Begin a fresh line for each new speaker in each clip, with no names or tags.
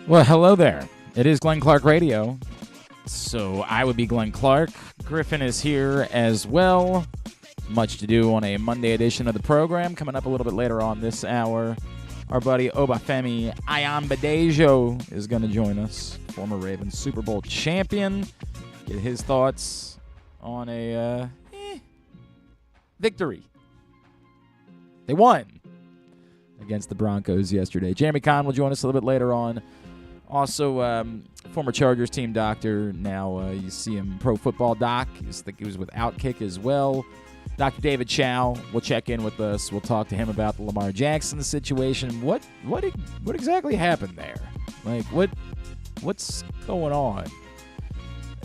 Well, hello there. It is Glenn Clark Radio. So I would be Glenn Clark. Griffin is here as well. Much to do on a Monday edition of the program. Coming up a little bit later on this hour, our buddy Femi Ayanbadejo is going to join us. Former Ravens Super Bowl champion. Get his thoughts on a victory. They won against the Broncos yesterday. Jeremy Conn will join us a little bit later on. Also, former Chargers team doctor. Now you see him Pro Football Doc. I think he was with Outkick as well. Dr. David Chao will check in with us. We'll talk to him about the Lamar Jackson situation. What exactly happened there? Like, what's going on?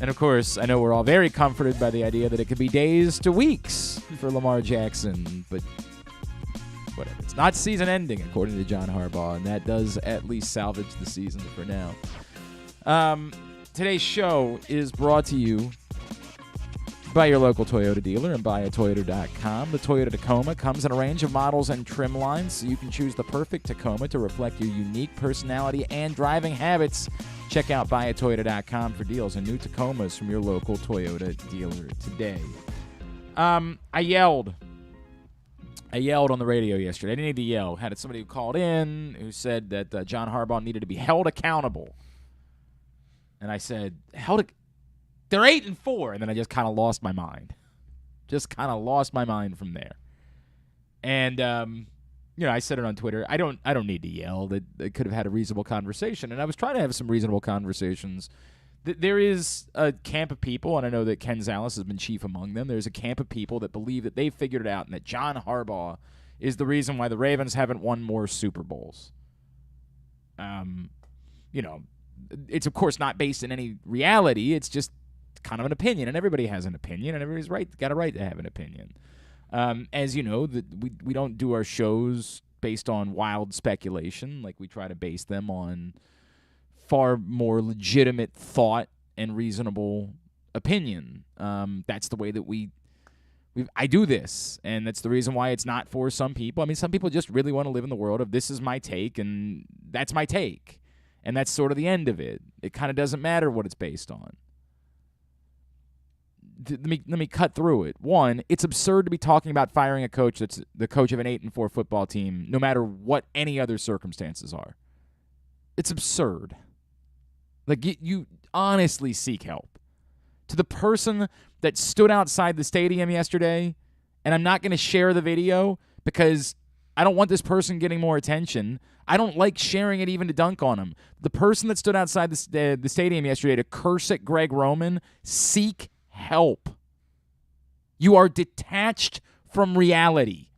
And, of course, I know we're all very comforted by the idea that it could be days to weeks for Lamar Jackson, but whatever. It's not season ending, according to John Harbaugh, and that does at least salvage the season for now. Today's show is brought to you by your local Toyota dealer and buyatoyota.com. The Toyota Tacoma comes in a range of models and trim lines, so you can choose the perfect Tacoma to reflect your unique personality and driving habits. Check out buyatoyota.com for deals on new Tacomas from your local Toyota dealer today. I yelled on the radio yesterday. I didn't need to yell. Had somebody who called in who said that John Harbaugh needed to be held accountable. And I said, they're 8-4, and then I just kind of lost my mind. Just kind of lost my mind from there. And I said it on Twitter. I don't need to yell. They could have had a reasonable conversation, and I was trying to have some reasonable conversations. There is a camp of people, and I know that Ken Zales has been chief among them. There's a camp of people that believe that they've figured it out and that John Harbaugh is the reason why the Ravens haven't won more Super Bowls. It's of course not based in any reality. It's just kind of an opinion, and everybody has an opinion, and everybody's got a right to have an opinion. As you know, we don't do our shows based on wild speculation. Like, we try to base them on far more legitimate thought and reasonable opinion. That's the way that I do this, and that's the reason why it's not for some people. I mean, some people just really want to live in the world of this is my take, and that's my take, and that's sort of the end of it. It kind of doesn't matter what it's based on. Let me cut through it. One, it's absurd to be talking about firing a coach that's the coach of an 8-4 football team, no matter what any other circumstances are. It's absurd. Like, you honestly seek help. To the person that stood outside the stadium yesterday, and I'm not going to share the video because I don't want this person getting more attention. I don't like sharing it even to dunk on him. The person that stood outside the stadium yesterday to curse at Greg Roman, seek help. You are detached from reality.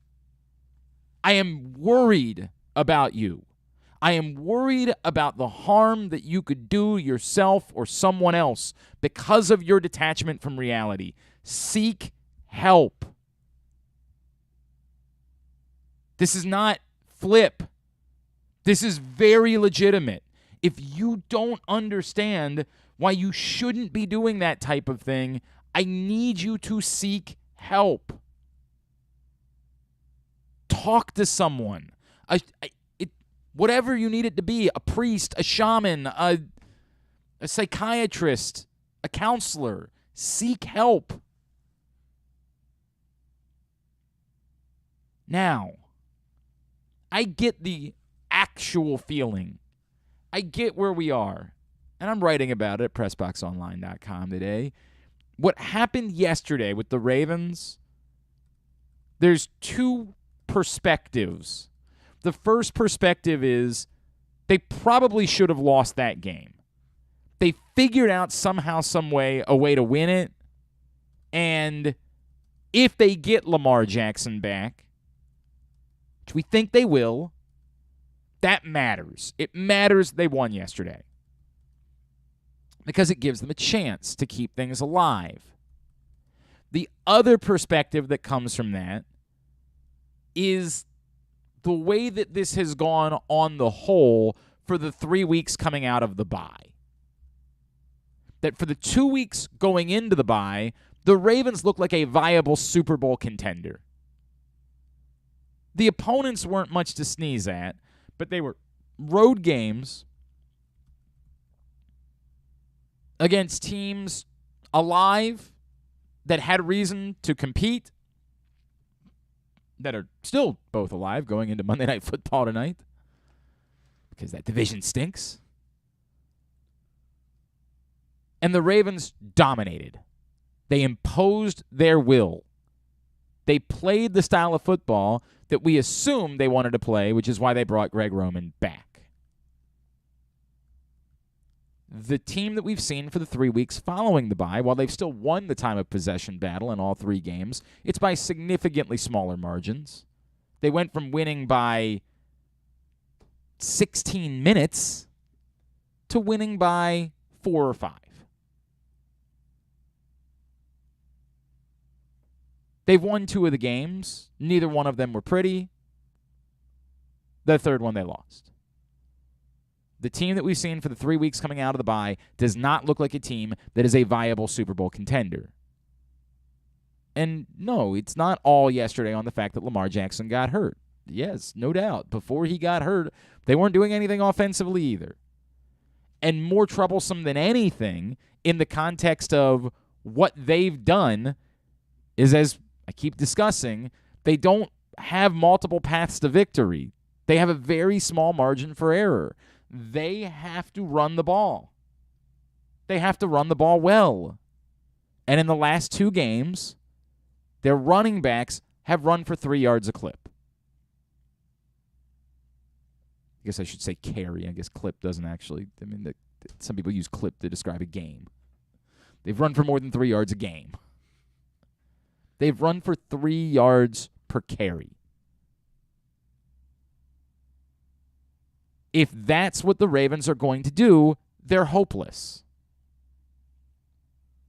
I am worried about you. I am worried about the harm that you could do yourself or someone else because of your detachment from reality. Seek help. This is not flip. This is very legitimate. If you don't understand why you shouldn't be doing that type of thing, I need you to seek help. Talk to someone. Whatever you need it to be, a priest, a shaman, a psychiatrist, a counselor. Seek help. Now, I get the actual feeling. I get where we are. And I'm writing about it at PressBoxOnline.com today. What happened yesterday with the Ravens, there's two perspectives. The first perspective is they probably should have lost that game. They figured out somehow, some way, a way to win it. And if they get Lamar Jackson back, which we think they will, that matters. It matters they won yesterday because it gives them a chance to keep things alive. The other perspective that comes from that is the way that this has gone on the whole for the 3 weeks coming out of the bye. That for the 2 weeks going into the bye, the Ravens look like a viable Super Bowl contender. The opponents weren't much to sneeze at, but they were road games against teams alive that had reason to compete, that are still both alive going into Monday Night Football tonight, because that division stinks. And the Ravens dominated. They imposed their will. They played the style of football that we assumed they wanted to play, which is why they brought Greg Roman back. The team that we've seen for the 3 weeks following the bye, while they've still won the time of possession battle in all 3 games, it's by significantly smaller margins. They went from winning by 16 minutes to winning by 4 or 5. They've won 2 of the games. Neither one of them were pretty. The third one they lost. The team that we've seen for the 3 weeks coming out of the bye does not look like a team that is a viable Super Bowl contender. And no, it's not all yesterday on the fact that Lamar Jackson got hurt. Yes, no doubt. Before he got hurt, they weren't doing anything offensively either. And more troublesome than anything in the context of what they've done is, as I keep discussing, they don't have multiple paths to victory. They have a very small margin for error. They have to run the ball. They have to run the ball well. And in the last 2 games, their running backs have run for 3 yards a clip. I guess I should say carry. I guess clip doesn't actually. I mean, some people use clip to describe a game. They've run for more than 3 yards a game. They've run for 3 yards per carry. If that's what the Ravens are going to do, they're hopeless.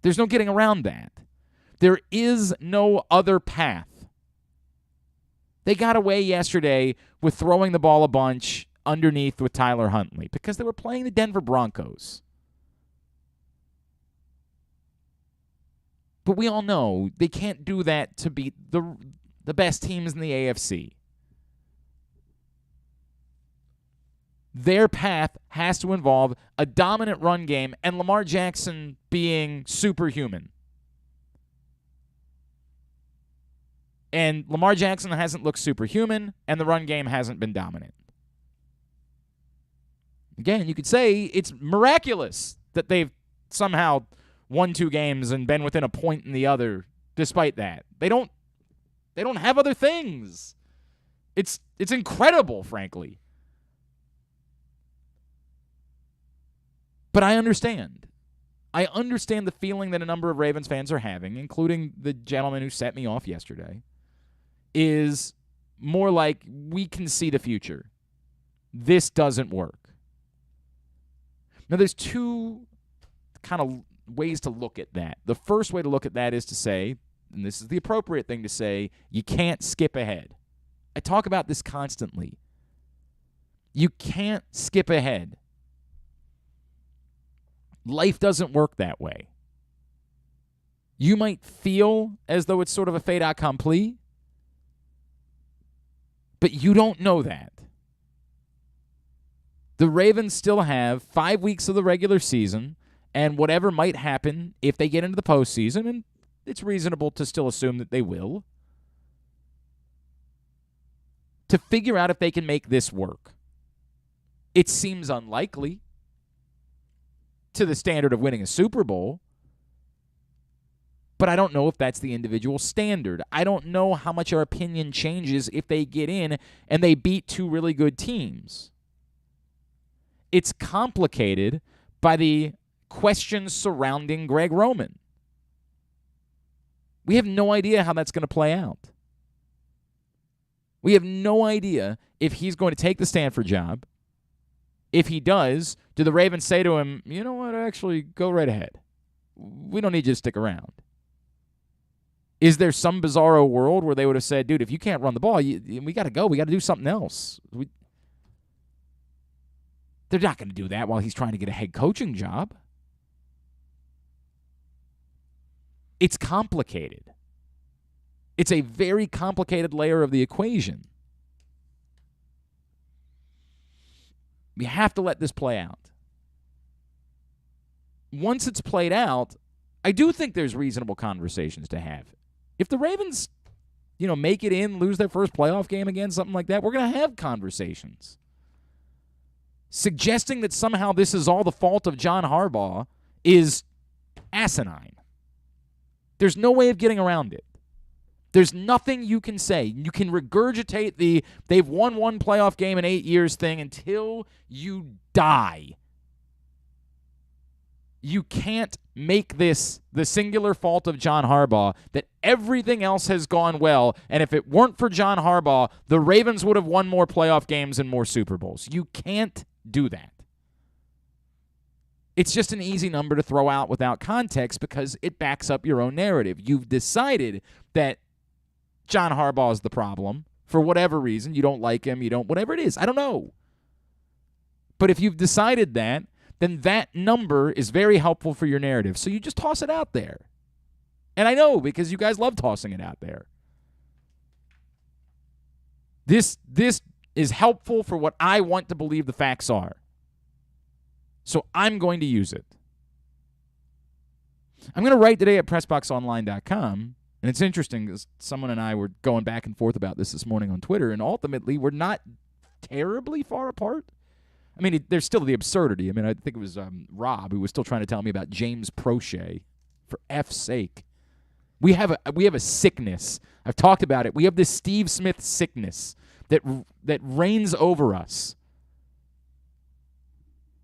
There's no getting around that. There is no other path. They got away yesterday with throwing the ball a bunch underneath with Tyler Huntley because they were playing the Denver Broncos. But we all know they can't do that to beat the best teams in the AFC. Their path has to involve a dominant run game and Lamar Jackson being superhuman. And Lamar Jackson hasn't looked superhuman, and the run game hasn't been dominant. Again, you could say it's miraculous that they've somehow won 2 games and been within a point in the other despite that. They don't have other things. It's incredible, frankly. But I understand. I understand the feeling that a number of Ravens fans are having, including the gentleman who set me off yesterday, is more like, we can see the future. This doesn't work. Now, there's 2 kind of ways to look at that. The first way to look at that is to say, and this is the appropriate thing to say, you can't skip ahead. I talk about this constantly. You can't skip ahead. Life doesn't work that way. You might feel as though it's sort of a fait accompli, but you don't know that. The Ravens still have 5 weeks of the regular season, and whatever might happen if they get into the postseason, and it's reasonable to still assume that they will, to figure out if they can make this work. It seems unlikely to the standard of winning a Super Bowl, but I don't know if that's the individual standard. I don't know how much our opinion changes if they get in and they beat 2 really good teams. It's complicated by the questions surrounding Greg Roman. We have no idea how that's going to play out. We have no idea if he's going to take the Stanford job. If he does, do the Ravens say to him, you know what, actually, go right ahead. We don't need you to stick around. Is there some bizarro world where they would have said, dude, if you can't run the ball, we got to go. We got to do something else. They're not going to do that while he's trying to get a head coaching job. It's complicated. It's a very complicated layer of the equation. We have to let this play out. once it's played out, I do think there's reasonable conversations to have. If the Ravens, make it in, lose their first playoff game again, something like that, we're going to have conversations. Suggesting that somehow this is all the fault of John Harbaugh is asinine. There's no way of getting around it. There's nothing you can say. You can regurgitate the they've won one playoff game in 8 years thing until you die. You can't make this the singular fault of John Harbaugh, that everything else has gone well, and if it weren't for John Harbaugh, the Ravens would have won more playoff games and more Super Bowls. You can't do that. It's just an easy number to throw out without context because it backs up your own narrative. You've decided that John Harbaugh is the problem for whatever reason. You don't like him, whatever it is. I don't know. But if you've decided that, then that number is very helpful for your narrative. So you just toss it out there. And I know because you guys love tossing it out there. This is helpful for what I want to believe the facts are. So I'm going to use it. I'm going to write today at PressBoxOnline.com. And it's interesting because someone and I were going back and forth about this morning on Twitter, and ultimately we're not terribly far apart. I mean, there's still the absurdity. I mean, I think it was Rob who was still trying to tell me about James Prochet. For F's sake. We have a sickness. I've talked about it. We have this Steve Smith sickness that reigns over us.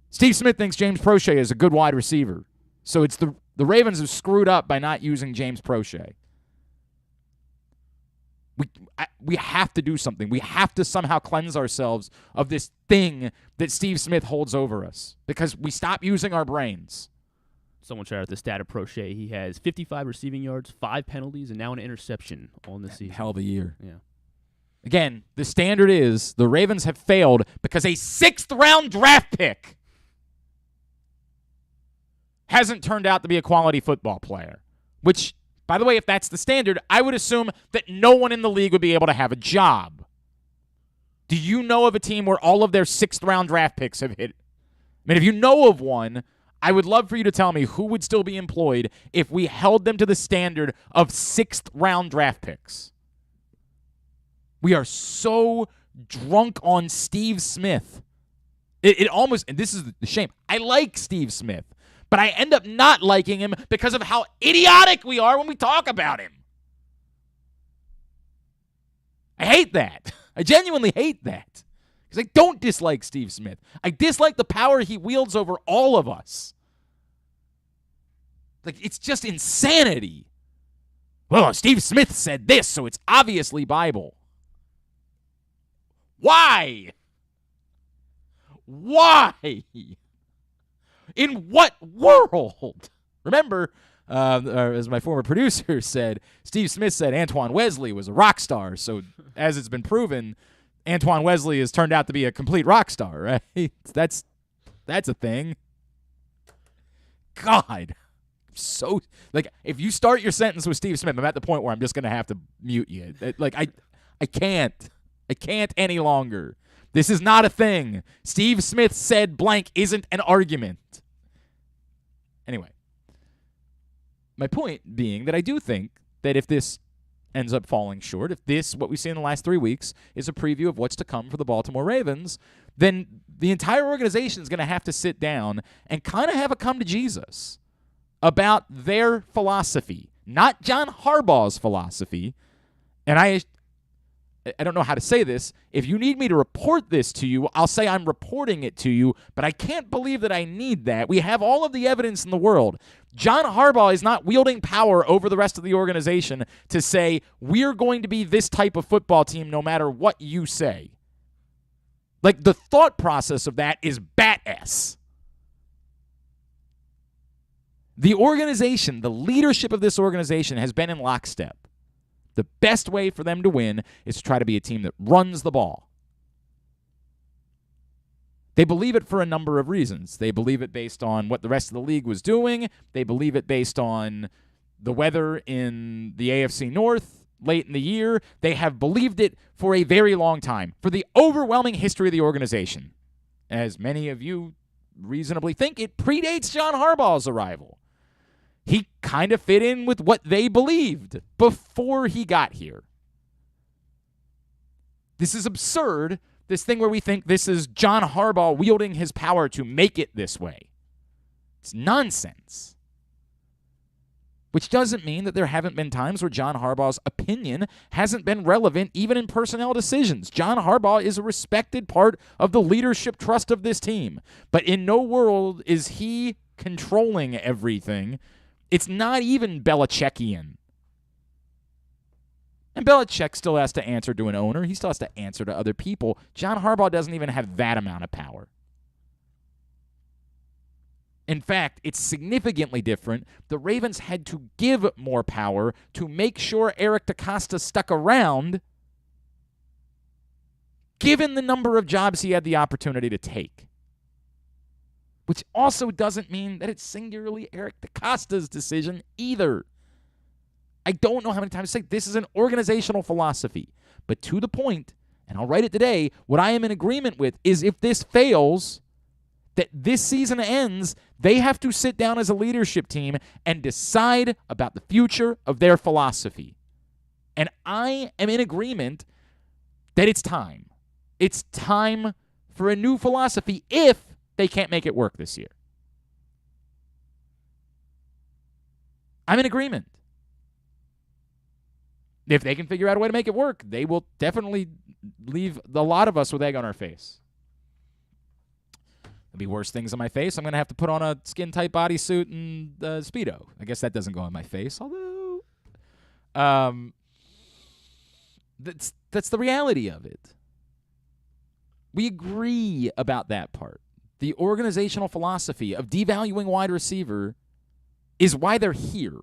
Steve Smith thinks James Prochet is a good wide receiver. So it's the Ravens have screwed up by not using James Prochet. We have to do something. We have to somehow cleanse ourselves of this thing that Steve Smith holds over us because we stop using our brains.
Someone shouted out the stat of Prochet. He has 55 receiving yards, 5 penalties, and now an interception on this season.
Hell of a year.
Yeah.
Again, the standard is the Ravens have failed because a 6th-round draft pick hasn't turned out to be a quality football player, which, by the way, if that's the standard, I would assume that no one in the league would be able to have a job. Do you know of a team where all of their 6th-round draft picks have hit? I mean, if you know of one, I would love for you to tell me who would still be employed if we held them to the standard of 6th-round draft picks. We are so drunk on Steve Smith. It almost, and this is the shame, I like Steve Smith, but I end up not liking him because of how idiotic we are when we talk about him. I hate that. I genuinely hate that. Because I don't dislike Steve Smith. I dislike the power he wields over all of us. Like, it's just insanity. Well, Steve Smith said this, so it's obviously Bible. Why? Why? In what world? Remember, as my former producer said, Steve Smith said Antoine Wesley was a rock star. So as it's been proven, Antoine Wesley has turned out to be a complete rock star, right? That's a thing. God. So, like, if you start your sentence with Steve Smith, I'm at the point where I'm just going to have to mute you. Like, I can't. I can't any longer. This is not a thing. Steve Smith said blank isn't an argument. Anyway, my point being that I do think that if this ends up falling short, if this, what we see in the last 3 weeks, is a preview of what's to come for the Baltimore Ravens, then the entire organization is going to have to sit down and kind of have a come to Jesus about their philosophy, not John Harbaugh's philosophy. And I don't know how to say this. If you need me to report this to you, I'll say I'm reporting it to you, but I can't believe that I need that. We have all of the evidence in the world. John Harbaugh is not wielding power over the rest of the organization to say, we're going to be this type of football team no matter what you say. Like, the thought process of that is bat-ass. The organization, the leadership of this organization has been in lockstep. The best way for them to win is to try to be a team that runs the ball. They believe it for a number of reasons. They believe it based on what the rest of the league was doing. They believe it based on the weather in the AFC North late in the year. They have believed it for a very long time, for the overwhelming history of the organization. As many of you reasonably think it predates John Harbaugh's arrival. He kind of fit in with what they believed before he got here. This is absurd, this thing where we think this is John Harbaugh wielding his power to make it this way. It's nonsense. Which doesn't mean that there haven't been times where John Harbaugh's opinion hasn't been relevant even in personnel decisions. John Harbaugh is a respected part of the leadership trust of this team. But in no world is he controlling everything. It's not even Belichickian. And Belichick still has to answer to an owner. He still has to answer to other people. John Harbaugh doesn't even have that amount of power. In fact, it's significantly different. The Ravens had to give more power to make sure Eric DeCosta stuck around, given the number of jobs he had the opportunity to take. Which also doesn't mean that it's singularly Eric DeCosta's decision either. I don't know how many times to say this is an organizational philosophy. But to the point, and I'll write it today, what I am in agreement with is if this fails, that this season ends, they have to sit down as a leadership team and decide about the future of their philosophy. And I am in agreement that it's time. It's time for a new philosophy if they can't make it work this year. I'm in agreement. If they can figure out a way to make it work, they will definitely leave a lot of us with egg on our face. There'll be worse things on my face. I'm going to have to put on a skin-tight bodysuit and Speedo. I guess that doesn't go on my face, although that's the reality of it. We agree about that part. The organizational philosophy of devaluing wide receiver is why they're here.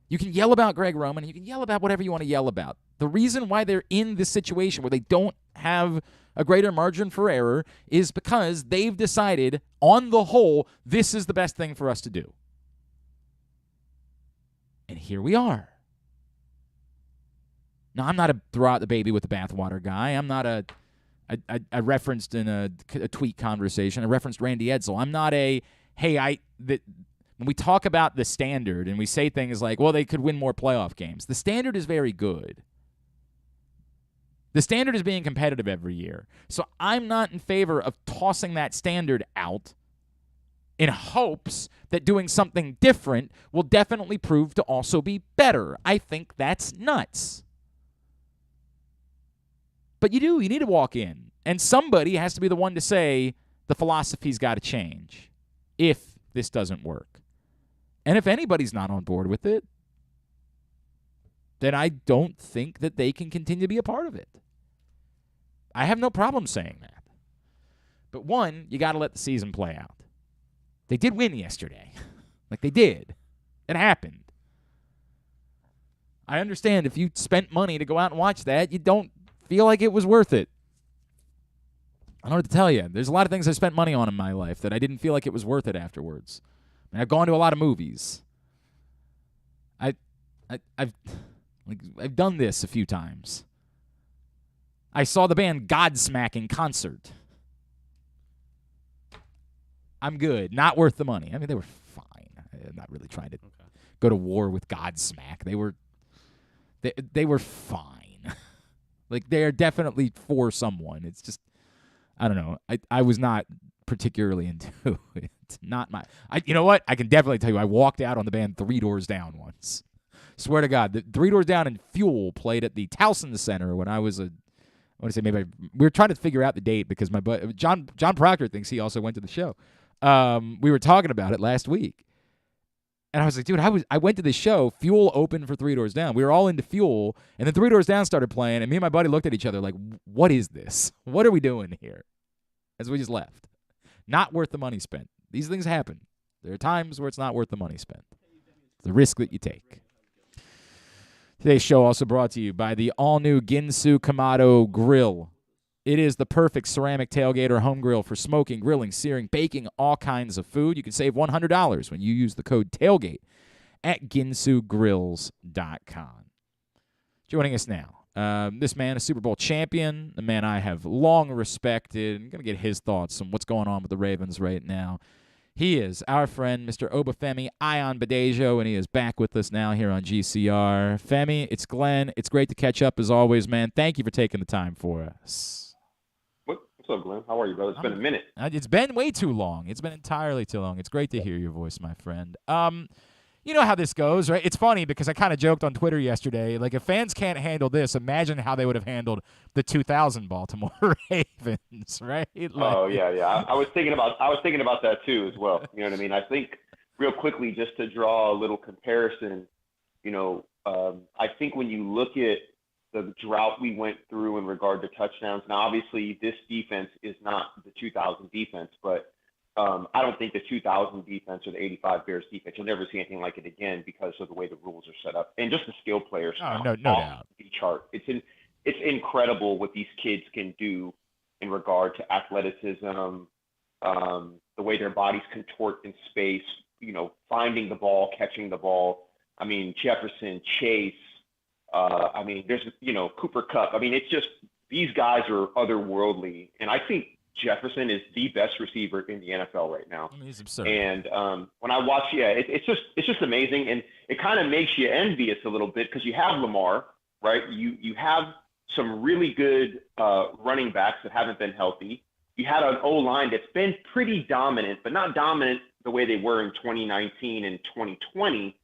You can yell about Greg Roman, and you can yell about whatever you want to yell about. The reason why they're in this situation where they don't have a greater margin for error is because they've decided, on the whole, this is the best thing for us to do. And here we are. Now, I'm not a throw out the baby with the bathwater guy. I'm not a I referenced in a tweet conversation, I referenced Randy Edsall. I'm not when we talk about the standard and we say things like, well, they could win more playoff games, the standard is very good. The standard is being competitive every year. So I'm not in favor of tossing that standard out in hopes that doing something different will definitely prove to also be better. I think that's nuts. But you need to walk in. And somebody has to be the one to say the philosophy's got to change if this doesn't work. And if anybody's not on board with it, then I don't think that they can continue to be a part of it. I have no problem saying that. But one, you got to let the season play out. They did win yesterday. Like they did. It happened. I understand if you spent money to go out and watch that, you don't feel like it was worth it. I don't know what to tell you. There's a lot of things I spent money on in my life that I didn't feel like it was worth it afterwards. I mean, I've gone to a lot of movies. I've done this a few times. I saw the band Godsmack in concert. I'm good. Not worth the money. I mean, they were fine. I'm not really trying to go to war with Godsmack. They were fine. Like, they are definitely for someone. It's just, I don't know. I was not particularly into it. Not my. You know what? I can definitely tell you, I walked out on the band Three Doors Down once. Swear to God, the Three Doors Down and Fuel played at the Towson Center when I was we were trying to figure out the date because my buddy John Proctor thinks he also went to the show. We were talking about it last week. And I was like, dude, I went to this show. Fuel opened for Three Doors Down. We were all into Fuel, and then Three Doors Down started playing, and me and my buddy looked at each other like, what is this? What are we doing here? As we just left. Not worth the money spent. These things happen. There are times where it's not worth the money spent. It's the risk that you take. Today's show also brought to you by the all-new Ginsu Kamado Grill. It is the perfect ceramic tailgate or home grill for smoking, grilling, searing, baking, all kinds of food. You can save $100 when you use the code TAILGATE at ginsugrills.com. Joining us now, This man, a Super Bowl champion, a man I have long respected. I'm going to get his thoughts on what's going on with the Ravens right now. He is our friend, Mr. Femi Ayanbadejo, and he is back with us now here on GCR. Femi, it's Glenn. It's great to catch up as always, man. Thank you for taking the time for us.
What's up, Glenn? How are you, brother? It's been a minute.
It's been way too long. It's been entirely too long. It's great to hear your voice, my friend. You know how this goes, right? It's funny because I kind of joked on Twitter yesterday. Like, if fans can't handle this, imagine how they would have handled the 2000 Baltimore Ravens, right? Like,
oh yeah. I was thinking about that too as well. You know what I mean? I think real quickly, just to draw a little comparison, I think when you look at the drought we went through in regard to touchdowns. Now, obviously, this defense is not the 2000 defense, but I don't think the 2000 defense or the 85 Bears defense, you'll never see anything like it again because of the way the rules are set up and just the skill players.
No doubt.
The chart. It's incredible what these kids can do in regard to athleticism, the way their bodies contort in space, finding the ball, catching the ball. I mean, Jefferson, Chase, there's, Cooper Kupp. I mean, it's just, these guys are otherworldly. And I think Jefferson is the best receiver in the NFL right now.
I mean, he's absurd.
And when I watch, it's just amazing. And it kind of makes you envious a little bit because you have Lamar, right? You have some really good running backs that haven't been healthy. You had an O-line that's been pretty dominant, but not dominant the way they were in 2019 and 2020.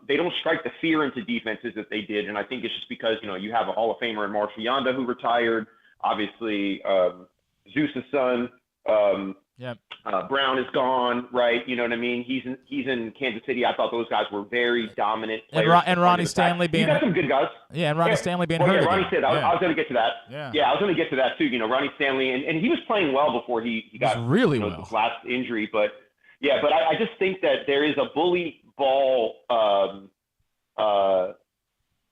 They don't strike the fear into defenses that they did. And I think it's just because, you have a Hall of Famer in Marshall Yanda who retired. Obviously, Zeus's son, Brown is gone, right? You know what I mean? He's in Kansas City. I thought those guys were very dominant players.
And Ronnie Stanley being...
You got some good guys.
Yeah, and Ronnie Stanley being hurt.
Yeah, Ronnie said, I was going to get to that.
Yeah,
I was going to get to that too. Ronnie Stanley, and he was playing well before he got
really well.
His last injury. But I just think that there is a bully ball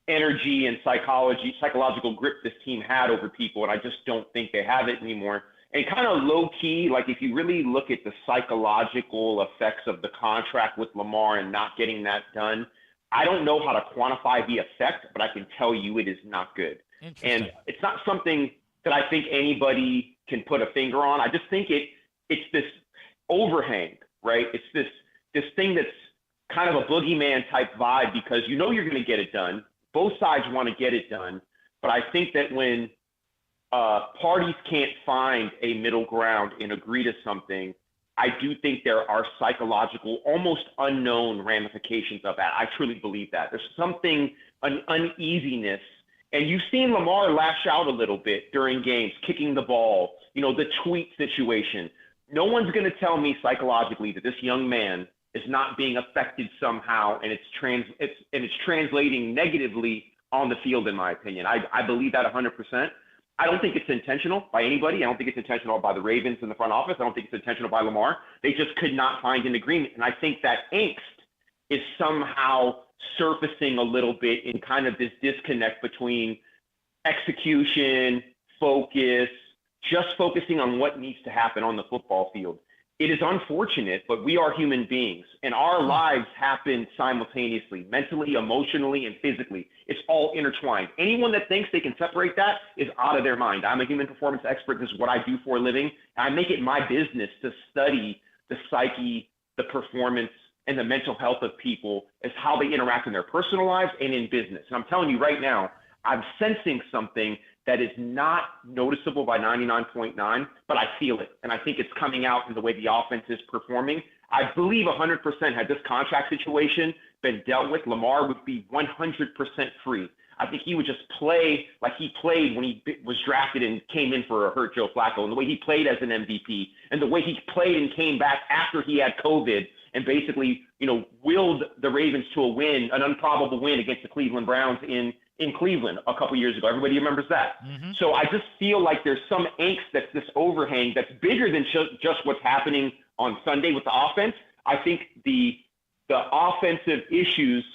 energy and psychological grip this team had over people, and I just don't think they have it anymore. And kind of low key, like if you really look at the psychological effects of the contract with Lamar and not getting that done, I don't know how to quantify the effect, but I can tell you it is not good. And it's not something that I think anybody can put a finger on. I just think it's this overhang, right? It's this thing that's kind of a boogeyman type vibe because you're going to get it done. Both sides want to get it done. But I think that when parties can't find a middle ground and agree to something, I do think there are psychological, almost unknown ramifications of that. I truly believe that. There's something, an uneasiness. And you've seen Lamar lash out a little bit during games, kicking the ball, the tweet situation. No one's going to tell me psychologically that this young man is not being affected somehow, and it's translating negatively on the field, in my opinion. I believe that 100%. I don't think it's intentional by anybody. I don't think it's intentional by the Ravens in the front office. I don't think it's intentional by Lamar. They just could not find an agreement. And I think that angst is somehow surfacing a little bit in kind of this disconnect between execution, focus, just focusing on what needs to happen on the football field. It is unfortunate, but we are human beings, and our lives happen simultaneously, mentally, emotionally, and physically. It's all intertwined. Anyone that thinks they can separate that is out of their mind. I'm a human performance expert. This is what I do for a living. I make it my business to study the psyche, the performance, and the mental health of people as how they interact in their personal lives and in business. And I'm telling you right now, I'm sensing something that is not noticeable by 99.9, but I feel it. And I think it's coming out in the way the offense is performing. I believe 100% had this contract situation been dealt with, Lamar would be 100% free. I think he would just play like he played when he was drafted and came in for a hurt Joe Flacco, and the way he played as an MVP, and the way he played and came back after he had COVID and basically, willed the Ravens to a win, an improbable win against the Cleveland Browns in Cleveland a couple years ago. Everybody remembers that. Mm-hmm. So I just feel like there's some angst that's this overhang that's bigger than just what's happening on Sunday with the offense. I think the offensive issues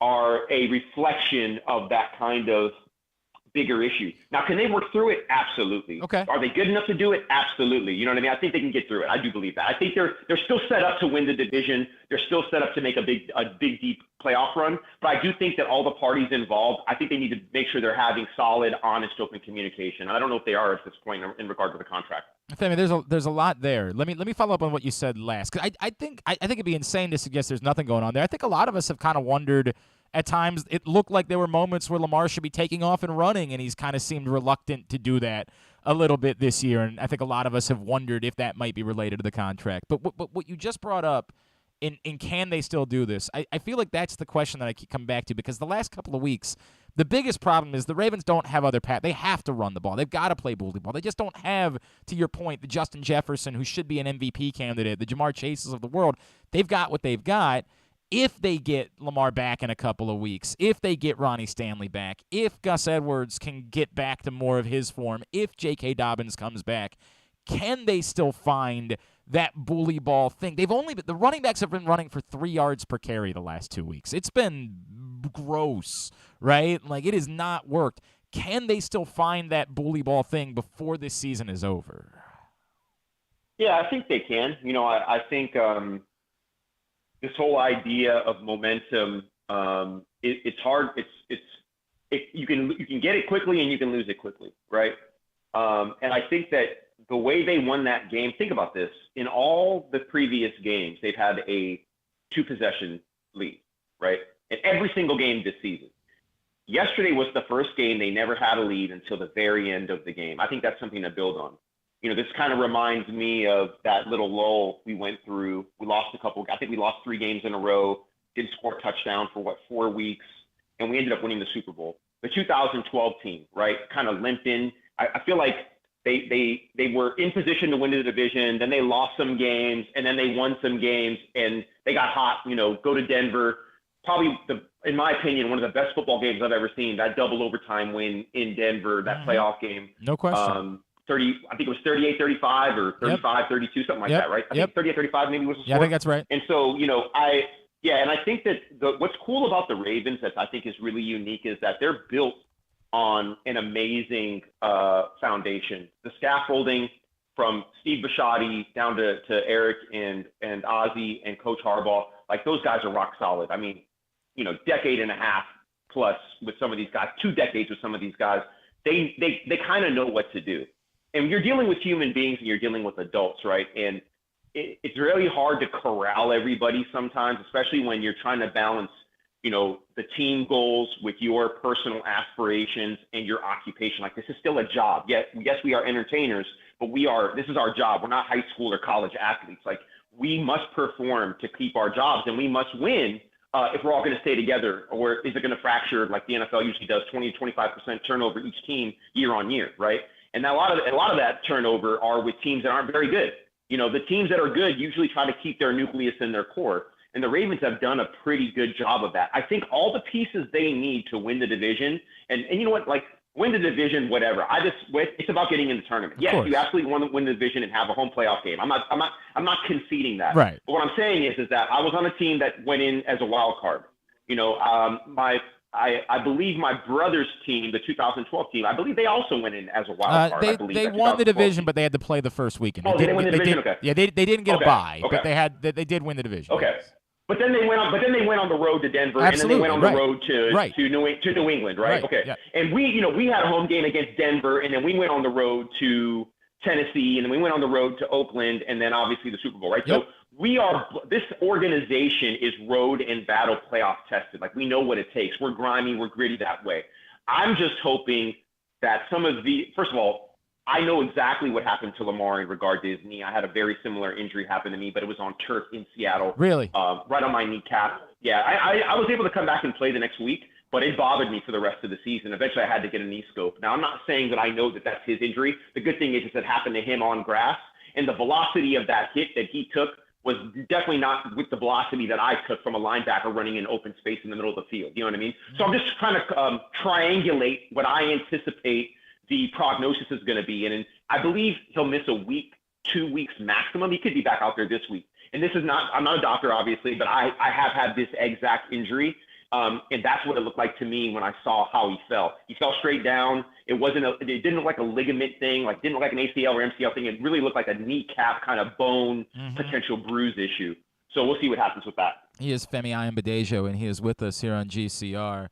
are a reflection of that kind of bigger issue. Now, can they work through it? Absolutely.
Okay.
Are they good enough to do it? Absolutely. You know what I mean? I think they can get through it. I do believe that. I think they're still set up to win the division. They're still set up to make a big, deep playoff run. But I do think that all the parties involved, I think they need to make sure they're having solid, honest, open communication. I don't know if they are at this point in regard to the contract.
Femi, there's a lot there. Let me follow up on what you said last, because I think it'd be insane to suggest there's nothing going on there. I think a lot of us have kind of wondered. At times, it looked like there were moments where Lamar should be taking off and running, and he's kind of seemed reluctant to do that a little bit this year. And I think a lot of us have wondered if that might be related to the contract. But what you just brought up, in can they still do this? I feel like that's the question that I keep coming back to, because the last couple of weeks, the biggest problem is the Ravens don't have other paths. They have to run the ball. They've got to play bully ball. They just don't have, to your point, the Justin Jefferson, who should be an MVP candidate, the Jamar Chases of the world. They've got what they've got. If they get Lamar back in a couple of weeks, if they get Ronnie Stanley back, if Gus Edwards can get back to more of his form, if J.K. Dobbins comes back, can they still find that bully ball thing? The running backs have been running for 3 yards per carry the last 2 weeks. It's been gross, right? Like, it has not worked. Can they still find that bully ball thing before this season is over?
Yeah, I think they can. You know, I think this whole idea of momentum, it's hard. You can get it quickly and you can lose it quickly, right? And I think that the way they won that game, think about this. In all the previous games, they've had a 2-possession lead, right? In every single game this season. Yesterday was the first game they never had a lead until the very end of the game. I think that's something to build on. You know, this kind of reminds me of that little lull we went through. We lost I think we lost 3 games in a row, didn't score a touchdown for 4 weeks, and we ended up winning the Super Bowl. The 2012 team, right, kind of limped in. I feel like they were in position to win the division, then they lost some games, and then they won some games, and they got hot, you know, go to Denver. Probably, in my opinion, one of the best football games I've ever seen, that double overtime win in Denver, that playoff game.
No question.
I think it was 38-35 or 35-32, something like that, right? I think 38-35 maybe was the score.
Yeah, I think that's right.
And so, you know, and I think that what's cool about the Ravens that I think is really unique is that they're built on an amazing foundation. The scaffolding from Steve Bisciotti down to Eric and Ozzie and Coach Harbaugh, like those guys are rock solid. I mean, you know, decade and a half plus with some of these guys, 2 decades with some of these guys. They kind of know what to do. And you're dealing with human beings and you're dealing with adults, right? And it's really hard to corral everybody sometimes, especially when you're trying to balance, you know, the team goals with your personal aspirations and your occupation. Like, this is still a job. Yes, we are entertainers, but this is our job. We're not high school or college athletes. Like, we must perform to keep our jobs, and we must win if we're all going to stay together. Or is it going to fracture like the NFL usually does, 20 to 25% turnover each team year on year, right? And a lot of that turnover are with teams that aren't very good. You know, the teams that are good usually try to keep their nucleus in their core. And the Ravens have done a pretty good job of that. I think all the pieces they need to win the division, and you know what, like, win the division, whatever. It's about getting in the tournament. Yes, you absolutely want to win the division and have a home playoff game. I'm not conceding that.
Right.
But what I'm saying is that I was on a team that went in as a wild card. You know, I believe my brother's team, the 2012 team, I believe they also went in as a wild card.
They won the division, but they had to play the first weekend.
Oh, they didn't win the division? Okay.
Yeah, they didn't get a bye,
okay.
but they did win the division.
Okay.
Yes.
But then they went on the road to Denver,
Absolutely.
And then they went on the road to New England, right?
Right.
Okay.
Yeah.
And we had a home game against Denver, and then we went on the road to Tennessee, and then we went on the road to Oakland, and then obviously the Super Bowl, right?
Yep.
So this organization is road and battle playoff tested. Like, we know what it takes. We're grimy, we're gritty that way. I'm just hoping that first of all, I know exactly what happened to Lamar in regard to his knee. I had a very similar injury happen to me, but it was on turf in Seattle.
Really?
Right on my kneecap. Yeah, I was able to come back and play the next week, but it bothered me for the rest of the season. Eventually, I had to get a knee scope. Now, I'm not saying that I know that that's his injury. The good thing is it happened to him on grass, and the velocity of that hit that he took was definitely not with the velocity that I took from a linebacker running in open space in the middle of the field. You know what I mean? So I'm just trying to triangulate what I anticipate the prognosis is going to be. And I believe he'll miss a week, 2 weeks maximum. He could be back out there this week. And I'm not a doctor, obviously, but I have had this exact injury. And that's what it looked like to me when I saw how he fell. He fell straight down. It didn't look like a ligament thing, like didn't look like an ACL or MCL thing. It really looked like a kneecap kind of bone potential bruise issue. So we'll see what happens with that.
He is Femi Ayanbadejo, and he is with us here on GCR.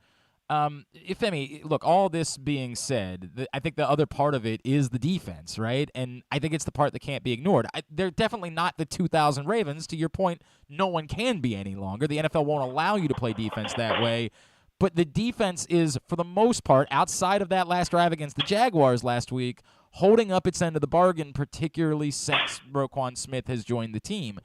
Femi, look, all this being said, I think the other part of it is the defense, right? And I think it's the part that can't be ignored. They're definitely not the 2000 Ravens. To your point, no one can be any longer. The NFL won't allow you to play defense that way. But the defense is, for the most part, outside of that last drive against the Jaguars last week, holding up its end of the bargain, particularly since Roquan Smith has joined the team.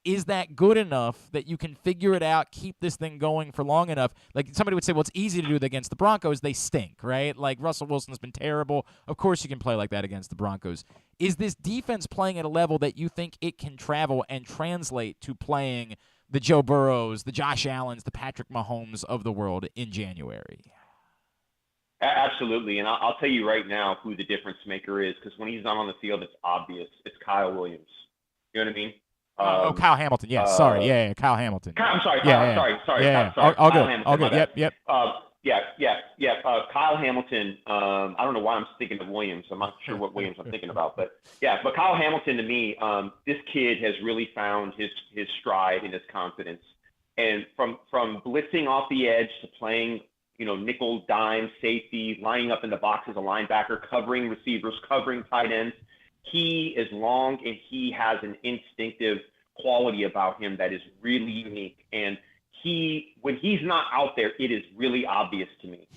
Is that good enough that you can figure it out, keep this thing going for long enough? Like somebody would say, well, it's easy to do that against the Broncos. They stink, right? Like Russell Wilson's been terrible. Of course you can play like that against the Broncos. Is this defense playing at a level that you think it can travel and translate to playing the Joe Burrows, the Josh Allens, the Patrick Mahomes of the world in January?
Absolutely. And I'll tell you right now who the difference maker is, because when he's not on the field, it's obvious. It's Kyle Williams. You know what I mean?
Kyle Hamilton. Yeah, sorry. Yeah, Kyle Hamilton.
I'm sorry. Sorry.
Yeah.
Sorry.
All
Kyle
good.
Hamilton,
All good. Yep.
Kyle Hamilton. I don't know why I'm thinking of Williams. I'm not sure what Williams I'm thinking about, but Kyle Hamilton to me, this kid has really found his stride and his confidence. And from blitzing off the edge to playing, nickel, dime, safety, lining up in the box as a linebacker, covering receivers, covering tight ends. He is long and he has an instinctive quality about him that is really unique. And when he's not out there, it is really obvious to me.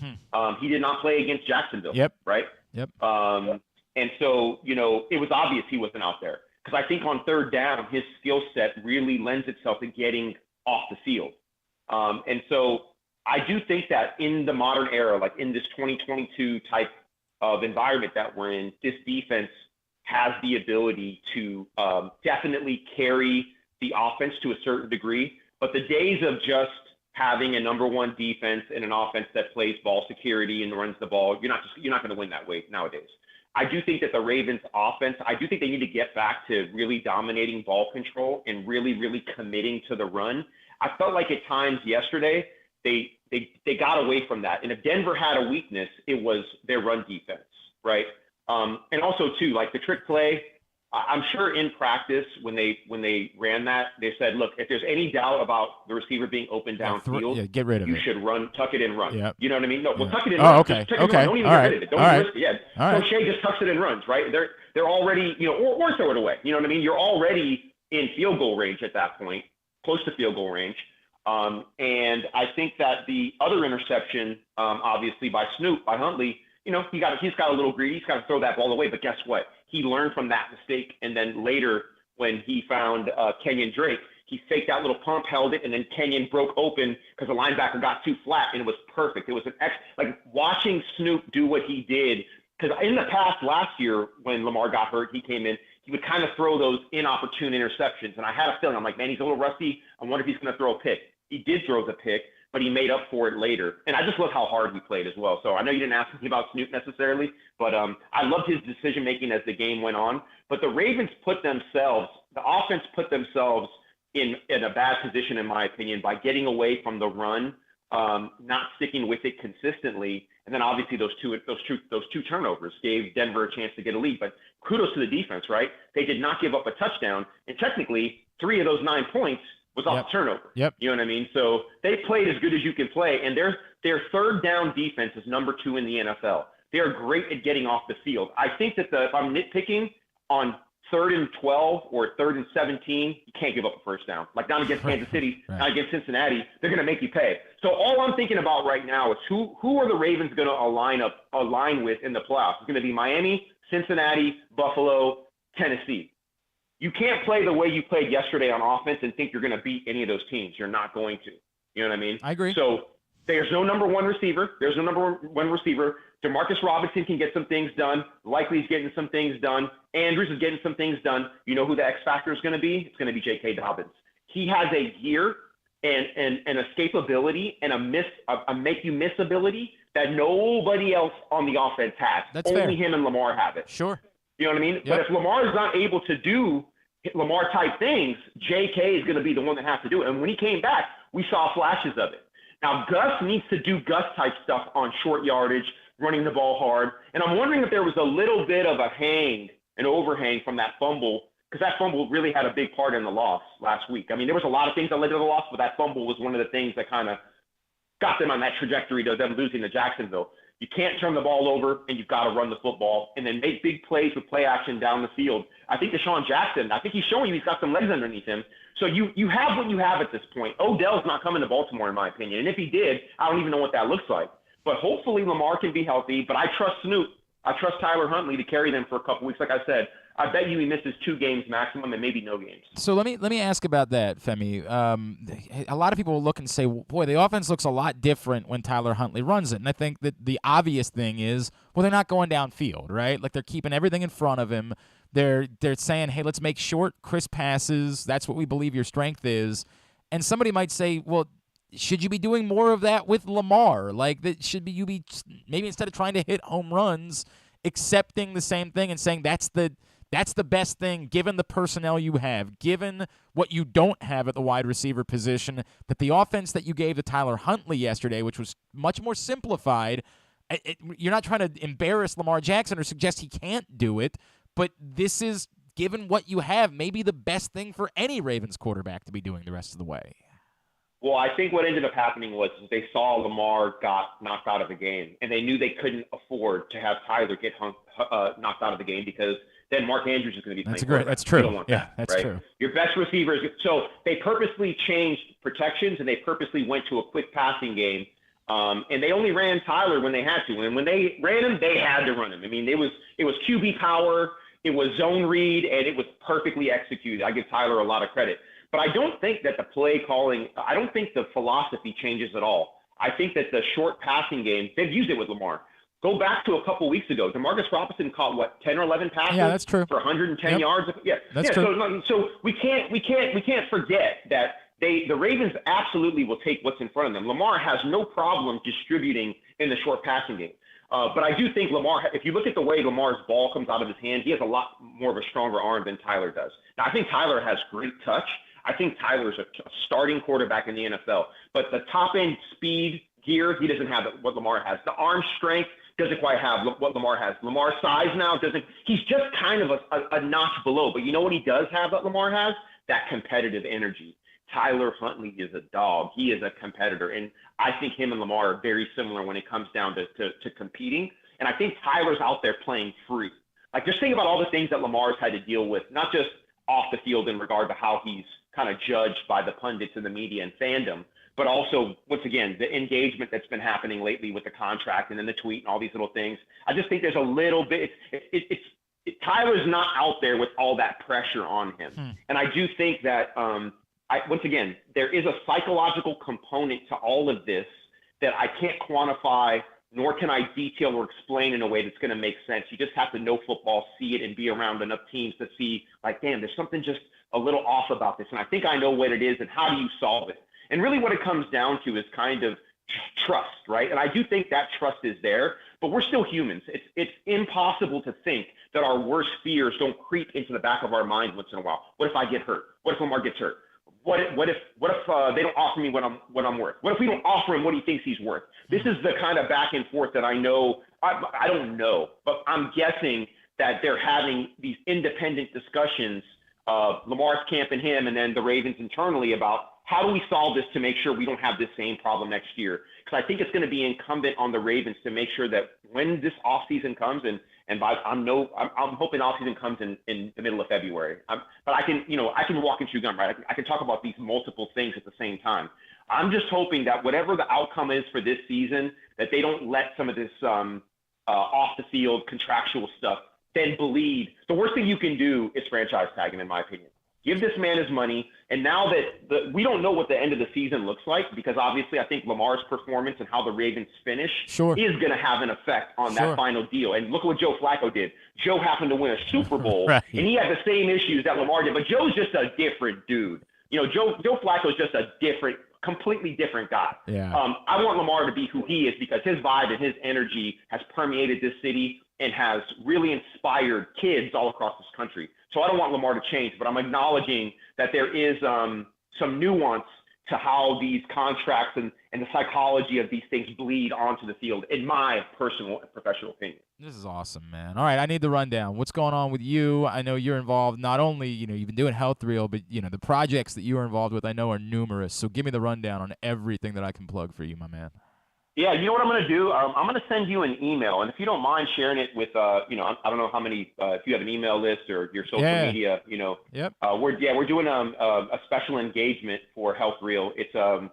He did not play against Jacksonville, right?
Yep.
And so, it was obvious he wasn't out there, because I think on third down, his skill set really lends itself to getting off the field. And so I do think that in the modern era, like in this 2022 type of environment that we're in, this defense has the ability to definitely carry the offense to a certain degree. But the days of just having a number one defense and an offense that plays ball security and runs the ball, you're not going to win that way nowadays. I do think that the Ravens offense, I do think they need to get back to really dominating ball control and really, really committing to the run. I felt like at times yesterday they got away from that. And if Denver had a weakness, it was their run defense, right? And also too, like the trick play, I'm sure in practice when they ran that, they said, look, if there's any doubt about the receiver being open downfield,
get rid of
you
it.
should tuck it and run.
Yep.
You know what I mean? No, well, tuck it and
Oh,
run.
okay.
Just tuck it and run. Don't even get rid of it. Don't even risk it. Yeah. So Shea just tucks it and runs, right? They're already, or throw it away. You know what I mean? You're already in field goal range at that point, close to field goal range. And I think that the other interception, obviously by Huntley, he's got a little greedy. He's got to throw that ball away. But guess what? He learned from that mistake. And then later when he found Kenyon Drake, he faked that little pump, held it, and then Kenyon broke open because the linebacker got too flat, and it was perfect. It was like watching Snoop do what he did. Because in the past last year when Lamar got hurt, he came in, he would kind of throw those inopportune interceptions. And I had a feeling, I'm like, man, he's a little rusty. I wonder if he's going to throw a pick. He did throw the pick, but he made up for it later. And I just love how hard he played as well. So I know you didn't ask me about Snoop necessarily, but I loved his decision-making as the game went on. But the Ravens the offense put themselves in a bad position, in my opinion, by getting away from the run, not sticking with it consistently. And then obviously those two turnovers gave Denver a chance to get a lead. But kudos to the defense, right? They did not give up a touchdown. And technically 3 of those 9 points was off the turnover.
Yep.
You know what I mean? So they played as good as you can play. And their third down defense is number 2 in the NFL. They are great at getting off the field. I think that if I'm nitpicking on 3rd and 12 or 3rd and 17, you can't give up a first down. Like not against Kansas City, not against Cincinnati. They're going to make you pay. So all I'm thinking about right now is who are the Ravens going to align with in the playoffs? It's going to be Miami, Cincinnati, Buffalo, Tennessee. You can't play the way you played yesterday on offense and think you're going to beat any of those teams. You're not going to. You know what I mean?
I agree.
So there's no number one receiver. Demarcus Robinson can get some things done. Likely's getting some things done. Andrews is getting some things done. You know who the X factor is going to be? It's going to be J.K. Dobbins. He has a gear and an escapability and a make you miss ability that nobody else on the offense has.
That's
Only
fair.
him and Lamar have it.
Sure.
You know what I mean?
Yep.
But if Lamar is not able to do Lamar-type things, J.K. is going to be the one that has to do it. And when he came back, we saw flashes of it. Now, Gus needs to do Gus-type stuff on short yardage, running the ball hard. And I'm wondering if there was a little bit of an overhang from that fumble, because that fumble really had a big part in the loss last week. I mean, there was a lot of things that led to the loss, but that fumble was one of the things that kind of got them on that trajectory to them losing to Jacksonville. You can't turn the ball over, and you've got to run the football and then make big plays with play action down the field. I think Deshaun Jackson, I think he's showing you he's got some legs underneath him. So you have what you have at this point. Odell's not coming to Baltimore, in my opinion. And if he did, I don't even know what that looks like. But hopefully Lamar can be healthy. But I trust Snoop. I trust Tyler Huntley to carry them for a couple weeks. Like I said, I bet you he misses 2 games maximum and maybe no games.
So let me ask about that, Femi. A lot of people will look and say, well, boy, the offense looks a lot different when Tyler Huntley runs it. And I think that the obvious thing is, well, they're not going downfield, right? Like they're keeping everything in front of him. They're saying, hey, let's make short, crisp passes. That's what we believe your strength is. And somebody might say, well, should you be doing more of that with Lamar? Like that should be you be maybe instead of trying to hit home runs, accepting the same thing and saying that's the best thing given the personnel you have, given what you don't have at the wide receiver position, that the offense that you gave to Tyler Huntley yesterday, which was much more simplified, you're not trying to embarrass Lamar Jackson or suggest he can't do it, but this is, given what you have, maybe the best thing for any Ravens quarterback to be doing the rest of the way.
Well, I think what ended up happening was they saw Lamar got knocked out of the game, and they knew they couldn't afford to have Tyler get knocked out of the game because then Mark Andrews is going to be playing.
That's true.
You don't want
yeah,
that,
that's
right?
true.
Your best receiver is – so they purposely changed protections, and they purposely went to a quick passing game, and they only ran Tyler when they had to. And when they ran him, they had to run him. I mean, it was QB power, it was zone read, and it was perfectly executed. I give Tyler a lot of credit. But I don't think that the play calling, I don't think the philosophy changes at all. I think that the short passing game, they've used it with Lamar. Go back to a couple weeks ago. DeMarcus Robinson caught 10 or 11 passes?
Yeah, that's true.
For 110 yards. Yeah,
that's true.
So we can't forget that the Ravens absolutely will take what's in front of them. Lamar has no problem distributing in the short passing game. But I do think Lamar, if you look at the way Lamar's ball comes out of his hand, he has a lot more of a stronger arm than Tyler does. Now, I think Tyler has great touch. I think Tyler's a starting quarterback in the NFL. But the top-end speed, gear, he doesn't have what Lamar has. The arm strength doesn't quite have what Lamar has. Lamar's size now doesn't – he's just kind of a notch below. But you know what he does have that Lamar has? That competitive energy. Tyler Huntley is a dog. He is a competitor. And I think him and Lamar are very similar when it comes down to competing. And I think Tyler's out there playing free. Like, just think about all the things that Lamar's had to deal with, not just off the field in regard to how he's kind of judged by the pundits and the media and fandom, but also, once again, the engagement that's been happening lately with the contract and then the tweet and all these little things. I just think there's a little bit Tyler's not out there with all that pressure on him. And I do think that, once again, there is a psychological component to all of this that I can't quantify, nor can I detail or explain in a way that's going to make sense. You just have to know football, see it, and be around enough teams to see, like, damn, there's something just a little off about this. And I think I know what it is and how do you solve it. And really what it comes down to is kind of trust, right? And I do think that trust is there, but we're still humans. It's impossible to think that our worst fears don't creep into the back of our mind once in a while. What if I get hurt? What if Lamar gets hurt? What if they don't offer me what I'm worth? What if we don't offer him what he thinks he's worth? This is the kind of back and forth that I know. I don't know, but I'm guessing that they're having these independent discussions of Lamar's camp and him, and then the Ravens internally about how do we solve this to make sure we don't have this same problem next year? Because I think it's going to be incumbent on the Ravens to make sure that when this offseason comes, I'm hoping offseason comes in the middle of February. But I can walk and chew gum, right? I can talk about these multiple things at the same time. I'm just hoping that whatever the outcome is for this season, that they don't let some of this off the field contractual stuff then bleed. The worst thing you can do is franchise tag him, in my opinion. Give this man his money. And now that we don't know what the end of the season looks like, because obviously I think Lamar's performance and how the Ravens finish is going to have an effect on that final deal. And look at what Joe Flacco did. Joe happened to win a Super Bowl, right, and he had the same issues that Lamar did. But Joe's just a different dude. You know, Joe Flacco's just a completely different guy.
Yeah.
I want Lamar to be who he is because his vibe and his energy has permeated this city and has really inspired kids all across this country. So I don't want Lamar to change, but I'm acknowledging that there is some nuance to how these contracts and the psychology of these things bleed onto the field, in my personal and professional opinion.
This is awesome, man. All right, I need the rundown. What's going on with you? I know you're involved. Not only, you've been doing Health Reel, but, the projects that you are involved with I know are numerous. So give me the rundown on everything that I can plug for you, my man.
Yeah, you know what I'm going to do? I'm going to send you an email, and if you don't mind sharing it with, I don't know how many, if you have an email list or your social media,
Yep.
We're doing a special engagement for Health Reel. It's a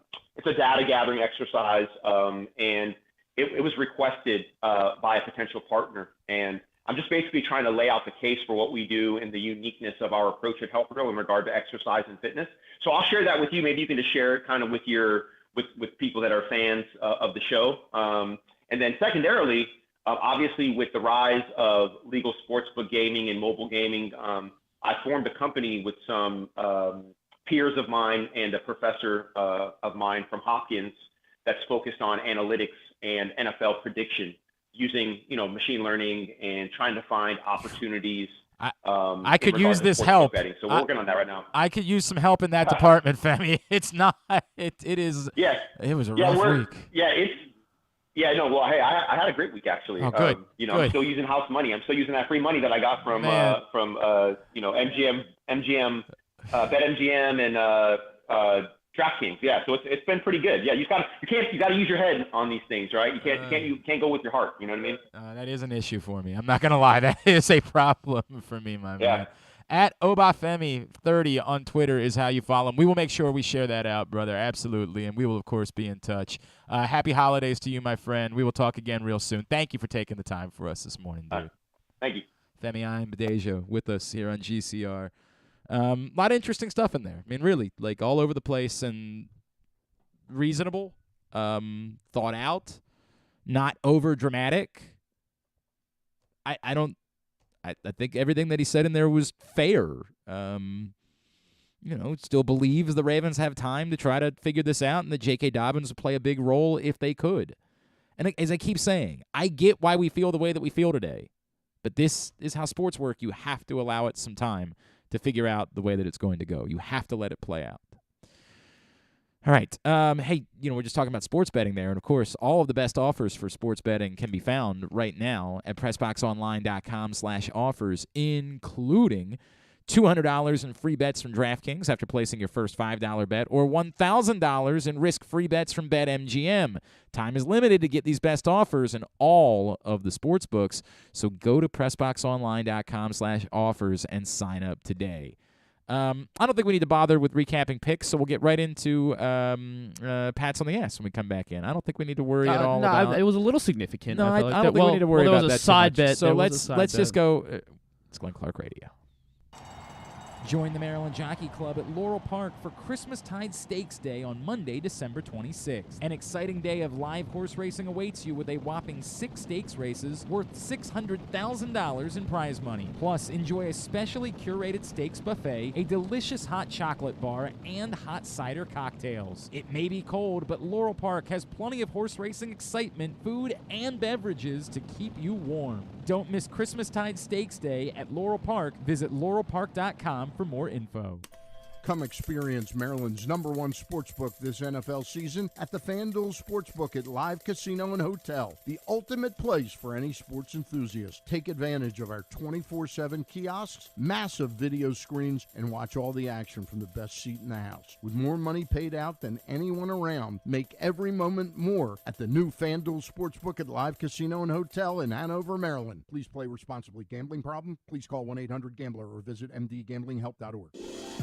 data gathering exercise, and it was requested by a potential partner, and I'm just basically trying to lay out the case for what we do and the uniqueness of our approach at Health Reel in regard to exercise and fitness. So I'll share that with you. Maybe you can just share it kind of with with people that are fans of the show. And then secondarily, obviously with the rise of legal sportsbook gaming and mobile gaming, I formed a company with some peers of mine and a professor of mine from Hopkins that's focused on analytics and NFL prediction using, machine learning and trying to find opportunities.
I could use this help.
Betting. So we're working on that right now.
I could use some help in that department, Femi. It's not. It is.
Yeah.
It was a rough week.
Yeah. Well, hey, I had a great week actually.
Oh, good.
Good.
I'm
still using house money. I'm still using that free money that I got from MGM, BetMGM, and DraftKings. Yeah. So it's been pretty good. Yeah. You got to use your head on these things, right? You can't go with your heart. You know what I mean?
That is an issue for me. I'm not gonna lie. That is a problem for me, my man. At Obafemi30 on Twitter is how you follow him. We will make sure we share that out, brother. Absolutely. And we will, of course, be in touch. Happy holidays to you, my friend. We will talk again real soon. Thank you for taking the time for us this morning, dude.
Thank you.
Femi Ayanbadejo with us here on GCR. A lot of interesting stuff in there. I mean, really, like all over the place and reasonable, thought out, not over dramatic. I think everything that he said in there was fair. Still believes the Ravens have time to try to figure this out and that J.K. Dobbins would play a big role if they could. And as I keep saying, I get why we feel the way that we feel today. But this is how sports work. You have to allow it some time to figure out the way that it's going to go. You have to let it play out. All right. Hey, we're just talking about sports betting there. And, of course, all of the best offers for sports betting can be found right now at PressBoxOnline.com/offers, including $200 in free bets from DraftKings after placing your first $5 bet, or $1,000 in risk-free bets from BetMGM. Time is limited to get these best offers in all of the sports books, so go to PressBoxOnline.com/offers and sign up today. I don't think we need to bother with recapping picks, so we'll get right into pats on the ass when we come back in. I don't think we need to worry at all about...
it was a little significant.
No, I don't think we need to worry about that too much.
Bet.
So let's just go... It's Glenn Clark Radio. Join the Maryland Jockey Club at Laurel Park for Christmastide Stakes Day on Monday, December 26th. An exciting day of live horse racing awaits you with a whopping 6 stakes races worth $600,000 in prize money. Plus, enjoy a specially curated stakes buffet, a delicious hot chocolate bar, and hot cider cocktails. It may be cold, but Laurel Park has plenty of horse racing excitement, food, and beverages to keep you warm. Don't miss Christmastide Stakes Day at Laurel Park. Visit laurelpark.com for more info.
Come experience Maryland's #1 sportsbook this NFL season at the FanDuel Sportsbook at Live Casino and Hotel, the ultimate place for any sports enthusiast. Take advantage of our 24/7 kiosks, massive video screens, and watch all the action from the best seat in the house. With more money paid out than anyone around, make every moment more at the new FanDuel Sportsbook at Live Casino and Hotel in Hanover, Maryland. Please play responsibly. Gambling problem? Please call 1-800-GAMBLER or visit mdgamblinghelp.org.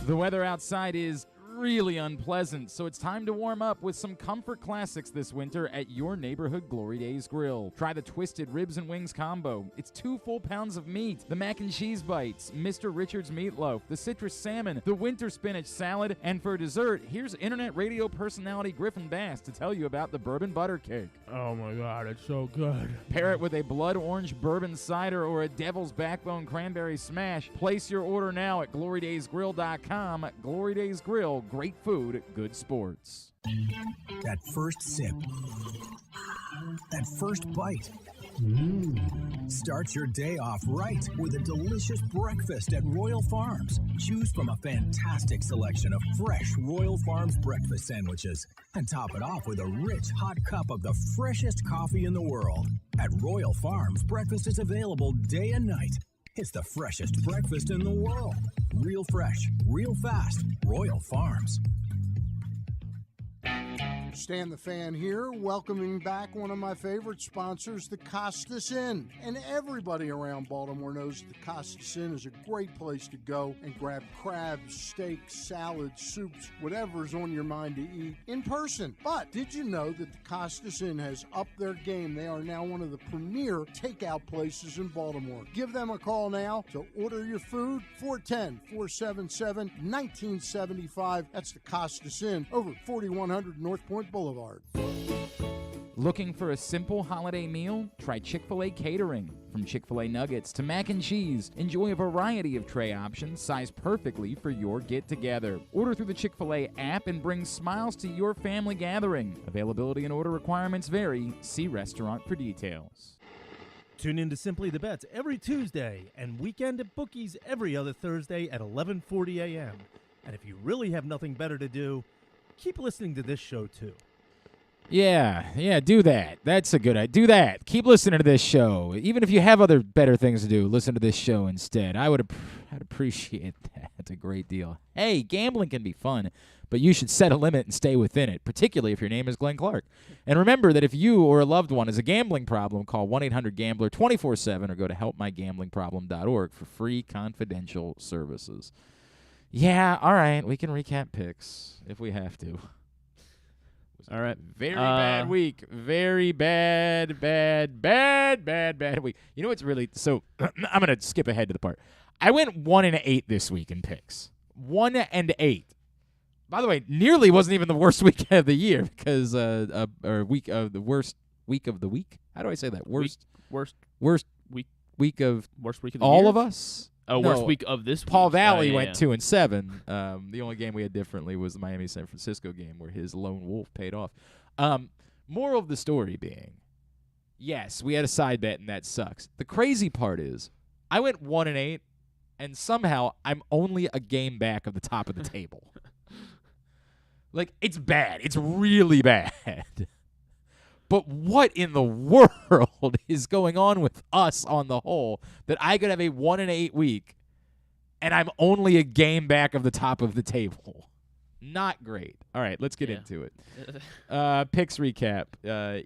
The weather outside is really unpleasant, so it's time to warm up with some comfort classics this winter at your neighborhood Glory Days Grill. Try the Twisted Ribs and Wings combo. It's 2 full pounds of meat, the mac and cheese bites, Mr. Richards meatloaf, the citrus salmon, the winter spinach salad, and for dessert, here's internet radio personality Griffin Bass to tell you about the bourbon butter cake.
Oh my God, it's so good.
Pair it with a blood orange bourbon cider or a devil's backbone cranberry smash. Place your order now at glorydaysgrill.com. Glory Days Grill, great food, good sports.
That first sip, that first bite, Start your day off right with a delicious breakfast at Royal Farms. Choose from a fantastic selection of fresh Royal Farms breakfast sandwiches and top it off with a rich hot cup of the freshest coffee in the world. At Royal Farms, breakfast is available day and night. It's the freshest breakfast in the world. Real fresh, real fast. Royal Farms.
Stan the Fan here, welcoming back one of my favorite sponsors, the Costas Inn. And everybody around Baltimore knows the Costas Inn is a great place to go and grab crabs, steaks, salads, soups, whatever's on your mind to eat in person. But did you know that the Costas Inn has upped their game? They are now one of the premier takeout places in Baltimore. Give them a call now to order your food, 410-477-1975. That's the Costas Inn, over 4100 North Point Boulevard.
Looking for a simple holiday meal? Try Chick-fil-A catering. From Chick-fil-A nuggets to mac and cheese, enjoy a variety of tray options sized perfectly for your get-together. Order through the Chick-fil-A app and bring smiles to your family gathering. Availability and order requirements vary. See restaurant for details.
Tune in to Simply the Bets every Tuesday and Weekend at Bookies every other Thursday at 11:40 a.m. And if you really have nothing better to do, keep listening to this show, too.
Yeah, do that. That's a good idea. Do that. Keep listening to this show. Even if you have other better things to do, listen to this show instead. I'd appreciate that a great deal. Hey, gambling can be fun, but you should set a limit and stay within it, particularly if your name is Glenn Clark. And remember that if you or a loved one has a gambling problem, call 1-800-GAMBLER 24/7 or go to helpmygamblingproblem.org for free confidential services. Yeah, all right. We can recap picks if we have to.
All right.
Very bad week. Very bad week. You know what's really – so I'm going to skip ahead to the part. I went 1-8 this week in picks. 1-8. By the way, nearly wasn't even the worst week of the year because or week of the worst week of the week. How do I say that? Worst week of
the
all
year?
Of us?
Oh,
No,
worst week of this week.
Paul Valley went 2-7. The only game we had differently was the Miami-San Francisco game where his lone wolf paid off. Moral of the story being, yes, we had a side bet, and that sucks. The crazy part is I went 1-8, and somehow I'm only a game back of the top of the table. Like, it's bad. It's really bad. But what in the world is going on with us on the whole that I could have a 1-8 week and I'm only a game back of the top of the table? Not great. All right, let's get into it. Picks recap. It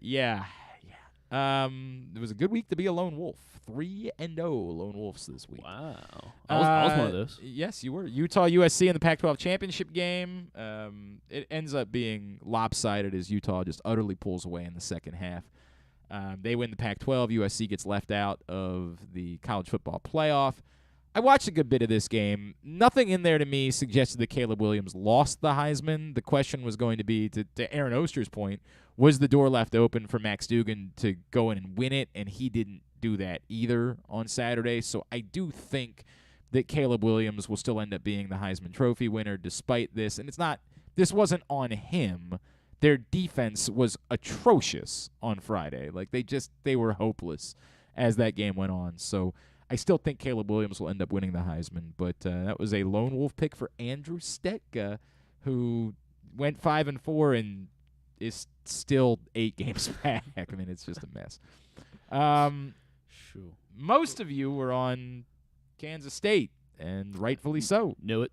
was a good week to be a lone wolf. 3-0 lone wolves this week.
Wow. I was one of those.
Yes, you were. Utah USC in the Pac-12 championship game. It ends up being lopsided as Utah just utterly pulls away in the second half. They win the Pac-12. USC gets left out of the college football playoff. I watched a good bit of this game. Nothing in there to me suggested that Caleb Williams lost the Heisman. The question was going to be, to Aaron Oster's point, was the door left open for Max Duggan to go in and win it, and he didn't do that either on Saturday. So I do think that Caleb Williams will still end up being the Heisman Trophy winner despite this. And this wasn't on him. Their defense was atrocious on Friday. Like they were hopeless as that game went on. So I still think Caleb Williams will end up winning the Heisman, but that was a lone wolf pick for Andrew Stetka, who went 5-4 and is still 8 games back. I mean, it's just a mess.
Sure.
Most of you were on Kansas State, and rightfully so.
Knew it.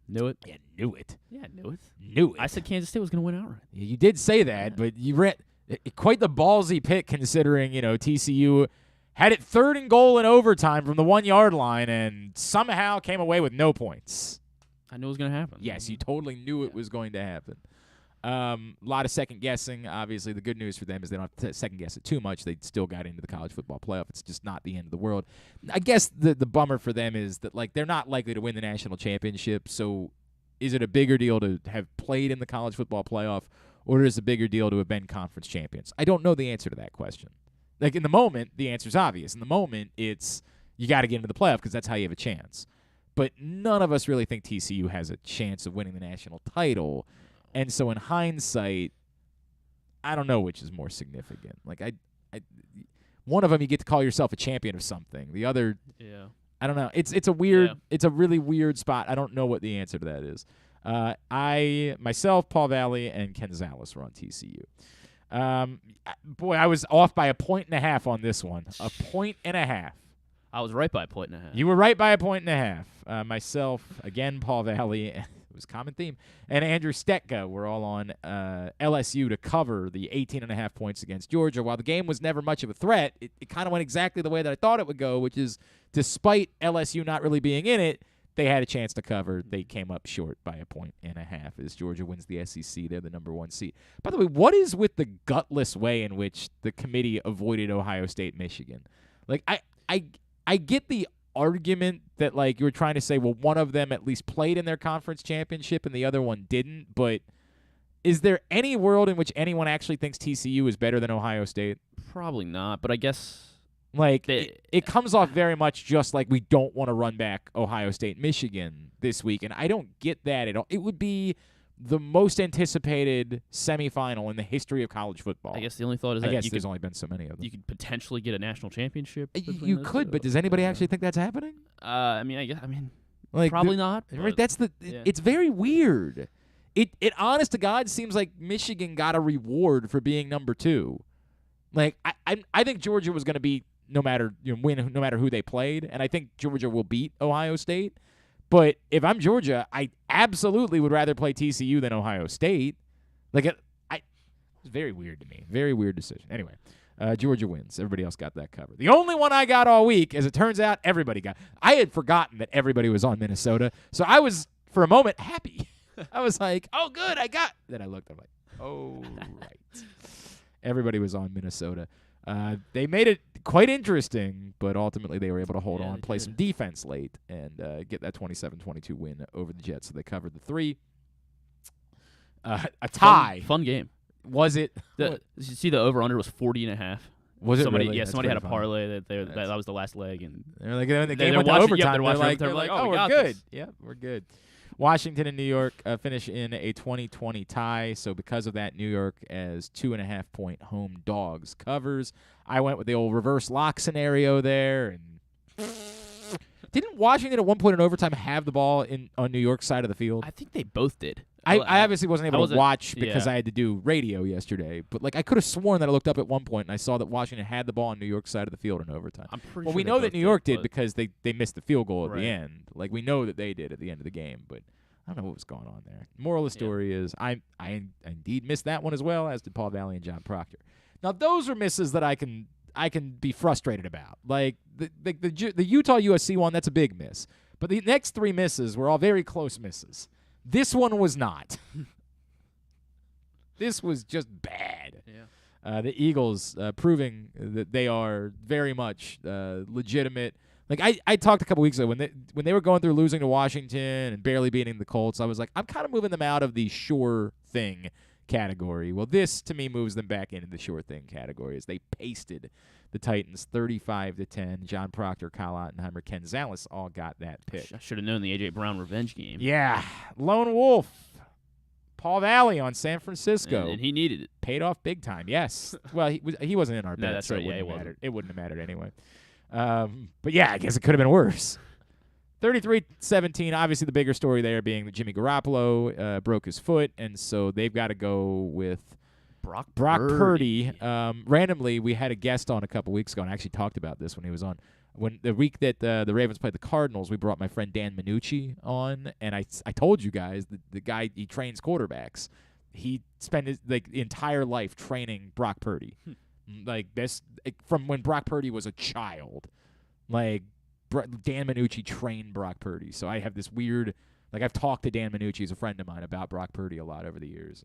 Yeah, knew it.
Yeah, knew it.
Knew it.
I said Kansas State was going to win outright.
You did say that, but you read quite the ballsy pick considering, TCU had it 3rd and goal in overtime from the 1-yard line and somehow came away with no points.
I knew it was going to happen.
Yes, you totally knew it was going to happen. A lot of second guessing. Obviously, the good news for them is they don't have to second guess it too much. They still got into the college football playoff. It's just not the end of the world. I guess the bummer for them is that they're not likely to win the national championship. So, is it a bigger deal to have played in the college football playoff, or is it a bigger deal to have been conference champions? I don't know the answer to that question. Like in the moment, the answer's obvious. In the moment, it's you got to get into the playoff because that's how you have a chance. But none of us really think TCU has a chance of winning the national title. And so in one of them you get to call yourself a champion of something. The other,
Yeah.
I don't know. It's a weird.
Yeah.
It's a really weird spot. I don't know what the answer to that is. Myself, Paul Valley, and Ken Zales were on TCU. Boy, I was off by 1.5 on this one. 1.5.
I was right by a point and a half.
You were right by 1.5. Myself, again, Paul Valley, it was a common theme, and Andrew Stetka were all on LSU to cover the 18.5 points against Georgia. While the game was never much of a threat, it kind of went exactly the way that I thought it would go, which is despite LSU not really being in it, they had a chance to cover. They came up short by 1.5 as Georgia wins the SEC. They're the number 1 seed. By the way, what is with the gutless way in which the committee avoided Ohio State, Michigan? Like, I get the argument that, like, you were trying to say, well, one of them at least played in their conference championship and the other one didn't, but is there any world in which anyone actually thinks TCU is better than Ohio State?
Probably not, but I guess
like it comes off very much just like we don't want to run back Ohio State, Michigan this week, and I don't get that at all. It would be the most anticipated semifinal in the history of college football.
I guess the only thought is
I
that
guess there's only been so many of them.
you could potentially get a national championship.
You could, but does anybody actually think that's happening?
I mean,
Like
probably not.
Right?
but
That's
yeah.
It's very weird. It honest to God seems like Michigan got a reward for being number 2. Like I think Georgia was going to be win no matter who they played, and I think Georgia will beat Ohio State. But if I'm Georgia, I absolutely would rather play TCU than Ohio State. Like it's very weird to me. Very weird decision. Anyway, Georgia wins. Everybody else got that covered. The only one I got all week, as it turns out, everybody got. I had forgotten that everybody was on Minnesota, so I was for a moment happy. I was like, "Oh, good, I got." Then I looked. I'm like, "Oh, right." Everybody was on Minnesota. They made it quite interesting, but ultimately they were able to hold on, play some defense late, and get that 27-22 win over the Jets. So they covered the 3. A tie.
Fun game.
Was it?
Did you see the over-under was 40.5?
Was it
somebody?
really?
Yeah,
That's
somebody had a
pretty funny.
parlay that was the last leg, and
They're like, the
They're
game went to
watching-
overtime.
they're watching
they're
overtime.
like,
Oh, we
we're
got
good.
this.
Yeah, we're good. Washington and New York finish in a 20-20 tie. So because of that, New York as 2.5-point home dogs covers. I went with the old reverse lock scenario there, and didn't Washington at one point in overtime have the ball on New York's side of the field?
I think they both did.
I obviously wasn't able to watch because
yeah.
I had to do radio yesterday, but like I could have sworn that I looked up at one point and I saw that Washington had the ball on New York's side of the field in overtime.
I'm pretty
well,
sure
we
they
know that
both
New York did
but-
because they missed the field goal at
Right.
the end. Like we know that they did at the end of the game, but I don't know what was going on there. Moral of the story is I indeed missed that one as well, as did Paul Valley and John Proctor. Now those are misses that I can be frustrated about. Like the Utah USC one, that's a big miss. But the next 3 misses were all very close misses. This one was not. This was just bad.
Yeah.
The Eagles proving that they are very much legitimate. Like I talked a couple weeks ago when they were going through losing to Washington and barely beating the Colts, I was like, I'm kind of moving them out of the sure thing category. Well, this to me moves them back into the sure thing category as they pasted the Titans 35-10. John Proctor, Kyle Ottenheimer, Ken Zales all got that pick.
I should have known the A.J. Brown revenge game.
Yeah, Lone Wolf. Paul Valley on San Francisco.
And he needed it.
Paid off big time, yes. Well, he wasn't in our bet,
that's
so
right.
it
Yeah,
wouldn't
he
have
wasn't.
mattered. It wouldn't have mattered anyway. But yeah, I guess it could have been worse. 33-17, obviously the bigger story there being that Jimmy Garoppolo broke his foot, and so they've got to go with
Brock
Purdy. Randomly, we had a guest on a couple weeks ago, and I actually talked about this when he was on. When the week that the Ravens played the Cardinals, we brought my friend Dan Minucci on, and I told you guys the guy, he trains quarterbacks. He spent his entire life training Brock Purdy, like this from when Brock Purdy was a child. Like Dan Minucci trained Brock Purdy, so I have this weird. Like I've talked to Dan Minucci, he's a friend of mine, about Brock Purdy a lot over the years.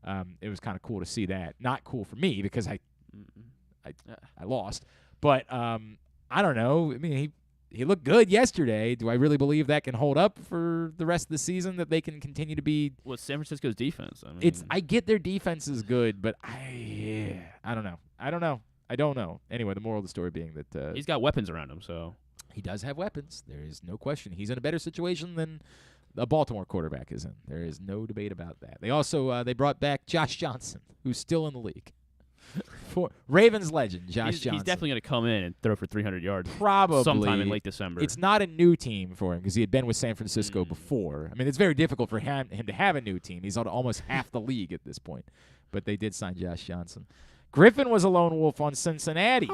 And, it was kind of cool to see that. Not cool for me because I lost, but I don't know. I mean, he looked good yesterday. Do I really believe that can hold up for the rest of the season? That they can continue to be?
Well, San Francisco's defense. I mean,
I get their defense is good, but I don't know. I don't know. Anyway, the moral of the story being that
he's got weapons around him, so
he does have weapons. There is no question. He's in a better situation than a Baltimore quarterback is in. There is no debate about that. They also they brought back Josh Johnson, who's still in the league. Ravens legend, Josh Johnson.
He's definitely going to come in and throw for 300 yards.
Probably
sometime in late December.
It's not a new team for him because he had been with San Francisco before. I mean, it's very difficult for him to have a new team. He's on almost half the league at this point. But they did sign Josh Johnson. Griffin was a lone wolf on Cincinnati.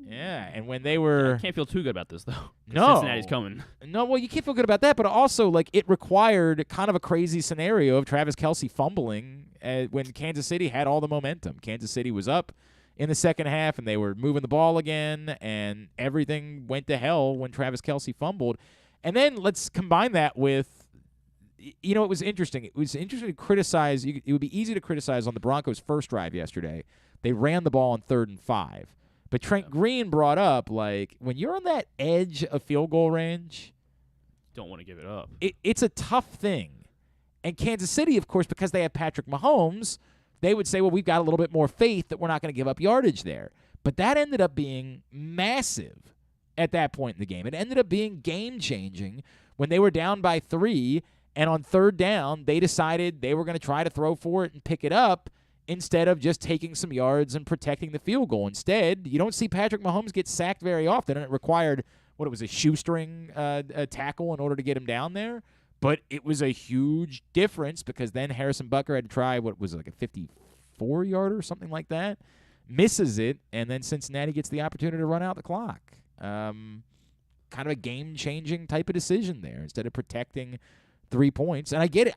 Yeah, and when they were...
I can't feel too good about this, though.
No.
Cincinnati's coming.
No, well, you can't feel good about that, but also, like, it required kind of a crazy scenario of Travis Kelce fumbling when Kansas City had all the momentum. Kansas City was up in the second half, and they were moving the ball again, and everything went to hell when Travis Kelce fumbled. And then let's combine that with, you know, it was interesting. It was interesting to criticize. It would be easy to criticize on the Broncos' first drive yesterday. They ran the ball on 3rd and 5. But Trent Green brought up, like, when you're on that edge of field goal range,
don't want to give it up.
It's a tough thing. And Kansas City, of course, because they have Patrick Mahomes, they would say, well, we've got a little bit more faith that we're not going to give up yardage there. But that ended up being massive at that point in the game. It ended up being game-changing when they were down by 3, and on 3rd down, they decided they were going to try to throw for it and pick it up, instead of just taking some yards and protecting the field goal. Instead, you don't see Patrick Mahomes get sacked very often, and it required, a shoestring tackle in order to get him down there. But it was a huge difference because then Harrison Butker had to try a 54-yarder or something like that, misses it, and then Cincinnati gets the opportunity to run out the clock. Kind of a game-changing type of decision there instead of protecting 3 points. And I get it.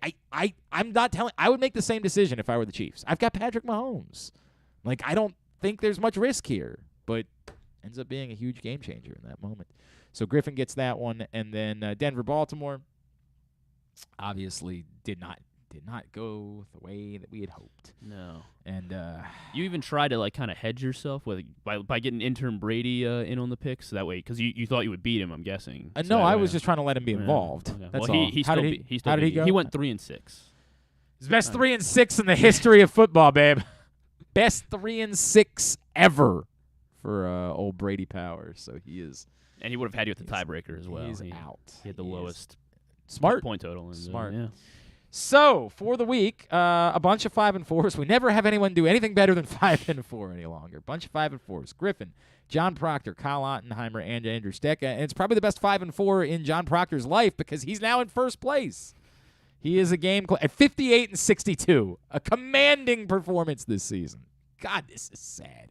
I'm not telling – I would make the same decision if I were the Chiefs. I've got Patrick Mahomes. Like, I don't think there's much risk here, but ends up being a huge game changer in that moment. So Griffin gets that one. And then Denver-Baltimore obviously did not go the way that we had hoped.
No.
And
you even tried to kind of hedge yourself by getting intern Brady in on the picks that way because you thought you would beat him. I'm guessing.
No, I was just trying to let him be involved.
Okay.
That's
well,
all. How did he go?
He went 3-6.
His best 3-6 in the history of football, babe. Best 3-6 ever for old Brady Powers. So he is.
And he would have had you at the tiebreaker as well.
He's out.
He had the lowest point total.
Smart.
Yeah.
So, for the week, a bunch of 5-4s. We never have anyone do anything better than 5-4 any longer. Bunch of 5-4s. Griffin, John Proctor, Kyle Ottenheimer, and Andrew Stecca. And it's probably the best 5-4 in John Proctor's life because he's now in first place. He is a game at 58-62. A commanding performance this season. God, this is sad.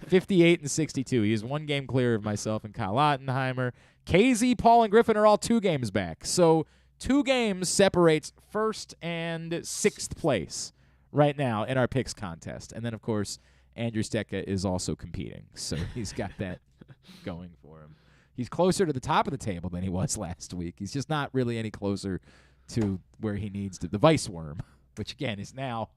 58-62. He is one game clear of myself and Kyle Ottenheimer. KZ, Paul, and Griffin are all 2 games back. So 2 games separates first and 6th place right now in our picks contest. And then, of course, Andrew Stecca is also competing. So he's got that going for him. He's closer to the top of the table than he was last week. He's just not really any closer to where he needs to. The Vice Worm, which, again, is now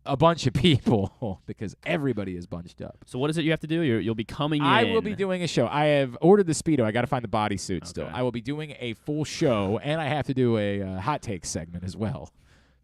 a bunch of people because everybody is bunched up.
So what is it you have to do? You'll be coming in.
I will be doing a show. I have ordered the Speedo. I got to find the bodysuit still. I will be doing a full show, and I have to do a hot take segment as well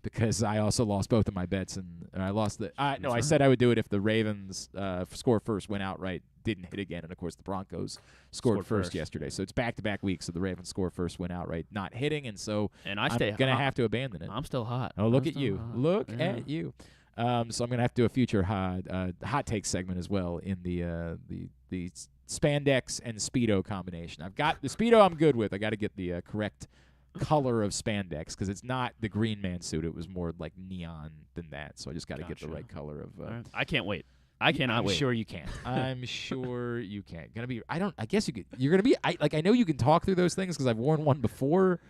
because I also lost both of my bets. And I lost the I said I would do it if the Ravens score first, went outright, didn't hit again, and, of course, the Broncos scored first yesterday. So it's back-to-back weeks of the Ravens score first, went outright, not hitting, and so I'm going to have to abandon it.
I'm still hot.
Oh, look at you. Look at you. So I'm going to have to do a future hot take segment as well in the spandex and Speedo combination. I've got the Speedo I'm good with. I got to get the correct color of spandex because it's not the Green Man suit. It was more like neon than that. So I just got to get the right color of.
Right. I can't wait. I cannot wait.
I'm sure you can. I'm sure you can. I guess you could. You're gonna be. I know you can talk through those things because I've worn one before.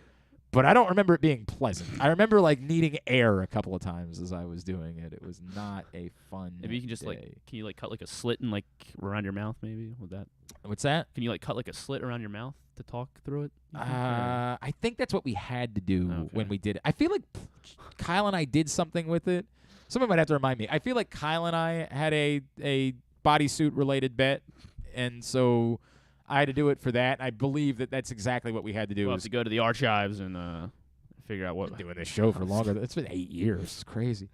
But I don't remember it being pleasant. I remember needing air a couple of times as I was doing it. It was not a fun.
Maybe you can just
day.
Can you cut a slit and around your mouth maybe with that?
What's that?
Can you cut a slit around your mouth to talk through it?
I think that's what we had to do when we did it. I feel like Kyle and I did something with it. Someone might have to remind me. I feel like Kyle and I had a bodysuit related bet, and so I had to do it for that. I believe that's exactly what we had to do.
We'll have to go to the archives and figure out what.
Been doing this show for longer. It's been 8 years. It's crazy.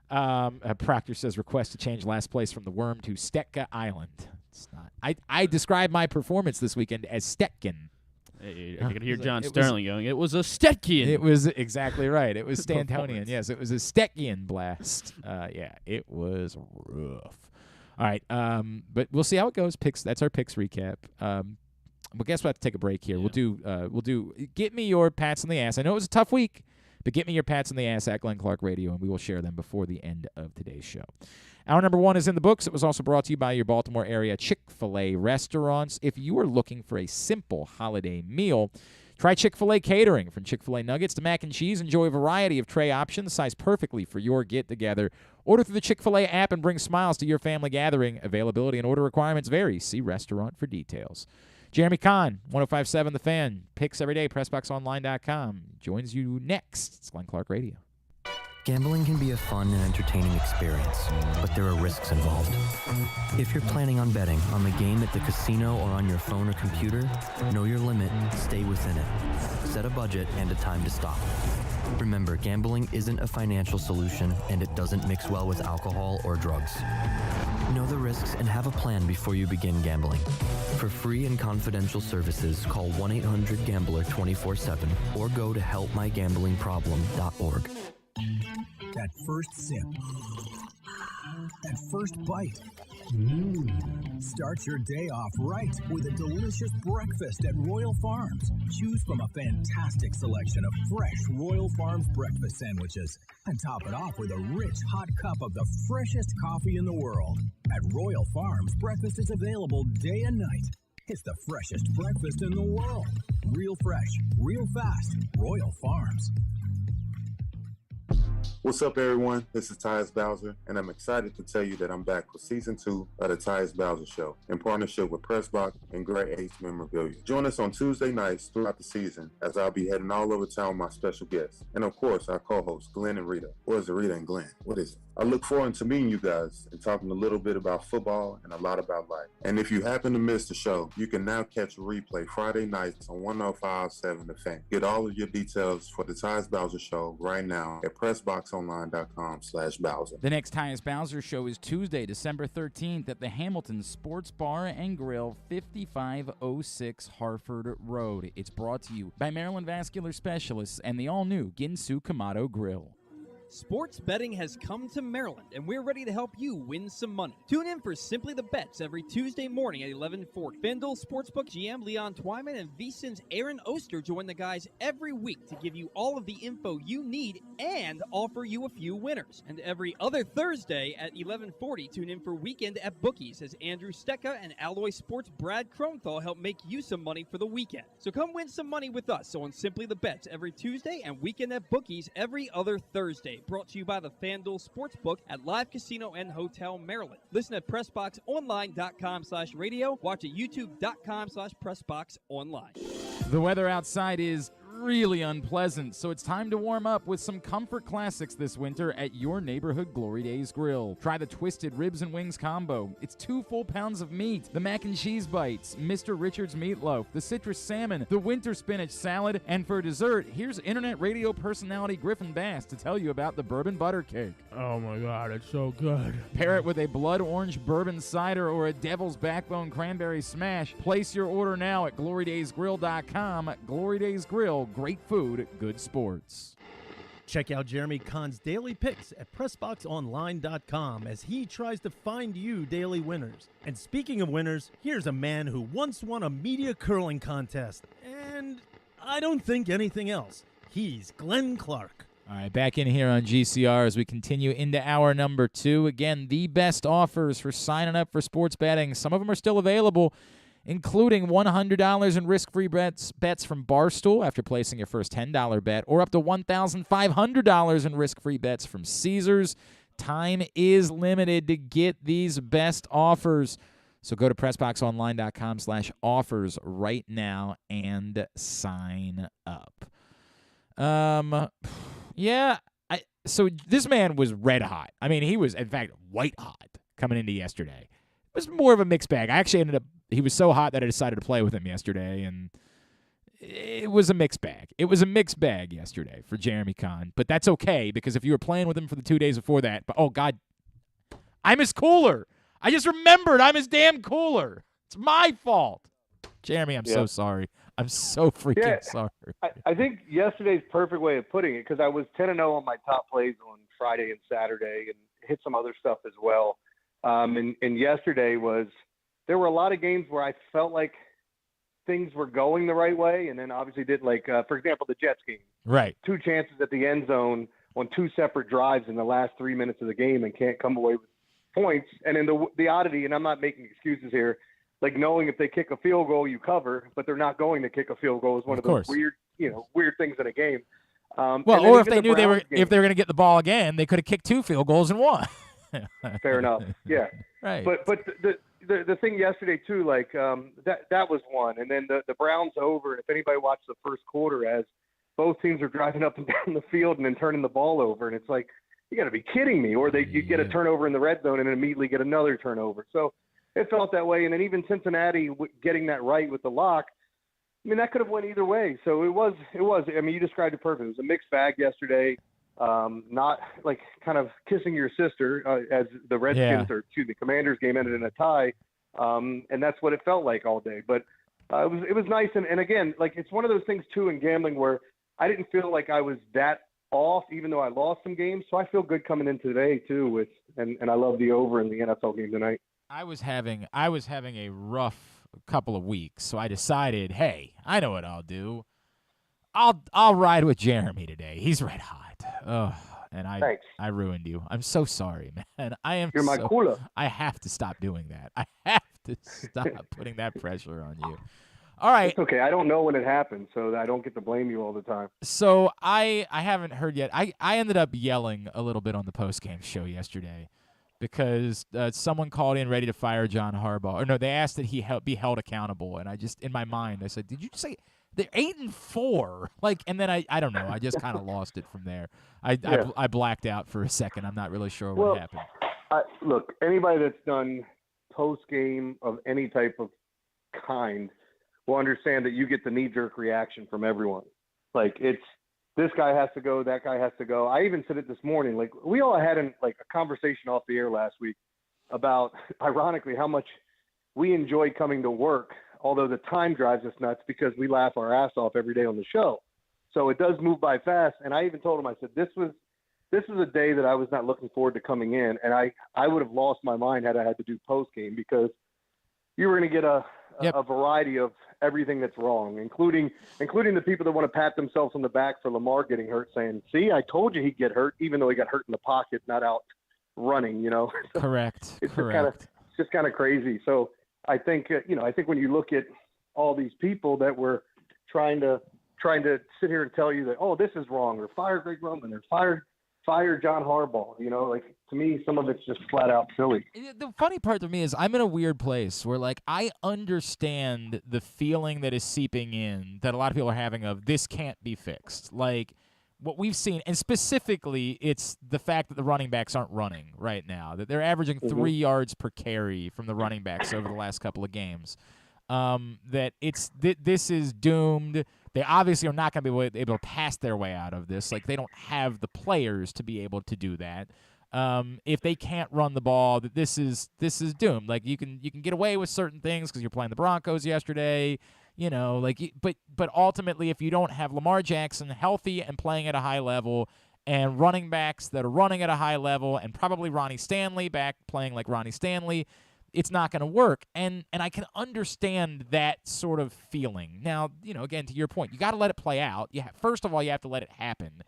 Proctor says request to change last place from the Worm to Stetka Island. It's not. I described my performance this weekend as Stetkin.
Hey, I could hear John Sterling going, it was a Stetkian.
It was exactly right. It was Stantonian. Yes, it was a Stetkian blast. Yeah, it was rough. All right, but we'll see how it goes. Picks. That's our picks recap. But guess we have to take a break here.
Yeah.
We'll do. Get me your pats on the ass. I know it was a tough week, but get me your pats on the ass at Glenn Clark Radio, and we will share them before the end of today's show. Hour number 1 is in the books. It was also brought to you by your Baltimore area Chick-fil-A restaurants. If you are looking for a simple holiday meal, try Chick-fil-A catering. From Chick-fil-A nuggets to mac and cheese, enjoy a variety of tray options sized perfectly for your get-together. Order through the Chick-fil-A app and bring smiles to your family gathering. Availability and order requirements vary. See restaurant for details. Jeremy Conn, 105.7 The Fan. Picks every day, PressBoxOnline.com. Joins you next. It's Glenn Clark Radio.
Gambling can be a fun and entertaining experience, but there are risks involved. If you're planning on betting on the game at the casino or on your phone or computer, know your limit, stay within it. Set a budget and a time to stop. Remember, gambling isn't a financial solution, and it doesn't mix well with alcohol or drugs. Know the risks and have a plan before you begin gambling. For free and confidential services, call 1-800-GAMBLER 24/7 or go to helpmygamblingproblem.org.
That first sip. That first bite. Start your day off right with a delicious breakfast at Royal Farms. Choose from a fantastic selection of fresh Royal Farms breakfast sandwiches and top it off with a rich hot cup of the freshest coffee in the world. At Royal Farms, breakfast is available day and night. It's the freshest breakfast in the world. Real fresh, real fast. Royal Farms.
What's up, everyone? This is Tyus Bowser, and I'm excited to tell you that I'm back for Season 2 of the Tyus Bowser Show in partnership with PressBox and Great H Memorabilia. Join us on Tuesday nights throughout the season as I'll be heading all over town with my special guests, and of course, our co-hosts, Glenn and Rita. Or is it Rita and Glenn? What is it? I look forward to meeting you guys and talking a little bit about football and a lot about life. And if you happen to miss the show, you can now catch a replay Friday nights on 105.7 The Fan. Get all of your details for the Tyus Bowser Show right now at PressBoxOnline.com/Bowser.
The next Tyus Bowser Show is Tuesday, December 13th at the Hamilton Sports Bar and Grill, 5506 Harford Road. It's brought to you by Maryland Vascular Specialists and the all-new Ginsu Kamado Grill.
Sports betting has come to Maryland, and we're ready to help you win some money. Tune in for Simply the Bets every Tuesday morning at 11:40. FanDuel Sportsbook GM Leon Twyman and VSiN's Aaron Oster join the guys every week to give you all of the info you need and offer you a few winners. And every other Thursday at 11:40, tune in for Weekend at Bookies as Andrew Stecca and Alloy Sports' Brad Kronthal help make you some money for the weekend. So come win some money with us on Simply the Bets every Tuesday and Weekend at Bookies every other Thursday. Brought to you by the FanDuel Sportsbook at Live Casino and Hotel Maryland. Listen at PressBoxOnline.com/radio. Watch at YouTube.com/PressBoxOnline.
The weather outside is really unpleasant, so it's time to warm up with some comfort classics this winter at your neighborhood Glory Days Grill. Try the Twisted Ribs and Wings combo. It's 2 full pounds of meat, the mac and cheese bites, Mr. Richards meatloaf, the citrus salmon, the winter spinach salad, and for dessert, here's internet radio personality Griffin Bass to tell you about the bourbon butter cake.
Oh my God, it's so good.
Pair it with a blood orange bourbon cider or a devil's backbone cranberry smash. Place your order now at glorydaysgrill.com. Glory Days Grill. Great food, good sports.
Check out Jeremy Conn's daily picks at PressBoxOnline.com as he tries to find you daily winners. And speaking of winners, here's a man who once won a media curling contest. And I don't think anything else. He's Glenn Clark.
All right, back in here on GCR as we continue into hour number 2. Again, the best offers for signing up for sports betting. Some of them are still available, including $100 in risk-free bets from Barstool after placing your first $10 bet, or up to $1,500 in risk-free bets from Caesars. Time is limited to get these best offers. So go to PressBoxOnline.com/offers right now and sign up. So this man was red hot. I mean, he was, in fact, white hot coming into yesterday. It was more of a mixed bag. I actually he was so hot that I decided to play with him yesterday, and it was a mixed bag. It was a mixed bag yesterday for Jeremy Conn, but that's okay because if you were playing with him for the 2 days before that, but oh, God, I'm his cooler. I just remembered I'm his damn cooler. It's my fault. Jeremy, I'm so sorry. I'm so freaking sorry.
I think yesterday's perfect way of putting it, because I was 10-0 on my top plays on Friday and Saturday and hit some other stuff as well. And yesterday there were a lot of games where I felt like things were going the right way, and then obviously didn't. Like, for example, the Jets game.
Right.
2 chances at the end zone on 2 separate drives in the last 3 minutes of the game and can't come away with points. And then the oddity, and I'm not making excuses here, like knowing if they kick a field goal, you cover, but they're not going to kick a field goal is one of those weird things in a game.
Well, or if they knew if they were going to get the ball again, they could have kicked 2 field goals and won.
Fair enough. Yeah.
Right.
But the thing yesterday too, like that was one, and then the Browns over. If anybody watched the first quarter, as both teams are driving up and down the field and then turning the ball over, and it's like, you got to be kidding me. Or you get a turnover in the red zone and then immediately get another turnover. So it felt that way. And then even Cincinnati getting that right with the lock, I mean, that could have went either way. So it was. I mean, you described it perfectly. It was a mixed bag yesterday. Not like kind of kissing your sister as the Redskins Commanders game ended in a tie. And that's what it felt like all day. But it was nice. And again, like, it's one of those things too in gambling where I didn't feel like I was that off, even though I lost some games. So I feel good coming in today too. And I love the over in the NFL game tonight.
I was having a rough couple of weeks, so I decided, hey, I know what I'll do. I'll ride with Jeremy today. He's red hot. Oh, and I ruined you. I'm so sorry, man.
You're my cooler.
I have to stop doing that. I have to stop putting that pressure on you. All right.
It's okay. I don't know when it happened, so I don't get to blame you all the time.
So I haven't heard yet. I ended up yelling a little bit on the postgame show yesterday because someone called in ready to fire John Harbaugh. Or no, they asked that he be held accountable, and I just, in my mind, I said, did you say they're 8-4? Like, and then I don't know. I just kind of lost it from there. I blacked out for a second. I'm not really sure what happened.
Look, anybody that's done post-game of any type of kind will understand that you get the knee-jerk reaction from everyone. Like, it's this guy has to go, that guy has to go. I even said it this morning. Like, we all had a conversation off the air last week about, ironically, how much we enjoy coming to work, although the time drives us nuts because we laugh our ass off every day on the show. So it does move by fast. And I even told him, I said, this was a day that I was not looking forward to coming in. And I would have lost my mind had I had to do post-game, because you were going to get a variety of everything that's wrong, including the people that want to pat themselves on the back for Lamar getting hurt, saying, see, I told you he'd get hurt, even though he got hurt in the pocket, not out running,
Correct.
It's just kind of crazy. So I think when you look at all these people that were trying to sit here and tell you that, oh, this is wrong, or fire Greg Roman, or fire John Harbaugh, to me, some of it's just flat out silly.
The funny part to me is I'm in a weird place where, like, I understand the feeling that is seeping in that a lot of people are having of this can't be fixed. Like, what we've seen, and specifically it's the fact that the running backs aren't running right now, that they're averaging 3 yards per carry from the running backs over the last couple of games. That this is doomed. They obviously are not going to be able to pass their way out of this. Like, they don't have the players to be able to do that. If they can't run the ball, that this is doomed. Like, you can get away with certain things because you're playing the Broncos yesterday, but ultimately, if you don't have Lamar Jackson healthy and playing at a high level, and running backs that are running at a high level, and probably Ronnie Stanley back playing like Ronnie Stanley, it's not going to work. And I can understand that sort of feeling. Now, again, to your point, you got to let it play out. First of all, you have to let it happen.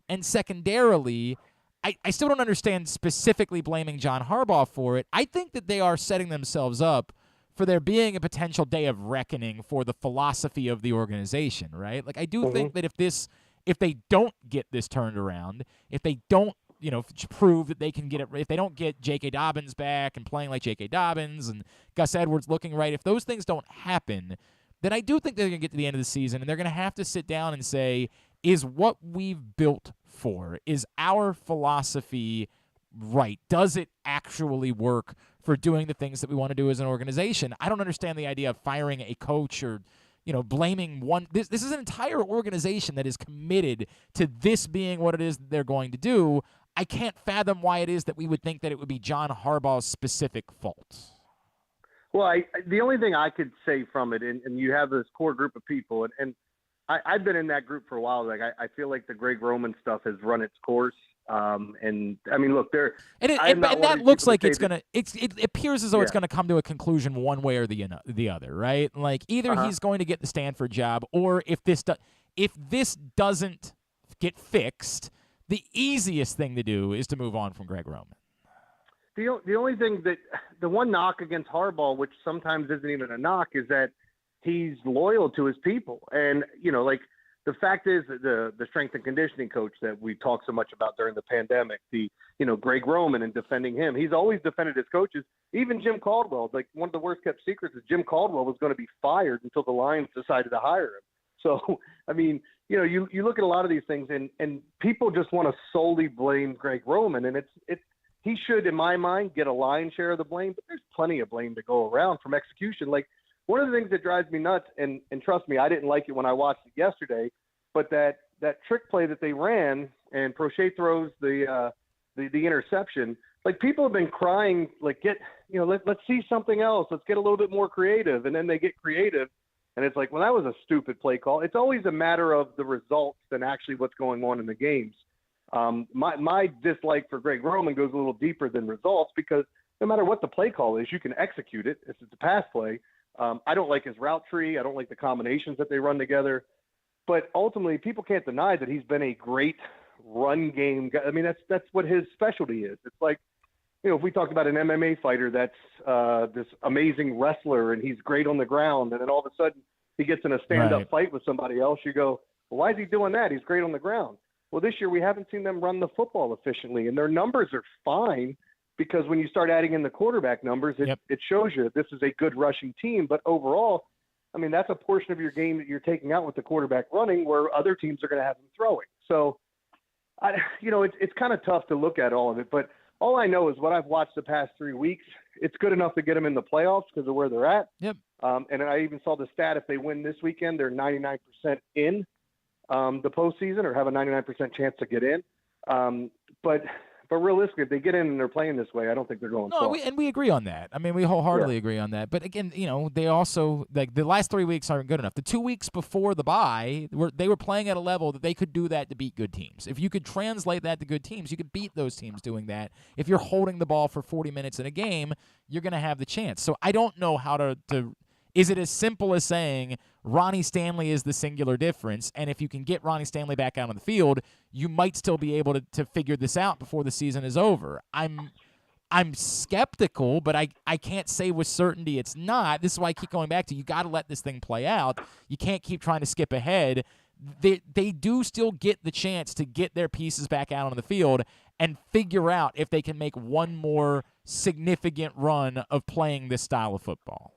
And secondarily, I still don't understand specifically blaming John Harbaugh for it. I think that they are setting themselves up for there being a potential day of reckoning for the philosophy of the organization, right? Like, I do think that if they don't get this turned around, if they don't, prove that they can get it, if they don't get J.K. Dobbins back and playing like J.K. Dobbins and Gus Edwards looking right, if those things don't happen, then I do think they're going to get to the end of the season and they're going to have to sit down and say, is what we've built for, is our philosophy right? Does it actually work for doing the things that we want to do as an organization? I don't understand the idea of firing a coach or blaming one. This is an entire organization that is committed to this being what it is that they're going to do. I can't fathom why it is that we would think that it would be John Harbaugh's specific fault.
Well, the only thing I could say from it, and you have this core group of people, and I've been in that group for a while. Like I feel like the Greg Roman stuff has run its course. And I mean, look,
and that looks like it's gonna. It appears as though it's gonna come to a conclusion one way or the other, right? Like either he's going to get the Stanford job, or if this doesn't get fixed, the easiest thing to do is to move on from Greg Roman.
The only thing the one knock against Harbaugh, which sometimes isn't even a knock, is that he's loyal to his people. And, like the fact is that the strength and conditioning coach that we talked so much about during the pandemic, Greg Roman and defending him, he's always defended his coaches. Even Jim Caldwell, like one of the worst kept secrets is Jim Caldwell was going to be fired until the Lions decided to hire him. So, I mean, you look at a lot of these things and people just want to solely blame Greg Roman. And he should, in my mind, get a lion's share of the blame, but there's plenty of blame to go around from execution. Like, one of the things that drives me nuts, and trust me, I didn't like it when I watched it yesterday, but that trick play that they ran and Prochet throws the interception, like people have been crying, like let's see something else. Let's get a little bit more creative. And then they get creative. And it's like, well, that was a stupid play call. It's always a matter of the results than actually what's going on in the games. My dislike for Greg Roman goes a little deeper than results because no matter what the play call is, you can execute it. If it's a pass play. I don't like his route tree. I don't like the combinations that they run together. But ultimately, people can't deny that he's been a great run game guy. I mean, that's what his specialty is. It's like, if we talked about an MMA fighter that's this amazing wrestler and he's great on the ground, and then all of a sudden he gets in a stand-up fight with somebody else, you go, well, why is he doing that? He's great on the ground. Well, this year we haven't seen them run the football efficiently, and their numbers are fine. Because when you start adding in the quarterback numbers, it shows you that this is a good rushing team. But overall, I mean, that's a portion of your game that you're taking out with the quarterback running where other teams are going to have him throwing. So, it's kind of tough to look at all of it. But all I know is what I've watched the past 3 weeks, it's good enough to get them in the playoffs because of where they're at.
Yep.
And I even saw the stat, if they win this weekend, they're 99% in the postseason or have a 99% chance to get in. But realistically, if they get in and they're playing this way, I don't think they're going far.
And we agree on that. I mean, we wholeheartedly agree on that. But again, they also, like, the last 3 weeks aren't good enough. The 2 weeks before the bye, they were playing at a level that they could do that to beat good teams. If you could translate that to good teams, you could beat those teams doing that. If you're holding the ball for 40 minutes in a game, you're going to have the chance. So I don't know how to is it as simple as saying Ronnie Stanley is the singular difference, and if you can get Ronnie Stanley back out on the field, you might still be able to figure this out before the season is over? I'm skeptical, but I can't say with certainty it's not. This is why I keep going back to you got to let this thing play out. You can't keep trying to skip ahead. They do still get the chance to get their pieces back out on the field and figure out if they can make one more significant run of playing this style of football.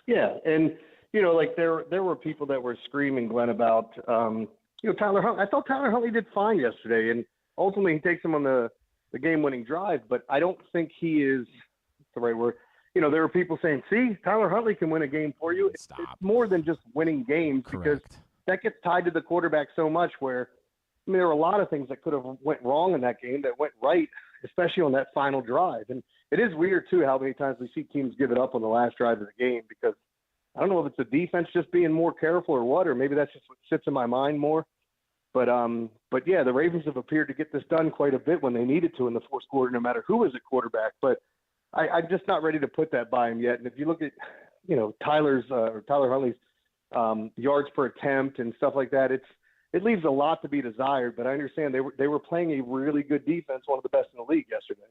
Yeah, and like there were people that were screaming, Glenn, about Tyler Huntley. I thought Tyler Huntley did fine yesterday, and ultimately he takes him on the game-winning drive. But I don't think he is the right word. There were people saying, "See, Tyler Huntley can win a game for you." It's more than just winning games.
Correct.
Because that gets tied to the quarterback so much. Where there were a lot of things that could have went wrong in that game that went right, especially on that final drive. And it is weird, too, how many times we see teams give it up on the last drive of the game because I don't know if it's the defense just being more careful or what, or maybe that's just what sits in my mind more. But yeah, the Ravens have appeared to get this done quite a bit when they needed to in the fourth quarter, no matter who was at quarterback. But I'm just not ready to put that by him yet. And if you look at, Tyler Huntley's yards per attempt and stuff like that, it leaves a lot to be desired. But I understand they were playing a really good defense, one of the best in the league yesterday.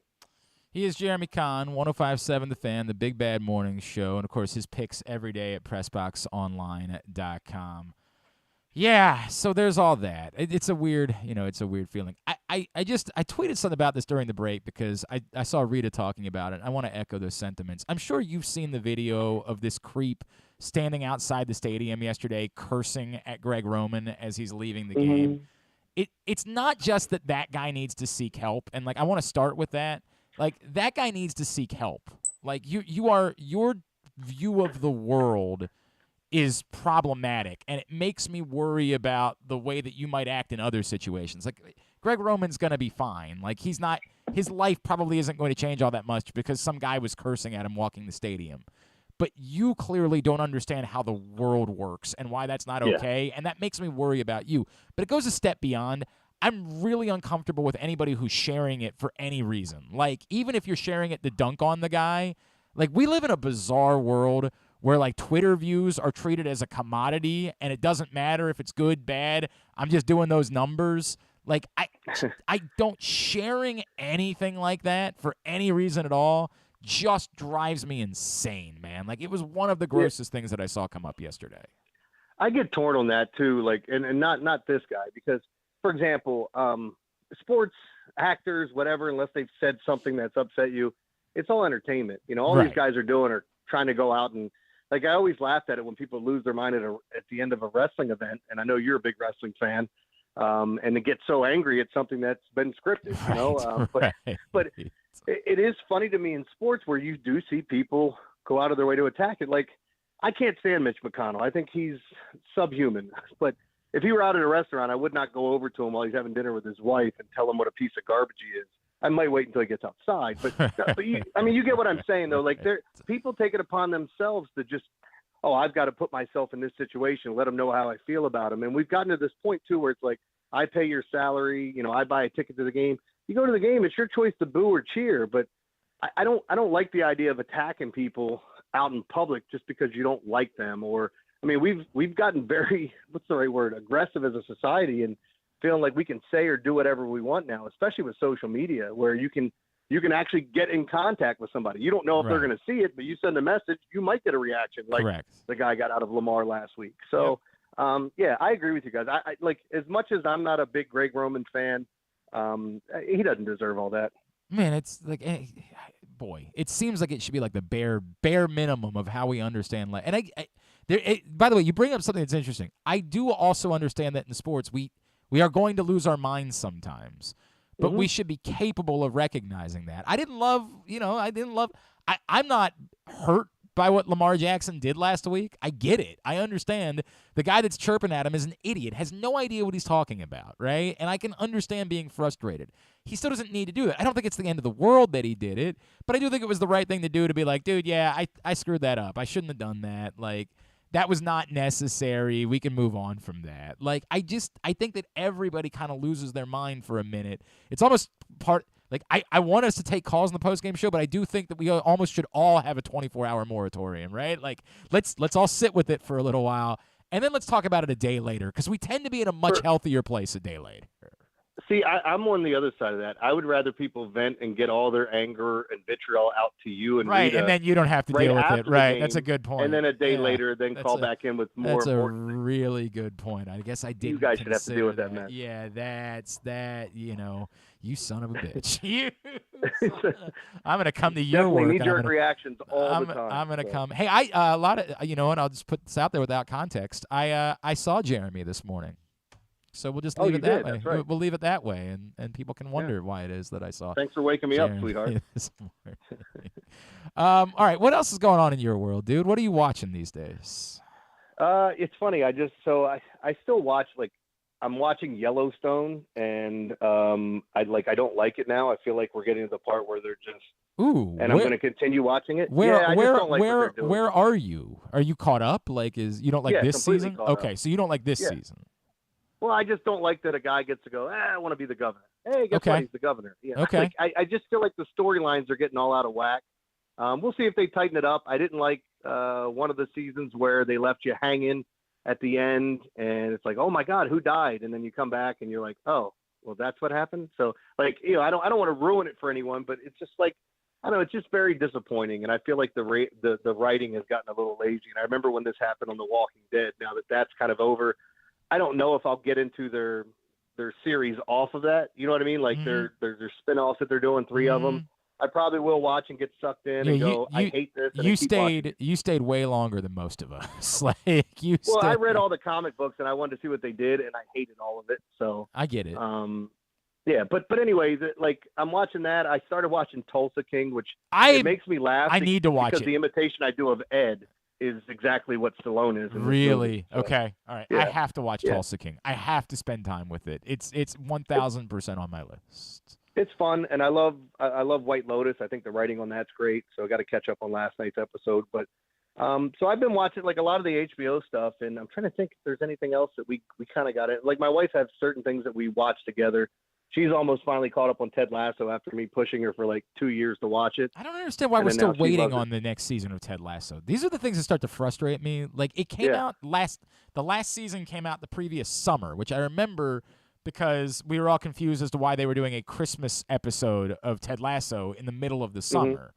He is Jeremy Conn, 105.7 The Fan, the Big Bad Morning Show, and, of course, his picks every day at PressBoxOnline.com. Yeah, so there's all that. It's a weird, it's a weird feeling. I tweeted something about this during the break because I saw Rita talking about it. I want to echo those sentiments. I'm sure you've seen the video of this creep standing outside the stadium yesterday cursing at Greg Roman as he's leaving the game. It's not just that guy needs to seek help, and, like, I want to start with that. Like, that guy needs to seek help. Like, your view of the world is problematic, and it makes me worry about the way that you might act in other situations. Like, Greg Roman's going to be fine. Like, his life probably isn't going to change all that much because some guy was cursing at him walking the stadium. but you clearly don't understand how the world works and why that's not okay, and that makes me worry about you. But it goes a step beyond. I'm really uncomfortable with anybody who's sharing it for any reason. Like, even if you're sharing it to dunk on the guy, like, we live in a bizarre world where, like, Twitter views are treated as a commodity, and it doesn't matter if it's good, bad. I'm just doing those numbers. Like, I don't, sharing anything like that for any reason at all just drives me insane, man. Like, it was one of the grossest things that I saw come up yesterday.
I get torn on that too, like, and not this guy, because, for example, sports actors, whatever, unless they've said something that's upset you, it's all entertainment. You know, all these guys are doing are trying to go out and, like, I always laughed at it when people lose their mind at the end of a wrestling event, and I know you're a big wrestling fan, and they get so angry at something that's been scripted, you know. But it is funny to me in sports where you do see people go out of their way to attack it. Like, I can't stand Mitch McConnell. I think he's subhuman. But if he were out at a restaurant, I would not go over to him while he's having dinner with his wife and tell him what a piece of garbage he is. I might wait until he gets outside. But you get what I'm saying, though. Like, people take it upon themselves to just, I've got to put myself in this situation, let them know how I feel about him. And we've gotten to this point, too, where it's like, I pay your salary, you know, I buy a ticket to the game. You go to the game, it's your choice to boo or cheer. But I don't like the idea of attacking people out in public just because you don't like them. Or, I mean, we've gotten very, what's the right word, aggressive as a society, and feeling like we can say or do whatever we want now, especially with social media, where you can actually get in contact with somebody. You don't know if they're going to see it, but you send a message, you might get a reaction, like the guy got out of Lamar last week. So, I agree with you guys. I like, as much as I'm not a big Greg Roman fan, he doesn't deserve all that.
Man, it's like, boy, it seems like it should be like the bare minimum of how we understand life. And by the way, you bring up something that's interesting. I do also understand that in sports, we are going to lose our minds sometimes, but we should be capable of recognizing that. I'm not hurt by what Lamar Jackson did last week. I get it. I understand. The guy that's chirping at him is an idiot, has no idea what he's talking about, right? And I can understand being frustrated. He still doesn't need to do it. I don't think it's the end of the world that he did it, but I do think it was the right thing to do, to be like, dude, I screwed that up. I shouldn't have done that. Like, that was not necessary. We can move on from that. Like, I think that everybody kind of loses their mind for a minute. It's almost I want us to take calls in the postgame show, but I do think that we almost should all have a 24-hour moratorium, right? Like, let's all sit with it for a little while, and then let's talk about it a day later, because we tend to be in a much healthier place a day later.
See, I'm on the other side of that. I would rather people vent and get all their anger and vitriol out to you and Rita,
and then you don't have to deal with it. Right, that's a good point.
And then a day later, then call back in with more.
That's a really good point. I guess I didn't.
You guys should have to deal with that mess.
Yeah, that's that. You know, you son of a bitch. I'm gonna come to your work.
Knee-jerk reactions all the time.
I'm gonna come. Hey, a lot of and I'll just put this out there without context. I saw Jeremy this morning. So we'll just leave it that way.
That's right.
We'll leave it that way, and people can wonder why it is that I saw.
Thanks for waking me up, sweetheart.
All right, what else is going on in your world, dude? What are you watching these days?
It's funny. I still watch, like, I'm watching Yellowstone, and I don't like it now. I feel like we're getting to the part where they're just.
Ooh,
and I'm going to continue watching it.
Where
are
you? Are you caught up? Like, you don't like this season? Okay, so you don't like this season.
Well, I just don't like that a guy gets to go, I want to be the governor. Hey, guess what? He's the governor. Yeah.
Okay.
I just feel like the storylines are getting all out of whack. We'll see if they tighten it up. I didn't like one of the seasons where they left you hanging at the end, and it's like, oh my God, who died? And then you come back and you're like, oh, well, that's what happened. So, like, I don't want to ruin it for anyone, but it's just like, I don't know, it's just very disappointing. And I feel like the writing has gotten a little lazy. And I remember when this happened on The Walking Dead. Now that that's kind of over, I don't know if I'll get into their series off of that. You know what I mean? Like their spinoffs that they're doing, 3 of them. I probably will watch and get sucked in and go, I hate this. And
you stayed way longer than most of us. Like
I read all the comic books and I wanted to see what they did, and I hated all of it. So
I get it.
Yeah, but anyways, like, I'm watching that. I started watching Tulsa King, which it makes me laugh.
I need to watch
because the imitation I do of Ed is exactly what Stallone is.
Really?
So,
okay. All right. Yeah. I have to watch Tulsa King. I have to spend time with it. It's 1,000% on my list.
It's fun, and I love White Lotus. I think the writing on that's great. So I got to catch up on last night's episode. But So I've been watching like a lot of the HBO stuff, and I'm trying to think if there's anything else that we kind of got it. Like my wife has certain things that we watch together. She's almost finally caught up on Ted Lasso after me pushing her for like 2 years to watch it.
I don't understand why we're still waiting on the next season of Ted Lasso. These are the things that start to frustrate me. Like it came out the last season came out the previous summer, which I remember because we were all confused as to why they were doing a Christmas episode of Ted Lasso in the middle of the summer.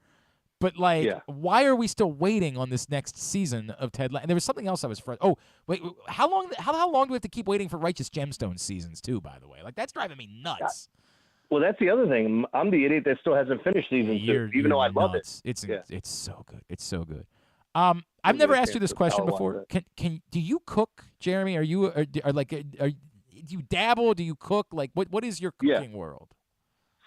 But, like, why are we still waiting on this next season of Ted Lasso? And there was something else I was frustrated. Oh, wait, how long do we have to keep waiting for Righteous Gemstones seasons, too, by the way? Like, that's driving me nuts.
Well, that's the other thing. I'm the idiot that still hasn't finished season 2, even though I love it.
It's so good. It's so good. I've never asked you this question before. Do you cook, Jeremy? Do you dabble? Do you cook? Like, what is your cooking world?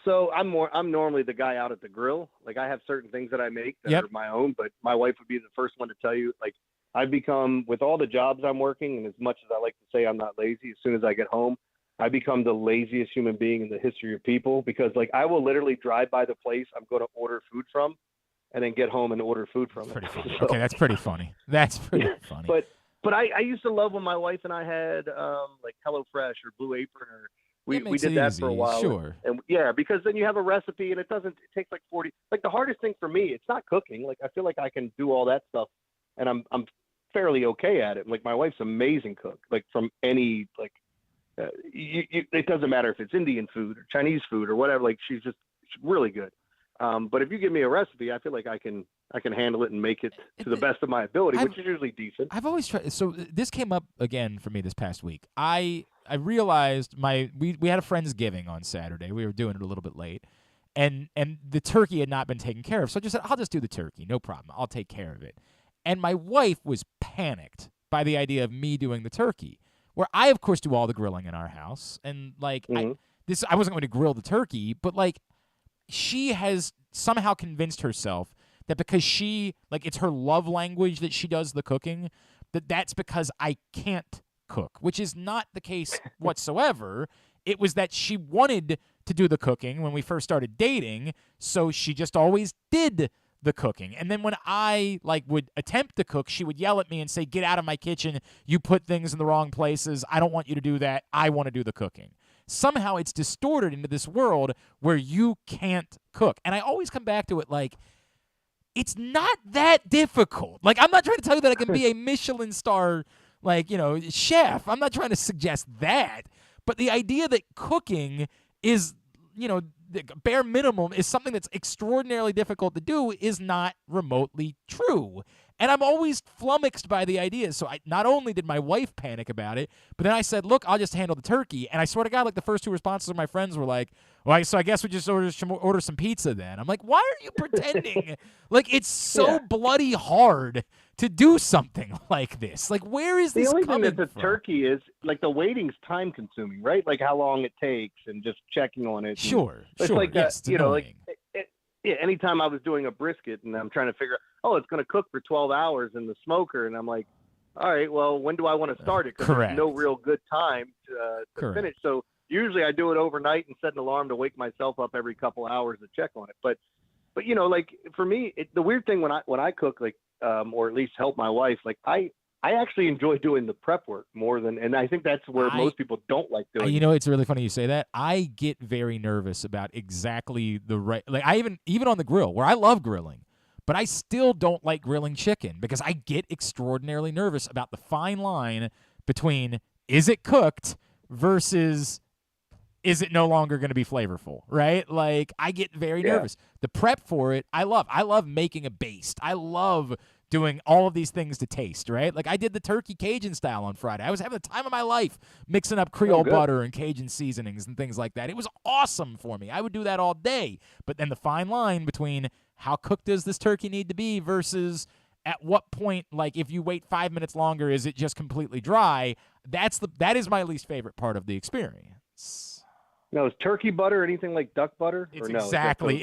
So I'm normally the guy out at the grill. Like I have certain things that I make that are my own, but my wife would be the first one to tell you, like I've become, with all the jobs I'm working, and as much as I like to say I'm not lazy, as soon as I get home, I become the laziest human being in the history of people because like I will literally drive by the place I'm going to order food from and then get home and order food from it.
So, okay, that's pretty funny. That's pretty funny.
But I used to love when my wife and I had like HelloFresh or Blue Apron or we did that for a while.
Sure.
And because then you have a recipe and it takes like 40. Like the hardest thing for me, it's not cooking. Like I feel like I can do all that stuff and I'm fairly okay at it. Like my wife's amazing cook. Like from any it doesn't matter if it's Indian food or Chinese food or whatever. Like she's really good. But if you give me a recipe, I feel like I can handle it and make it to the best of my ability, which is usually decent.
I've always tried. So this came up again for me this past week. I realized we had a Friendsgiving on Saturday. We were doing it a little bit late, and the turkey had not been taken care of. So I just said, I'll just do the turkey, no problem. I'll take care of it. And my wife was panicked by the idea of me doing the turkey, where I of course do all the grilling in our house, and like I wasn't going to grill the turkey, but like she has somehow convinced herself that because it's her love language that she does the cooking, that's because I can't cook, which is not the case whatsoever. It was that she wanted to do the cooking when we first started dating, so she just always did the cooking. And then when I would attempt to cook, she would yell at me and say, "Get out of my kitchen. You put things in the wrong places. I don't want you to do that. I want to do the cooking." Somehow it's distorted into this world where you can't cook. And I always come back to it like, it's not that difficult. Like, I'm not trying to tell you that I can be a Michelin star, chef. I'm not trying to suggest that. But the idea that cooking is, the bare minimum is something that's extraordinarily difficult to do is not remotely true. And I'm always flummoxed by the idea. So not only did my wife panic about it, but then I said, look, I'll just handle the turkey. And I swear to God, like the first two responses of my friends were like, well, so I guess we just order some pizza then. I'm like, why are you pretending? Like, it's so bloody hard to do something like this. Like, where is this coming from?
The only thing that the turkey is, like, the waiting's time consuming, right? Like how long it takes and just checking on it.
Sure.
It's like,
yes,
anytime I was doing a brisket and I'm trying to figure out, it's going to cook for 12 hours in the smoker. And I'm like, all right, well, when do I want to start it? Because there's no real good time to finish. So usually I do it overnight and set an alarm to wake myself up every couple hours to check on it. But like for me, the weird thing when I cook, like, or at least help my wife, like I actually enjoy doing the prep work more than, and I think that's where most people don't like doing it.
It's really funny you say that. I get very nervous about exactly the right, like I even on the grill where I love grilling, but I still don't like grilling chicken because I get extraordinarily nervous about the fine line between is it cooked versus is it no longer going to be flavorful, right? Like I get very nervous. The prep for it, I love. I love making a baste. I love doing all of these things to taste, right? Like I did the turkey Cajun style on Friday. I was having the time of my life mixing up Creole butter and Cajun seasonings and things like that. It was awesome for me. I would do that all day. But then the fine line between how cooked does this turkey need to be versus at what point, like if you wait 5 minutes longer, is it just completely dry? That is my least favorite part of the experience.
No, is turkey butter anything like duck butter?
It's exactly.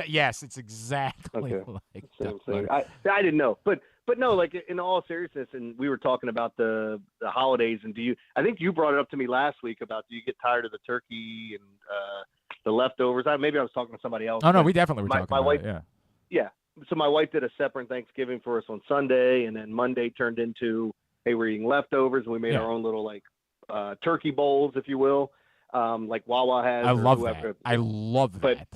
Yes, it's exactly like duck butter.
I didn't know, but no, like in all seriousness, and we were talking about the holidays, and I think you brought it up to me last week about do you get tired of the turkey and the leftovers? Maybe I was talking to somebody else.
Oh no, we definitely were talking about
wife,
it.
Yeah, so my wife did a separate Thanksgiving for us on Sunday, and then Monday turned into, hey, we're eating leftovers, and we made our own little like turkey bowls, if you will, like Wawa has.
I love that. I love that.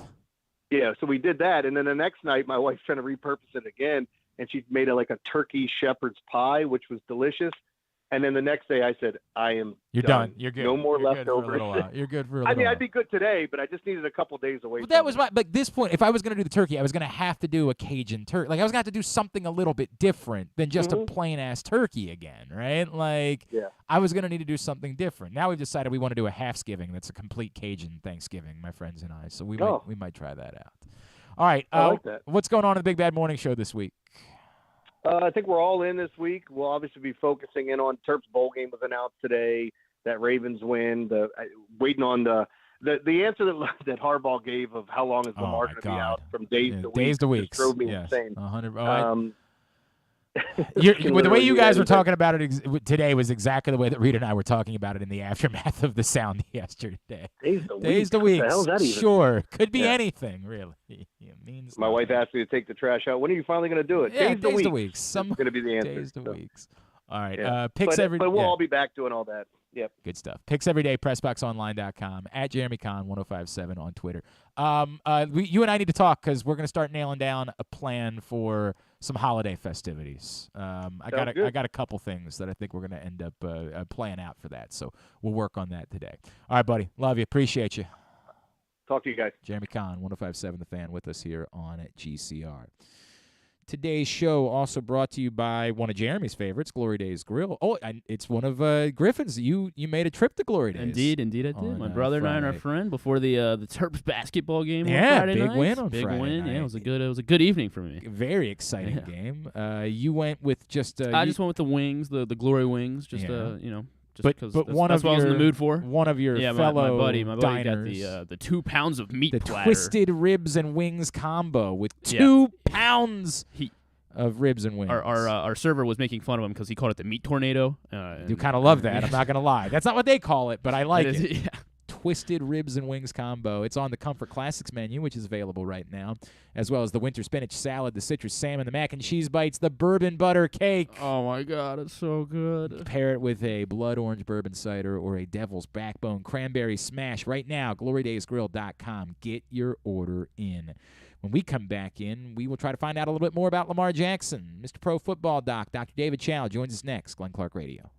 Yeah, so we did that, and then the next night, my wife's trying to repurpose it again, and she made like a turkey shepherd's pie, which was delicious. And then the next day, I said, You're done.
You're good.
No more
You're
leftovers.
You're good for a little while.
I'd be good today, but I just needed a couple days away.
But that was my. But this point, if I was going to do the turkey, I was going to have to do a Cajun turkey. Like I was going to have to do something a little bit different than just a plain ass turkey again, right? Like I was going to need to do something different. Now we've decided we want to do a half-skiving. That's a complete Cajun Thanksgiving, my friends and I. So we might try that out. All right.
I like that.
What's going on in the Big Bad Morning Show this week?
I think we're all in this week. We'll obviously be focusing in on Terps bowl game was announced today. That Ravens win. Waiting on the answer that Harbaugh gave of how long is Lamar going to be out from days to weeks.
Days to weeks.
Drove me
yes.
insane.
100. The way you guys were talking about it today was exactly the way that Reed and I were talking about it in the aftermath of the sound yesterday.
Days to weeks.
The hell is that even? Sure. Could be anything, really. It means
my wife asked me to take the trash out. When are you finally going to do it?
Yeah,
days to weeks.
Some
going to be the answer.
Days to weeks. All right.
Yeah.
Picks
but we'll all be back doing all that. Yep.
Good stuff. Picks every day, PressBoxOnline.com, at Jeremy Conn 1057 on Twitter. You and I need to talk because we're going to start nailing down a plan for some holiday festivities. I got a couple things that I think we're going to end up playing out for that. So we'll work on that today. All right, buddy. Love you. Appreciate you.
Talk to you guys.
Jeremy Conn, 1057 The Fan, with us here on GCR. Today's show also brought to you by one of Jeremy's favorites, Glory Days Grill. Oh, it's one of Griffin's. You made a trip to Glory Days.
Indeed I did. My brother and I and our friend before the Terps basketball game on Friday
big
night.
Win on
big
Friday
win.
night.
Yeah, it was a good evening for me.
Very exciting game. You went with just
I just went with the wings, the Glory Wings, just because
but
that's what I was in the mood for.
One of your fellow
my buddy
diners,
got the 2 pounds of meat platter.
Twisted ribs and wings combo with 2 pounds of ribs and wings.
Our server was making fun of him because he called it the meat tornado.
You kind of love that. I'm not going to lie. That's not what they call it, but I like it.
Yeah.
Twisted ribs and wings combo. It's on the Comfort Classics menu, which is available right now, as well as the winter spinach salad, the citrus salmon, the mac and cheese bites, the bourbon butter cake.
Oh, my God. It's so good.
Pair it with a blood orange bourbon cider or a devil's backbone cranberry smash right now. GloryDaysGrill.com. Get your order in. When we come back in, we will try to find out a little bit more about Lamar Jackson. Mr. Pro Football Doc, Dr. David Chao, joins us next. Glenn Clark Radio.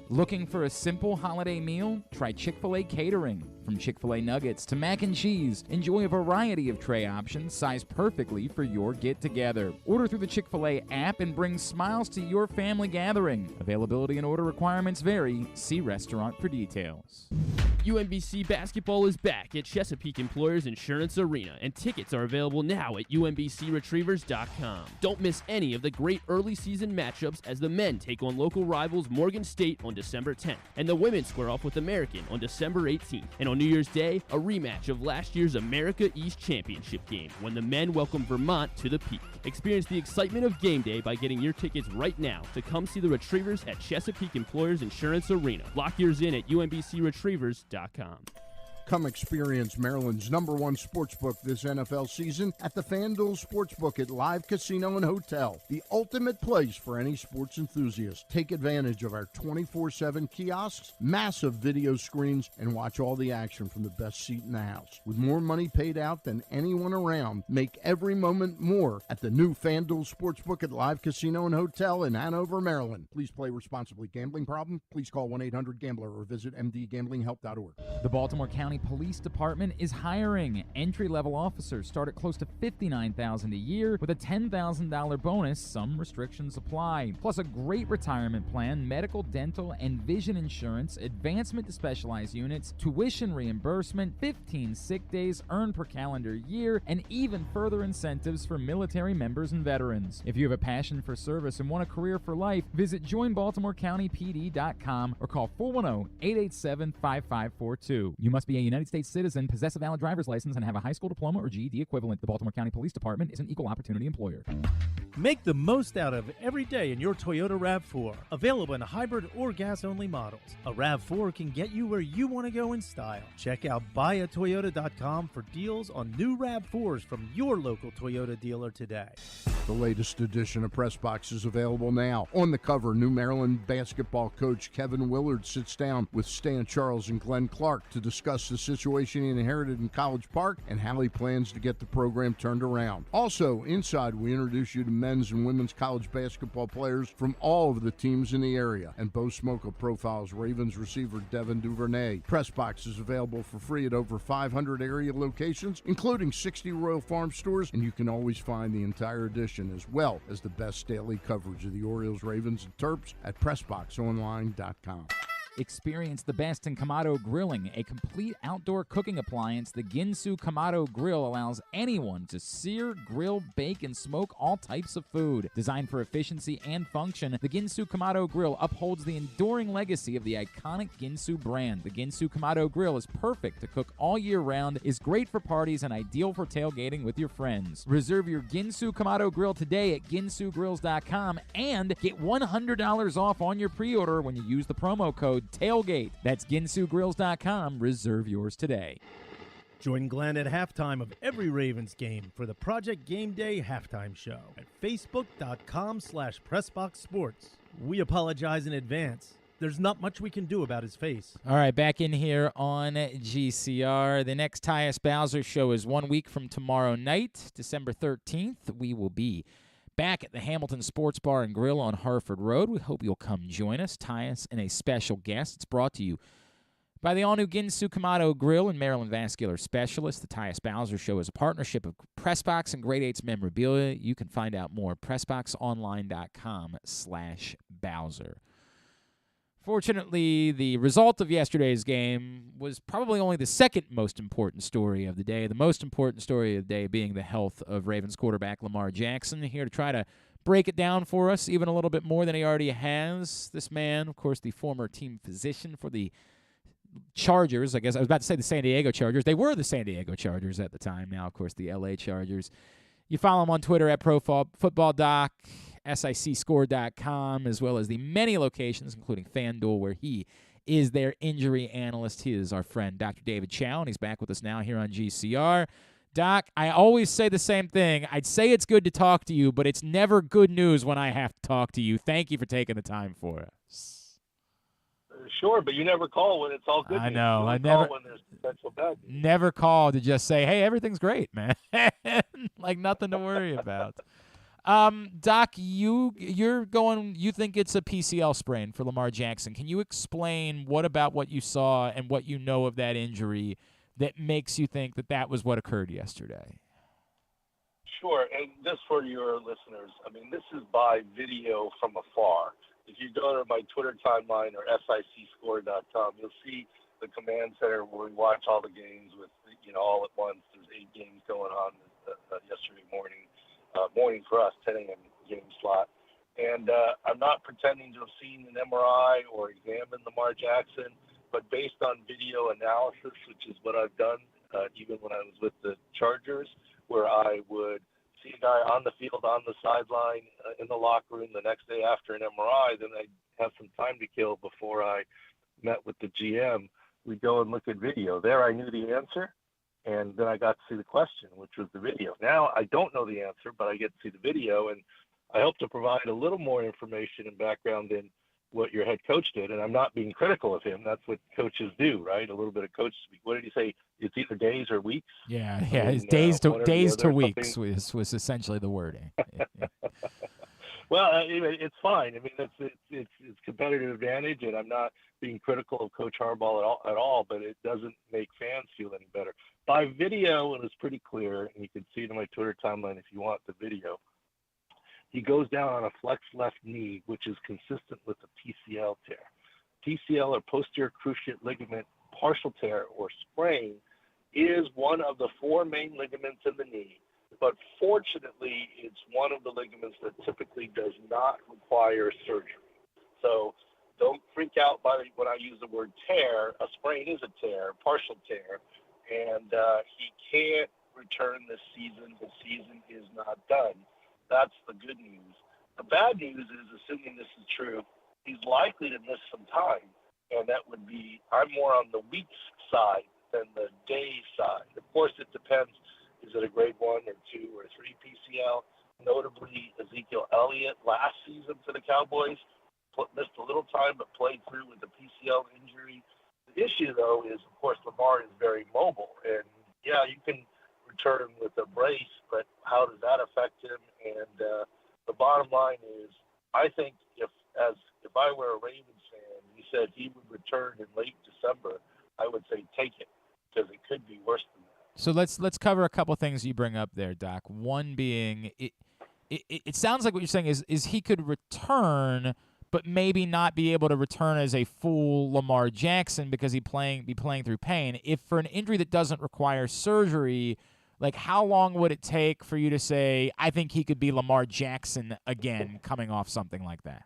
Looking for a simple holiday meal? Try Chick-fil-A Catering. From Chick-fil-A nuggets to mac and cheese, enjoy a variety of tray options sized perfectly for your get-together. Order through the Chick-fil-A app and bring smiles to your family gathering. Availability and order requirements vary. See restaurant for details.
UMBC basketball is back at Chesapeake Employers Insurance Arena, and tickets are available now at UMBCRetrievers.com. Don't miss any of the great early season matchups as the men take on local rivals Morgan State on December 10th, and the women square off with American on December 18th. And on New Year's Day, a rematch of last year's America East Championship game when the men welcome Vermont to the Peak. Experience the excitement of game day by getting your tickets right now to come see the Retrievers at Chesapeake Employers Insurance Arena. Lock yours in at UMBCRetrievers.com.
Come experience Maryland's #1 sportsbook this NFL season at the FanDuel Sportsbook at Live Casino and Hotel, the ultimate place for any sports enthusiast. Take advantage of our 24/7 kiosks, massive video screens, and watch all the action from the best seat in the house. With more money paid out than anyone around, make every moment more at the new FanDuel Sportsbook at Live Casino and Hotel in Hanover, Maryland. Please play responsibly. Gambling problem? Please call 1-800-GAMBLER or visit mdgamblinghelp.org.
The Baltimore County Police Department is hiring. Entry-level officers start at close to $59,000 a year with a $10,000 bonus. Some restrictions apply. Plus a great retirement plan, medical, dental, and vision insurance, advancement to specialized units, tuition reimbursement, 15 sick days earned per calendar year, and even further incentives for military members and veterans. If you have a passion for service and want a career for life, visit joinbaltimorecountypd.com or call 410-887-5542. You must be United States citizen, possess a valid driver's license, and have a high school diploma or GED equivalent. The Baltimore County Police Department is an equal opportunity employer.
Make the most out of every day in your Toyota RAV4. Available in hybrid or gas-only models. A RAV4 can get you where you want to go in style. Check out buyatoyota.com for deals on new RAV4s from your local Toyota dealer today.
The latest edition of Press Box is available now. On the cover, New Maryland basketball coach Kevin Willard sits down with Stan Charles and Glenn Clark to discuss the situation he inherited in College Park and how he plans to get the program turned around. Also, inside, we introduce you to men's and women's college basketball players from all of the teams in the area. And Bo Smoka profiles Ravens receiver Devin Duvernay. Press Box is available for free at over 500 area locations, including 60 Royal Farm stores, and you can always find the entire edition as well as the best daily coverage of the Orioles, Ravens, and Terps at PressBoxOnline.com.
Experience the best in Kamado Grilling, a complete outdoor cooking appliance. The Ginsu Kamado Grill allows anyone to sear, grill, bake, and smoke all types of food. Designed for efficiency and function, the Ginsu Kamado Grill upholds the enduring legacy of the iconic Ginsu brand. The Ginsu Kamado Grill is perfect to cook all year round, is great for parties, and ideal for tailgating with your friends. Reserve your Ginsu Kamado Grill today at ginsugrills.com and get $100 off on your pre-order when you use the promo code TAILGATE. That's ginsugrills.com. Reserve yours today.
Join Glenn at halftime of every Ravens game for the Project Game Day halftime show at facebook.com/PressBoxSports. We apologize in advance. There's not much we can do about his face.
All right, back in here on GCR. The next Tyus Bowser show is 1 week from tomorrow night, December 13th. We will be back at the Hamilton Sports Bar and Grill on Harford Road. We hope you'll come join us. Tyus and a special guest. It's brought to you by the all-new Ginsu Kamado Grill and Maryland Vascular Specialist. The Tyus Bowser Show is a partnership of PressBox and Grade 8's memorabilia. You can find out more at PressBoxOnline.com/Bowser. Fortunately, the result of yesterday's game was probably only the second most important story of the day. The most important story of the day being the health of Ravens quarterback Lamar Jackson. Here to try to break it down for us even a little bit more than he already has. This man, of course, the former team physician for the Chargers. I guess I was about to say the San Diego Chargers. They were the San Diego Chargers at the time. Now, of course, the LA Chargers. You follow him on Twitter at ProFootballDoc, SICScore.com, as well as the many locations, including FanDuel, where he is their injury analyst. He is our friend, Dr. David Chao, and he's back with us now here on GCR. Doc, I always say the same thing. I'd say it's good to talk to you, but it's never good news when I have to talk to you. Thank you for taking the time for us.
Sure, but you never call when it's all good.
I know.
You
I never
call when there's potential bad news.
Never call to just say, hey, everything's great, man. Like nothing to worry about. Doc, you think it's a PCL sprain for Lamar Jackson. Can you explain what about what you saw and what you know of that injury that makes you think that was what occurred yesterday?
Sure, and just for your listeners, I mean, this is by video from afar. If you go to my Twitter timeline or SICScore.com, you'll see the command center where we watch all the games with, all at once. There's 8 games going on yesterday morning for us, 10 a.m. game slot. And I'm not pretending to have seen an MRI or examined Lamar Jackson, but based on video analysis, which is what I've done even when I was with the Chargers, where I would see a guy on the field, on the sideline, in the locker room the next day after an MRI, then I'd have some time to kill before I met with the GM. We'd go and look at video. There I knew the answer, and then I got to see the question, which was the video. Now I don't know the answer, but I get to see the video, and I hope to provide a little more information and background in what your head coach did, and I'm not being critical of him. That's what coaches do, right? A little bit of coach speak. What did he say? It's either days or weeks?
Yeah. It's days to weeks was essentially the wording.
Well, it's fine. I mean, it's competitive advantage, and I'm not being critical of Coach Harbaugh at all, but it doesn't make fans feel any better. By video, it was pretty clear, and you can see it on my Twitter timeline if you want the video. He goes down on a flex left knee, which is consistent with a PCL tear. PCL, or posterior cruciate ligament partial tear or sprain, is one of the 4 main ligaments in the knee, but fortunately, it's one of the ligaments that typically does not require surgery. So don't freak out when I use the word tear. A sprain is a tear, partial tear, and he can't return this season. The season is not done. That's the good news. The bad news is, assuming this is true, he's likely to miss some time, and that would be, I'm more on the weeks side than the day side. Of course, it depends. Is it a grade 1 or 2 or 3 PCL? Notably, Ezekiel Elliott last season for the Cowboys missed a little time but played through with the PCL injury. The issue, though, is, of course, Lamar is very mobile. And, yeah, you can return with a brace, but how does that affect him? And the bottom line is, I think if I were a Ravens fan, you said he would return in late December, I would say take it, because it could be worse than that.
So let's cover a couple things you bring up there, Doc. One being, it sounds like what you're saying is he could return, but maybe not be able to return as a full Lamar Jackson because be playing through pain. If for an injury that doesn't require surgery, like how long would it take for you to say, I think he could be Lamar Jackson again coming off something like that?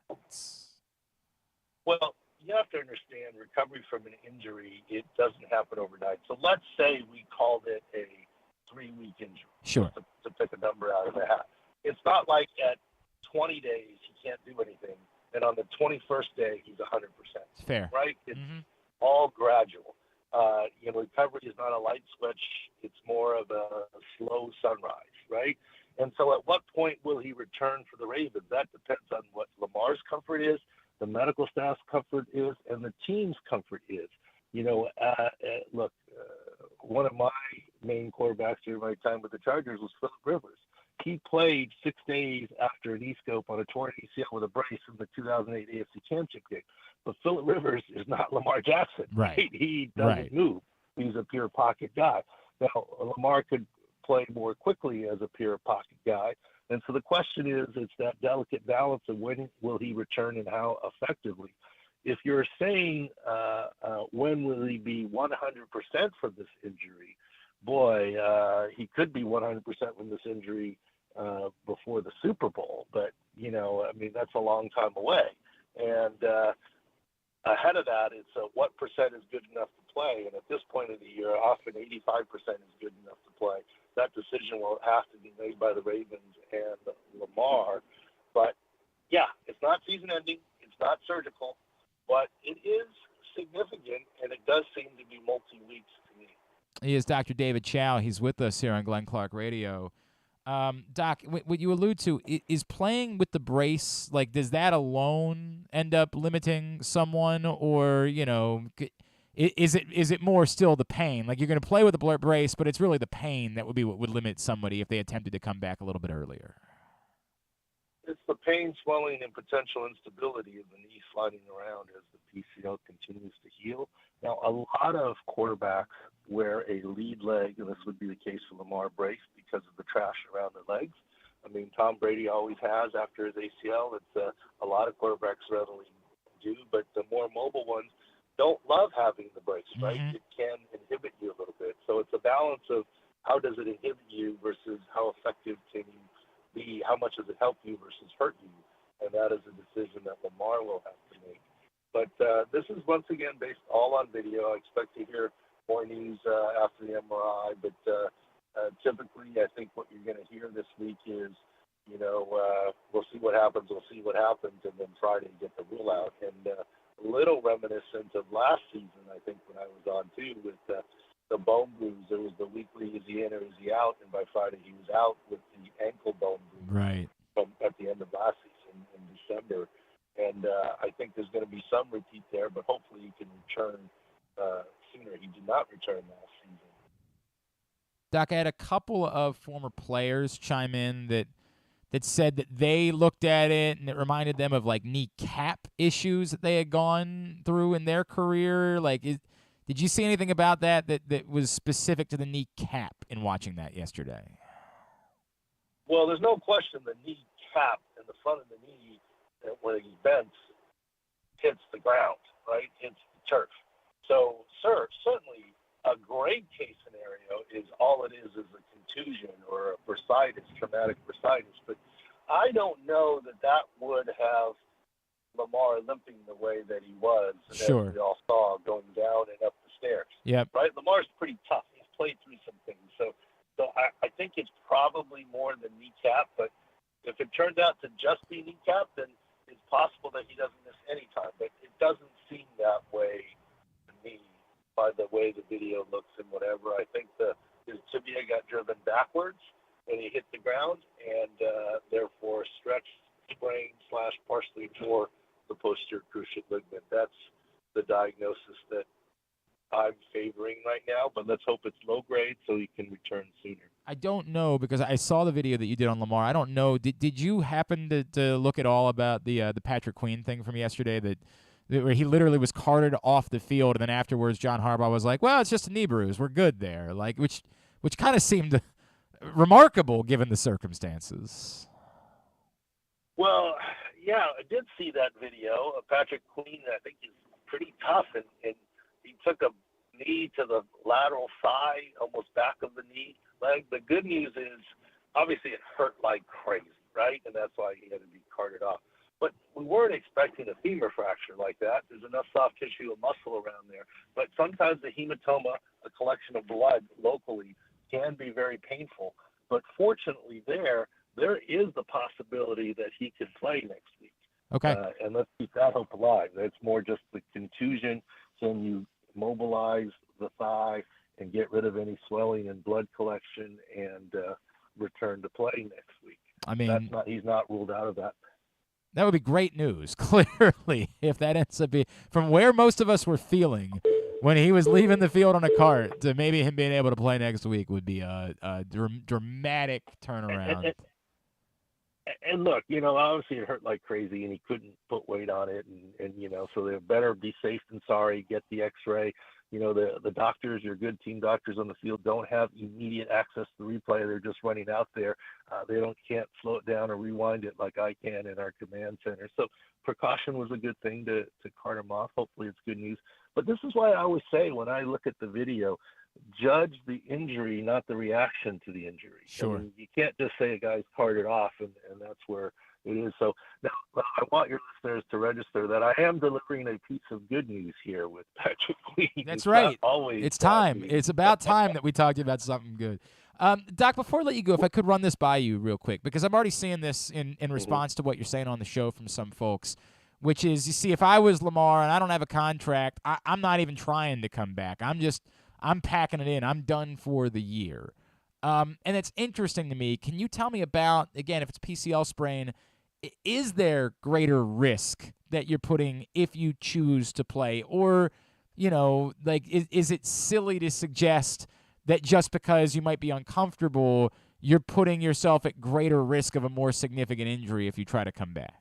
Well, you have to understand recovery from an injury, it doesn't happen overnight. So let's say we called it a 3-week injury.
Sure.
To pick a number out of the hat. It's not like at 20 days he can't do anything, and on the 21st day he's 100%.
Fair.
Right? It's all gradual. Recovery is not a light switch. It's more of a slow sunrise, right? And so at what point will he return for the Ravens? That depends on what Lamar's comfort is, the medical staff's comfort is, and the team's comfort is. Look, one of my main quarterbacks during my time with the Chargers was Phillip Rivers. He played 6 days after an E-scope on a torn ACL with a brace in the 2008 AFC Championship game. But Phillip Rivers is not Lamar Jackson.
Right.
He doesn't move. He's a pure pocket guy. Now, Lamar could play more quickly as a pure pocket guy. And so the question is, it's that delicate balance of when will he return and how effectively. If you're saying when will he be 100% from this injury, boy, he could be 100% from this injury before the Super Bowl. But, that's a long time away. And ahead of that, it's what percent is good enough to play. And at this point of the year, often 85% is good enough to play. That decision will have to be made by the Ravens and Lamar. But, yeah, it's not season-ending. It's not surgical. But it is significant, and it does seem to be multi-weeks to me.
He is Dr. David Chao. He's with us here on Glenn Clark Radio. Doc, what you allude to, is playing with the brace, like, does that alone end up limiting someone? Or, is it more still the pain? Like, you're going to play with the brace, but it's really the pain that would be what would limit somebody if they attempted to come back a little bit earlier.
It's the pain, swelling, and potential instability of the knee sliding around as the PCL continues to heal. Now, a lot of quarterbacks wear a lead leg, and this would be the case for Lamar, brace because of the trash around their legs. I mean, Tom Brady always has after his ACL. It's a lot of quarterbacks readily do, but the more mobile ones don't love having the brace, right? It can inhibit you a little bit. So it's a balance of how does it inhibit you versus how effective can you be, how much does it help you versus hurt you, and that is a decision that Lamar will have to make. But this is, once again, based all on video. I expect to hear more news after the MRI, but typically I think what you're going to hear this week is, we'll see what happens, and then Friday get the rule out. And a little reminiscent of last season, I think, when I was on too, with the bone bruise. There was the weekly, is he in or is he out? And by Friday he was out with the ankle bone bruise.
Right.
At the end of last season in December. And I think there's going to be some repeat there, but hopefully he can return sooner. He did not return last season.
Doc, I had a couple of former players chime in that said that they looked at it and it reminded them of like kneecap issues that they had gone through in their career. Like, did you see anything about that was specific to the kneecap in watching that yesterday?
Well, there's no question the kneecap in the front of the knee, when he bends, hits the ground, right? Hits the turf. So, certainly a great case scenario is all it is a contusion or a bursitis, traumatic bursitis. But I don't know that would have Lamar limping the way that he was,
Sure.
as we all saw going down and up the stairs.
Yep.
Right? Lamar's pretty tough. He's played through some things. So I think it's probably more than kneecap, but if it turns out to just be kneecap, then it's possible that he doesn't miss any time. But it doesn't seem that way to me by the way the video looks and whatever. I think his tibia got driven backwards when he hit the ground, and therefore stretched, sprained / partially tore the posterior cruciate ligament. That's the diagnosis that I'm favoring right now, but let's hope it's low grade so he can return sooner.
I don't know, because I saw the video that you did on Lamar. I don't know. Did you happen to look at all about the Patrick Queen thing from yesterday, that where he literally was carted off the field, and then afterwards John Harbaugh was like, well, it's just a knee bruise. We're good there. Like, which kind of seemed remarkable given the circumstances.
Well, yeah, I did see that video. Patrick Queen, I think, is pretty tough, and he took a knee to the lateral thigh, almost back of the knee leg. The good news is, obviously, it hurt like crazy, right? And that's why he had to be carted off. But we weren't expecting a femur fracture like that. There's enough soft tissue and muscle around there. But sometimes the hematoma, a collection of blood locally, can be very painful. But fortunately there is the possibility that he could play next week.
Okay.
And let's keep that hope alive. It's more just the contusion. Can you mobilize the thigh and get rid of any swelling and blood collection and return to play next week?
I mean,
he's not ruled out of that.
That would be great news, clearly, if that ends up being from where most of us were feeling when he was leaving the field on a cart to maybe him being able to play next week would be a dramatic turnaround.
And look, obviously it hurt like crazy, and he couldn't put weight on it, and so they better be safe than sorry. Get the X-ray. The doctors, your good team doctors on the field, don't have immediate access to the replay. They're just running out there. They can't slow it down or rewind it like I can in our command center. So precaution was a good thing to cart him off. Hopefully it's good news. But this is why I always say, when I look at the video, judge the injury, not the reaction to the injury.
Sure.
I mean, you can't just say a guy's carted off, and that's where it is. So now I want your listeners to register that I am delivering a piece of good news here with Patrick Queen.
That's right.
Always
it's time. It's about time that we talked about something good. Doc, before I let you go, if I could run this by you real quick, because I'm already seeing this in response to what you're saying on the show from some folks, which is, you see, if I was Lamar and I don't have a contract, I'm not even trying to come back. I'm packing it in. I'm done for the year. And it's interesting to me. Can you tell me about, again, if it's PCL sprain, is there greater risk that you're putting if you choose to play? Or, is it silly to suggest that just because you might be uncomfortable, you're putting yourself at greater risk of a more significant injury if you try to come back?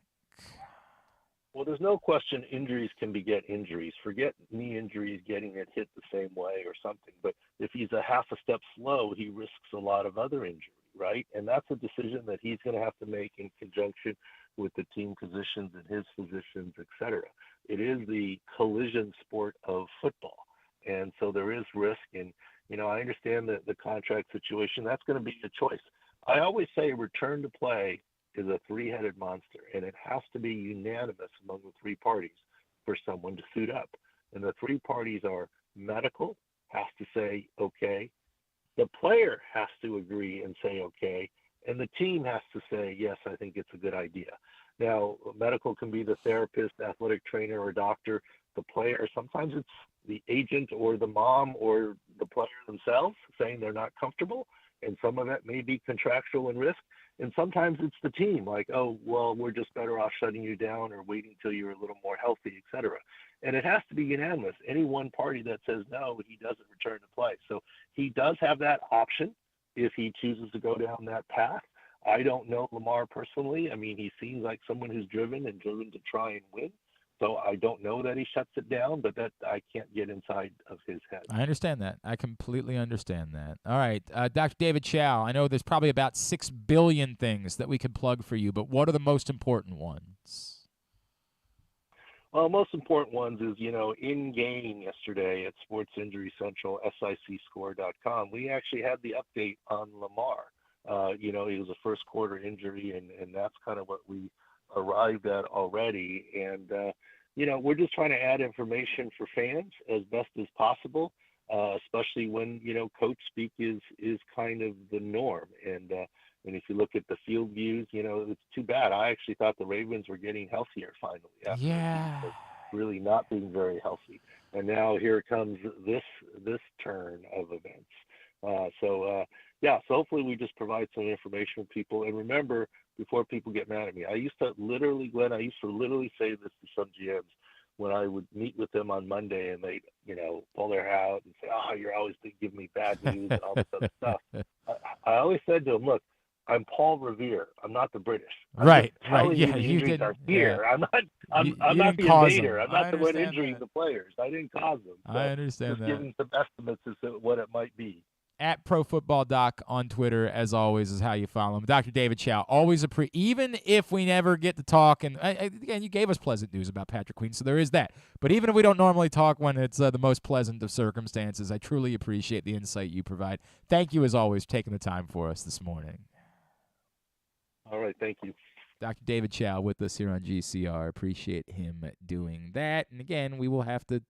Well, there's no question injuries can beget injuries. Forget knee injuries getting it hit the same way or something. But if he's a half a step slow, he risks a lot of other injury, right? And that's a decision that he's going to have to make in conjunction with the team physicians and his physicians, et cetera. It is the collision sport of football. And so there is risk. And, I understand the contract situation. That's going to be a choice. I always say return to play is a three-headed monster, and it has to be unanimous among the three parties for someone to suit up. And the three parties are medical, has to say okay, the player has to agree and say okay, and the team has to say, yes, I think it's a good idea. Now, medical can be the therapist, athletic trainer, or doctor. The player, sometimes it's the agent or the mom or the player themselves saying they're not comfortable, and some of it may be contractual and risk. And sometimes it's the team, like, oh, well, we're just better off shutting you down or waiting till you're a little more healthy, et cetera. And it has to be unanimous. Any one party that says no, he doesn't return to play. So he does have that option if he chooses to go down that path. I don't know Lamar personally. I mean, he seems like someone who's driven to try and win. So I don't know that he shuts it down, but that I can't get inside of his head.
I understand that. I completely understand that. All right, Dr. David Chao, I know there's probably about 6 billion things that we could plug for you, but what are the most important ones?
Well, most important ones is, in game yesterday at Sports Injury Central, SICscore.com, we actually had the update on Lamar. It was a first quarter injury, and that's kind of what we arrived at already. And, we're just trying to add information for fans as best as possible, especially when, coach speak is kind of the norm. And if you look at the field views, it's too bad. I actually thought the Ravens were getting healthier finally after really not being very healthy. And now here comes this turn of events. So hopefully we just provide some information for people. And remember, before people get mad at me, I used to literally say this to some GMs when I would meet with them on Monday, and they'd, pull their hair out and say, "Oh, you're always giving me bad news," and all this other stuff. I always said to them, "Look, I'm Paul Revere. I'm not the British.
Right.
The injuries are here. I'm not the invader. I'm not the one injuring the players. I didn't cause them." So
I understand
just
that.
giving some estimates as to what it might be.
At ProFootballDoc on Twitter, as always, is how you follow him. Dr. David Chao, always even if we never get to talk, and again, you gave us pleasant news about Patrick Queen, so there is that. But even if we don't normally talk when it's the most pleasant of circumstances, I truly appreciate the insight you provide. Thank you, as always, for taking the time for us this morning.
All right, thank you.
Dr. David Chao with us here on GCR. Appreciate him doing that. And again, we will have to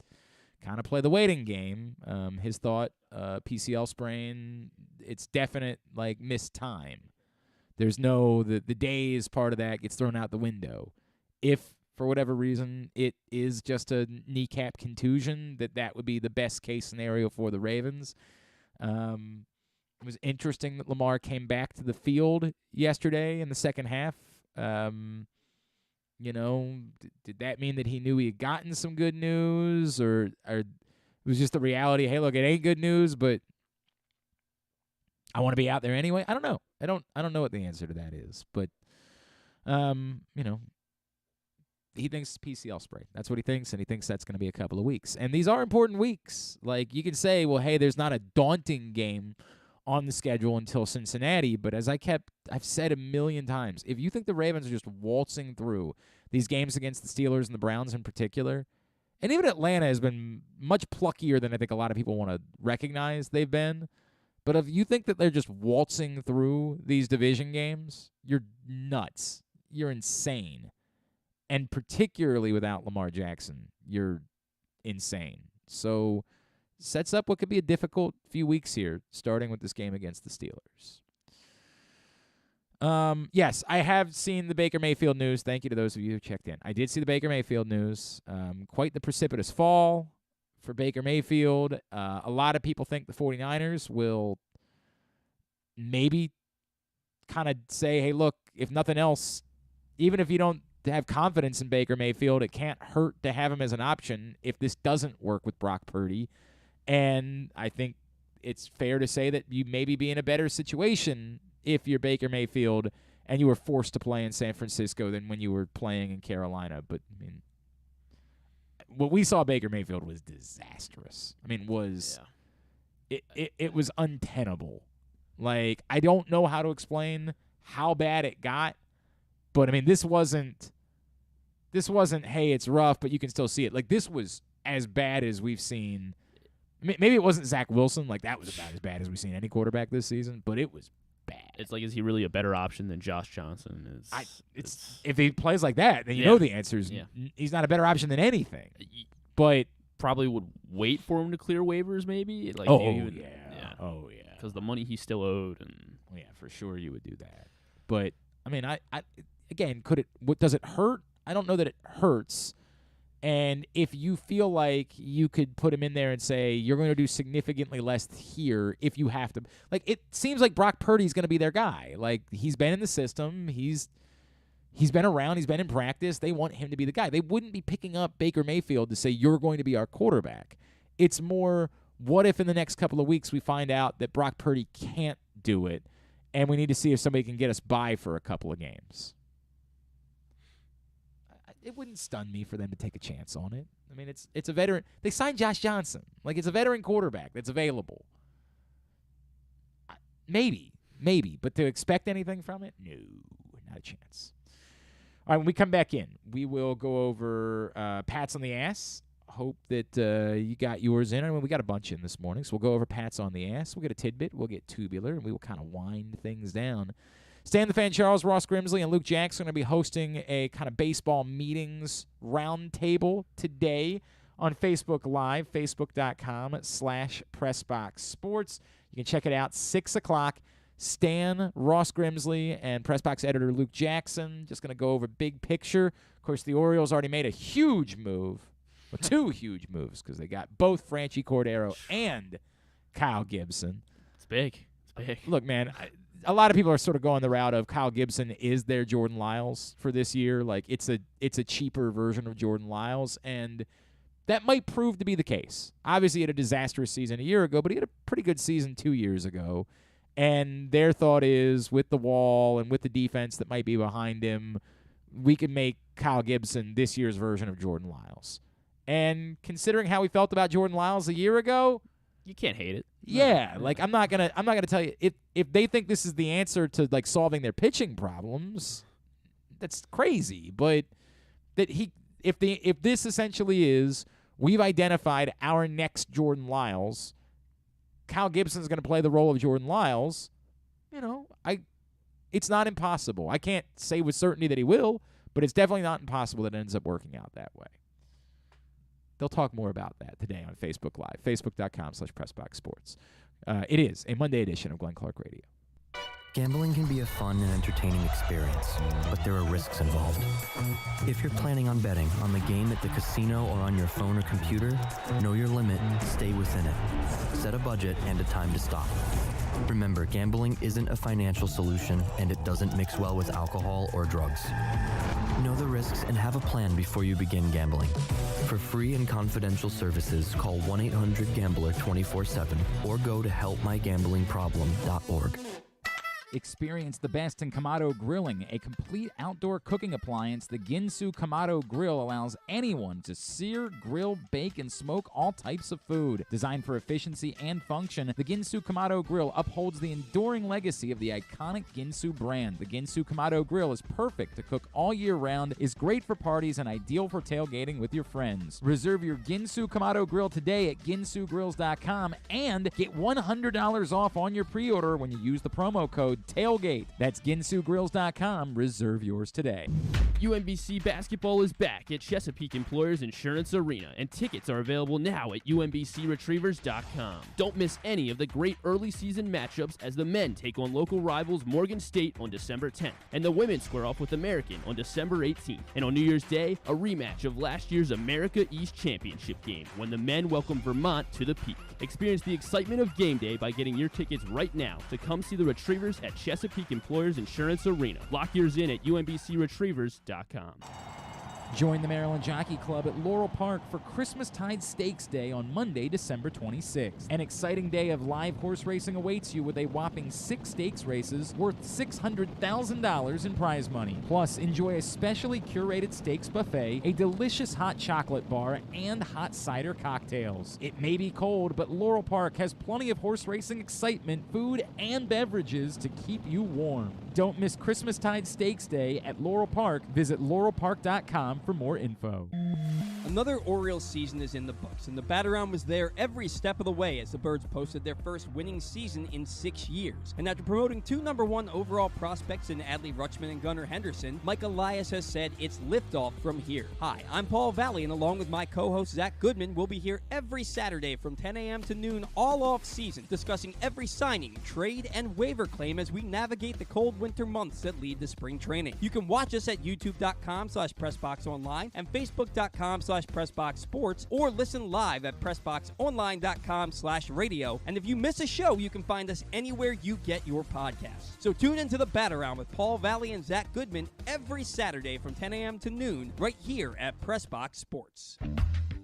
kind of play the waiting game. His thought, PCL sprain, it's definite, missed time. There's no, the days part of that gets thrown out the window. If, for whatever reason, it is just a kneecap contusion, that would be the best case scenario for the Ravens. It was interesting that Lamar came back to the field yesterday in the second half. Did that mean that he knew he had gotten some good news, or it was just the reality? Hey, look, it ain't good news, but I want to be out there anyway. I don't know. I don't know what the answer to that is, but he thinks it's PCL sprain. That's what he thinks, and he thinks that's going to be a couple of weeks. And these are important weeks. You can say, well, hey, there's not a daunting game on the schedule until Cincinnati, but as I've said a million times, if you think the Ravens are just waltzing through these games against the Steelers and the Browns in particular, and even Atlanta has been much pluckier than I think a lot of people want to recognize they've been, but if you think that they're just waltzing through these division games, you're nuts. You're insane. And particularly without Lamar Jackson, you're insane. So sets up what could be a difficult few weeks here, starting with this game against the Steelers. Yes, I have seen the Baker Mayfield news. Thank you to those of you who checked in. I did see the Baker Mayfield news. Quite the precipitous fall for Baker Mayfield. A lot of people think the 49ers will maybe kind of say, hey, look, if nothing else, even if you don't have confidence in Baker Mayfield, it can't hurt to have him as an option if this doesn't work with Brock Purdy. And I think it's fair to say that you maybe be in a better situation if you're Baker Mayfield and you were forced to play in San Francisco than when you were playing in Carolina. But, I mean, what we saw Baker Mayfield was disastrous. I mean, it was untenable. I don't know how to explain how bad it got, but, I mean, this wasn't, hey, it's rough, but you can still see it. This was as bad as we've seen. Maybe it wasn't Zach Wilson. That was about as bad as we've seen any quarterback this season, but it was bad.
It's is he really a better option than Josh Johnson?
It's if he plays like that, then you know the answer is he's not a better option than anything. But
probably would wait for him to clear waivers, maybe.
Because
the money he still owed, and
for sure you would do that. But I mean, I again, does it hurt? I don't know that it hurts. And if you feel like you could put him in there and say you're going to do significantly less here if you have to, it seems like Brock Purdy's going to be their guy. He's been in the system, he's been around, he's been in practice. They want him to be the guy. They wouldn't be picking up Baker Mayfield to say you're going to be our quarterback. It's more, what if in the next couple of weeks we find out that Brock Purdy can't do it, and we need to see if somebody can get us by for a couple of games. It wouldn't stun me for them to take a chance on it. I mean, it's a veteran. They signed Josh Johnson. It's a veteran quarterback that's available. Maybe. But to expect anything from it? No, not a chance. All right, when we come back in, we will go over Pats on the Ass. Hope that you got yours in. I mean, we got a bunch in this morning, so we'll go over Pats on the Ass. We'll get a tidbit. We'll get tubular, and we will kind of wind things down. Stan the Fan, Charles, Ross Grimsley, and Luke Jackson are going to be hosting a kind of baseball meetings roundtable today on Facebook Live, facebook.com/PressBoxSports. You can check it out, 6 o'clock. Stan, Ross Grimsley, and PressBox editor Luke Jackson just going to go over big picture. Of course, the Orioles already made a huge move, well, 2 huge moves, because they got both Franchi Cordero and Kyle Gibson.
It's big. It's big.
Look, man, a lot of people are sort of going the route of Kyle Gibson is their Jordan Lyles for this year. Like, it's a cheaper version of Jordan Lyles, and that might prove to be the case. Obviously, he had a disastrous season a year ago, but he had a pretty good season 2 years ago. And their thought is, with the wall and with the defense that might be behind him, we can make Kyle Gibson this year's version of Jordan Lyles. And considering how we felt about Jordan Lyles a year ago,
you can't hate it.
Yeah, like I'm not gonna tell you if they think this is the answer to like solving their pitching problems, that's crazy. But that if this essentially is, we've identified our next Jordan Lyles, Kyle Gibson's going to play the role of Jordan Lyles, it's not impossible. I can't say with certainty that he will, but it's definitely not impossible that it ends up working out that way. They'll talk more about that today on Facebook Live, facebook.com/PressBoxSports. It is a Monday edition of Glenn Clark Radio.
Gambling can be a fun and entertaining experience, but there are risks involved. If you're planning on betting on the game at the casino or on your phone or computer, know your limit, stay within it. Set a budget and a time to stop. Remember, gambling isn't a financial solution, and it doesn't mix well with alcohol or drugs. Know the risks and have a plan before you begin gambling. For free and confidential services, call 1-800-GAMBLER 24/7 or go to helpmygamblingproblem.org.
Experience the best in Kamado Grilling, a complete outdoor cooking appliance. The Ginsu Kamado Grill allows anyone to sear, grill, bake, and smoke all types of food. Designed for efficiency and function, the Ginsu Kamado Grill upholds the enduring legacy of the iconic Ginsu brand. The Ginsu Kamado Grill is perfect to cook all year round, is great for parties, and ideal for tailgating with your friends. Reserve your Ginsu Kamado Grill today at ginsugrills.com and get $100 off on your pre-order when you use the promo code TAILGATE. That's ginsugrills.com. Reserve yours today.
UMBC basketball is back at Chesapeake Employers Insurance Arena, and tickets are available now at umbcretrievers.com. Don't miss any of the great early season matchups as the men take on local rivals Morgan State on December 10th, and the women square off with American on December 18th. And on New Year's Day, a rematch of last year's America East Championship game when the men welcome Vermont to the Peak. Experience the excitement of game day by getting your tickets right now to come see the Retrievers at Chesapeake Employers Insurance Arena. Lock yours in at umbcretrievers.com.
Join the Maryland Jockey Club at Laurel Park for Christmastide Stakes Day on Monday, December 26th. An exciting day of live horse racing awaits you with a whopping 6 stakes races worth $600,000 in prize money. Plus, enjoy a specially curated stakes buffet, a delicious hot chocolate bar, and hot cider cocktails. It may be cold, but Laurel Park has plenty of horse racing excitement, food, and beverages to keep you warm. Don't miss Christmastide Stakes Day at Laurel Park. Visit laurelpark.com for more info.
Another Orioles season is in the books, and the Bat-Around was there every step of the way as the Birds posted their first winning season in 6 years. And after promoting 2 #1 overall prospects in Adley Rutschman and Gunnar Henderson, Mike Elias has said it's liftoff from here. Hi, I'm Paul Valley, and along with my co-host Zach Goodman, we'll be here every Saturday from 10 a.m. to noon all off season, discussing every signing, trade, and waiver claim as we navigate the cold winter months that lead to spring training. You can watch us at youtube.com/PressBoxOnline and facebook.com/PressBoxSports, or listen live at PressBoxOnline.com/radio. And if you miss a show, you can find us anywhere you get your podcasts. So tune into the Bat-Around with Paul Valley and Zach Goodman every Saturday from 10 a.m. to noon right here at PressBox Sports.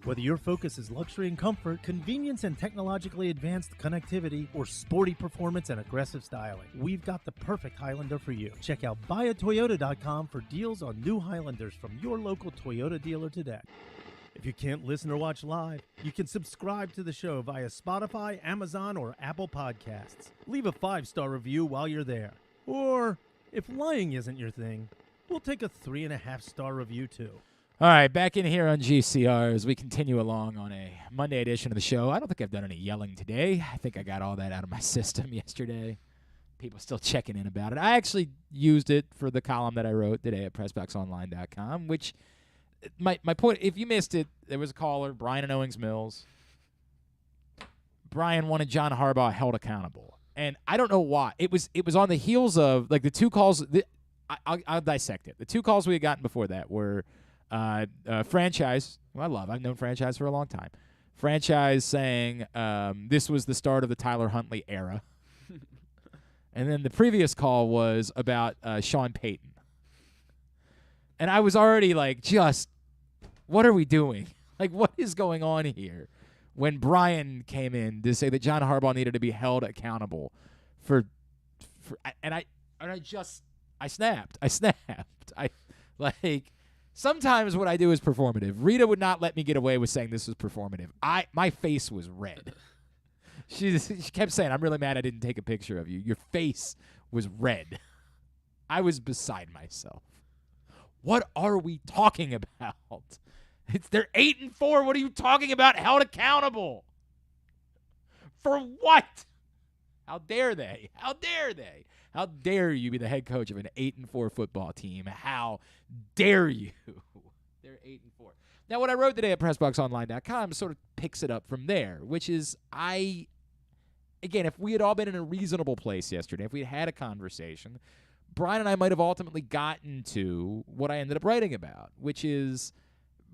Whether your focus is luxury and comfort, convenience and technologically advanced connectivity, or sporty performance and aggressive styling, we've got the perfect Highlander for you. Check out buyatoyota.com for deals on new Highlanders from your local Toyota dealer today. If you can't listen or watch live, you can subscribe to the show via Spotify, Amazon, or Apple Podcasts. Leave a 5-star review while you're there. Or, if lying isn't your thing, we'll take a 3.5-star review too.
All right, back in here on GCR as we continue along on a Monday edition of the show. I don't think I've done any yelling today. I think I got all that out of my system yesterday. people still checking in about it. I actually used it for the column that I wrote today at PressBoxOnline.com, which my point, if you missed it, there was a caller, Brian in Owings Mills. Brian wanted John Harbaugh held accountable. And I don't know why. It was on the heels of, like, the two calls. I'll dissect it. The two calls we had gotten before that were franchise, who I love. I've known franchise for a long time. Franchise saying this was the start of the Tyler Huntley era. And then the previous call was about Sean Payton. And I was already like, just, what are we doing? Like, what is going on here? When Brian came in to say that John Harbaugh needed to be held accountable for I snapped. Sometimes what I do is performative. Rita would not let me get away with saying this was performative. My face was red. She kept saying, I'm really mad I didn't take a picture of you. Your face was red. I was beside myself. What are we talking about? They're 8-4. What are you talking about? Held accountable. For what? How dare they? How dare they? How dare you be the head coach of an 8-4 football team? How dare you? They're 8-4. Now, what I wrote today at PressBoxOnline.com sort of picks it up from there, which is again, if we had all been in a reasonable place yesterday, if we had a conversation, Brian and I might have ultimately gotten to what I ended up writing about, which is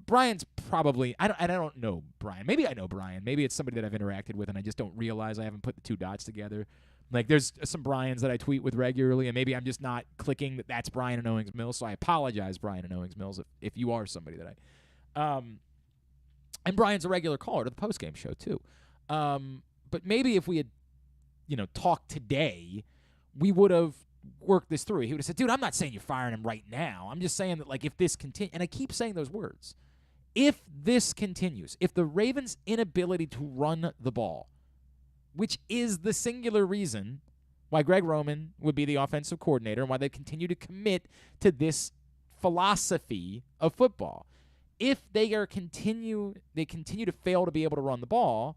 Brian's probably, I don't know Brian. Maybe I know Brian. Maybe it's somebody that I've interacted with and I just don't realize I haven't put the two dots together. Like, there's some Brians that I tweet with regularly, and maybe I'm just not clicking that that's Brian in Owings Mills, so I apologize, Brian in Owings Mills, if you are somebody that and Brian's a regular caller to the postgame show, too. But maybe if we had, talked today, we would have worked this through. He would have said, dude, I'm not saying you're firing him right now. I'm just saying that, like, if this continues, and I keep saying those words, if this continues, if the Ravens' inability to run the ball, which is the singular reason why Greg Roman would be the offensive coordinator and why they continue to commit to this philosophy of football. If they continue to fail to be able to run the ball,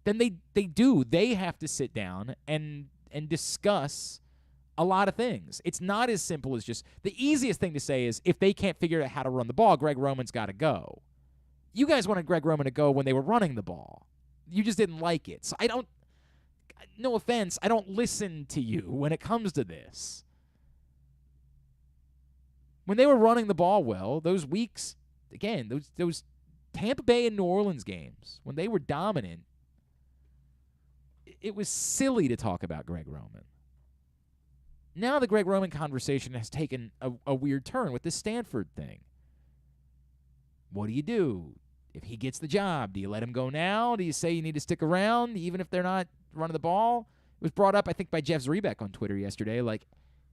then they have to sit down and discuss a lot of things. It's not as simple as just, the easiest thing to say is if they can't figure out how to run the ball, Greg Roman's got to go. You guys wanted Greg Roman to go when they were running the ball. You just didn't like it. So no offense, I don't listen to you when it comes to this. When they were running the ball well, those weeks, again, those Tampa Bay and New Orleans games, when they were dominant, it was silly to talk about Greg Roman. Now the Greg Roman conversation has taken a weird turn with this Stanford thing. What do? If he gets the job, do you let him go now? Do you say you need to stick around even if they're not running the ball? It was brought up, I think, by Jeff Zrebeck on Twitter yesterday. Like,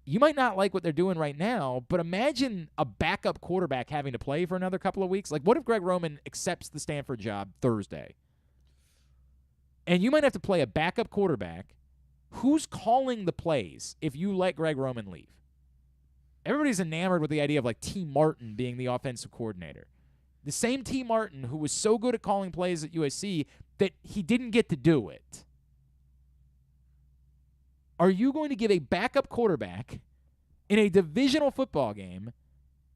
you might not like what they're doing right now, but imagine a backup quarterback having to play for another couple of weeks. Like, what if Greg Roman accepts the Stanford job Thursday? And you might have to play a backup quarterback. Who's calling the plays if you let Greg Roman leave? Everybody's enamored with the idea of, like, T. Martin being the offensive coordinator. The same T. Martin who was so good at calling plays at USC that he didn't get to do it. Are you going to give a backup quarterback in a divisional football game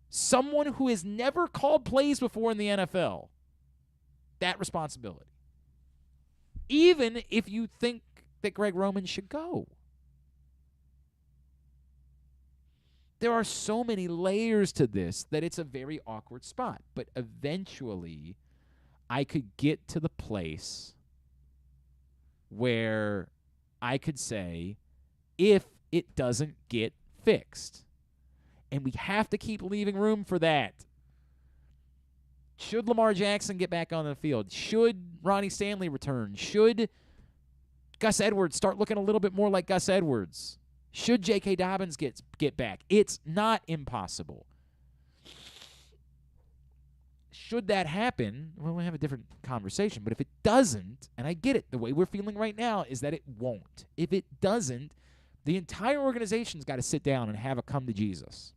someone who has never called plays before in the NFL that responsibility? Even if you think that Greg Roman should go. There are so many layers to this that it's a very awkward spot. But eventually, I could get to the place where I could say, if it doesn't get fixed. And we have to keep leaving room for that. Should Lamar Jackson get back on the field? Should Ronnie Stanley return? Should Gus Edwards start looking a little bit more like Gus Edwards? Should J.K. Dobbins get back? It's not impossible. Should that happen, well, we have a different conversation. But if it doesn't, and I get it, the way we're feeling right now is that it won't. If it doesn't, the entire organization's got to sit down and have a come to Jesus.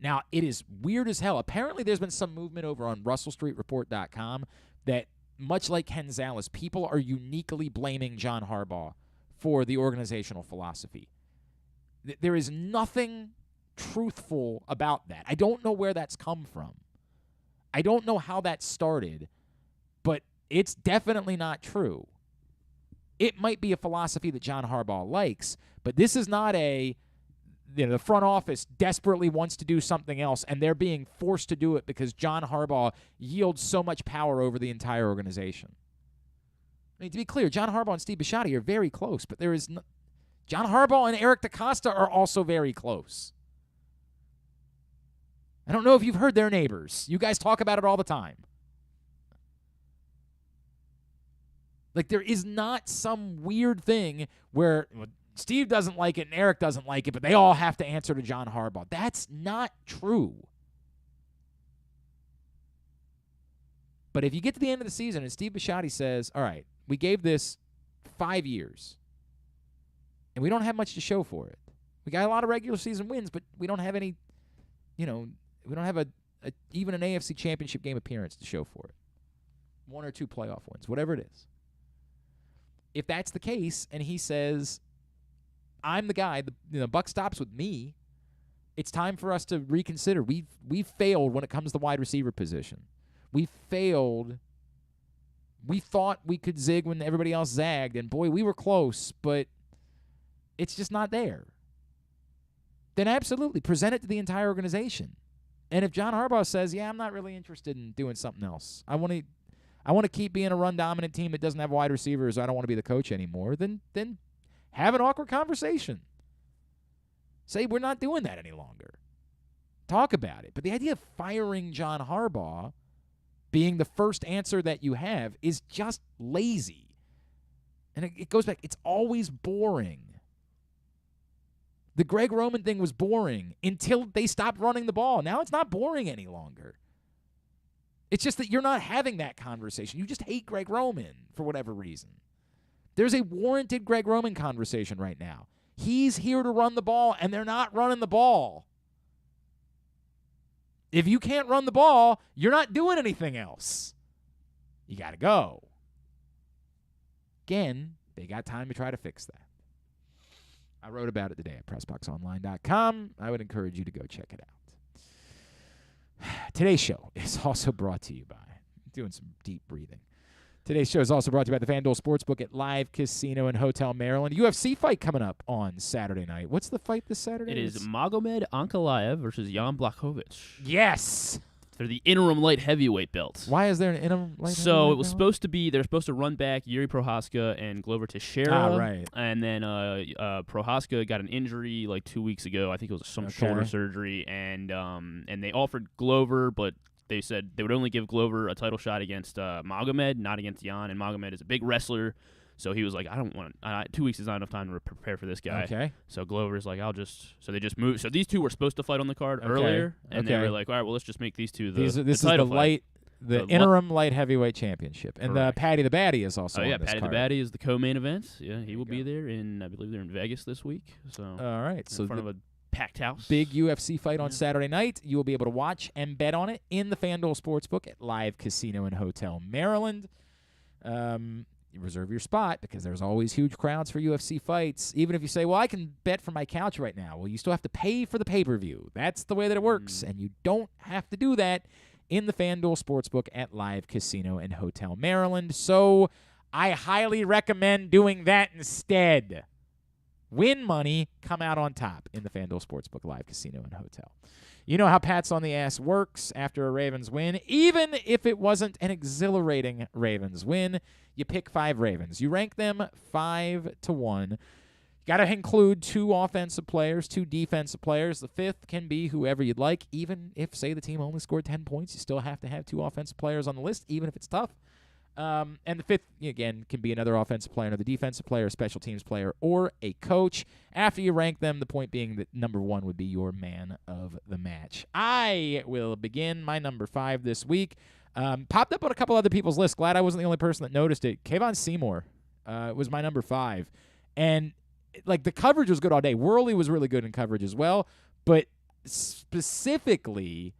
Now, it is weird as hell. Apparently, there's been some movement over on RussellStreetReport.com that, much like Ken Zales, people are uniquely blaming John Harbaugh for the organizational philosophy. There is nothing truthful about that. I don't know where that's come from. I don't know how that started, but it's definitely not true. It might be a philosophy that John Harbaugh likes, but this is not the front office desperately wants to do something else, and they're being forced to do it because John Harbaugh yields so much power over the entire organization. I mean, to be clear, John Harbaugh and Steve Bisciotti are very close, but John Harbaugh and Eric DeCosta are also very close. I don't know if you've heard their neighbors. You guys talk about it all the time. Like, there is not some weird thing where Steve doesn't like it and Eric doesn't like it, but they all have to answer to John Harbaugh. That's not true. But if you get to the end of the season and Steve Bisciotti says, all right, we gave this 5 years, and we don't have much to show for it. We got a lot of regular season wins, but we don't have any, we don't have even an AFC championship game appearance to show for it. 1 or 2 playoff wins, whatever it is. If that's the case, and he says, I'm the guy, the buck stops with me, it's time for us to reconsider. We've failed when it comes to the wide receiver position. We failed. We thought we could zig when everybody else zagged, and boy, we were close, but it's just not there. Then absolutely, present it to the entire organization. And if John Harbaugh says, yeah, I'm not really interested in doing something else, I want to keep being a run-dominant team that doesn't have wide receivers, I don't want to be the coach anymore, then have an awkward conversation. Say, we're not doing that any longer. Talk about it. But the idea of firing John Harbaugh being the first answer that you have is just lazy. And it goes back. It's always boring. The Greg Roman thing was boring until they stopped running the ball. Now it's not boring any longer. It's just that you're not having that conversation. You just hate Greg Roman for whatever reason. There's a warranted Greg Roman conversation right now. He's here to run the ball, and they're not running the ball. If you can't run the ball, you're not doing anything else. You got to go. Again, they got time to try to fix that. I wrote about it today at PressBoxOnline.com. I would encourage you to go check it out. Today's show is also brought to you by, doing some deep breathing. Today's show is also brought to you by the FanDuel Sportsbook at Live Casino and Hotel Maryland. UFC fight coming up on Saturday night. What's the fight this Saturday?
It is Magomed Ankalaev versus Jan Blachowicz.
Yes!
For the interim light heavyweight belt.
Why is there an interim light heavyweight
So it was
belt?
supposed to be, they're supposed to run back Yuri Prohaska and Glover Teixeira.
Ah, right.
And then Prohaska got an injury like 2 weeks ago. I think it was some shoulder surgery. And they offered Glover, but they said they would only give Glover a title shot against Magomed, not against Jan. And Magomed is a big wrestler. So he was like, I don't want 2 weeks is not enough time to prepare for this guy.
Okay.
So Glover's like, so they just moved. So these two were supposed to fight on the card earlier, and they were like, all right, well, let's just make these two
this is
title
the interim light heavyweight championship. And
Correct.
Patty the Batty is also on this
Patty
card.
the Batty is the co-main event. Yeah, he will be there I believe they're in Vegas this week. So
all right. So
in front of a packed house.
Big UFC fight on Saturday night. You will be able to watch and bet on it in the FanDuel Sportsbook at Live Casino and Hotel Maryland. You reserve your spot because there's always huge crowds for UFC fights. Even if you say, well, I can bet from my couch right now. Well, you still have to pay for the pay-per-view. That's the way that it works, and you don't have to do that in the FanDuel Sportsbook at Live Casino and Hotel Maryland. So I highly recommend doing that instead. Win money, come out on top in the FanDuel Sportsbook Live Casino and Hotel. You know how Pats on the Ass works after a Ravens win. Even if it wasn't an exhilarating Ravens win, you pick 5 Ravens. You rank them 5-1. Got to include 2 offensive players, 2 defensive players. The 5th can be whoever you'd like. Even if, say, the team only scored 10 points, you still have to have 2 offensive players on the list, even if it's tough. And the 5th, again, can be another offensive player, another defensive player, a special teams player, or a coach. After you rank them, the point being that number 1 would be your man of the match. I will begin my number 5 this week. Popped up on a couple other people's lists. Glad I wasn't the only person that noticed it. Kayvon Seymour was my number 5. And, like, the coverage was good all day. Worley was really good in coverage as well. But specifically,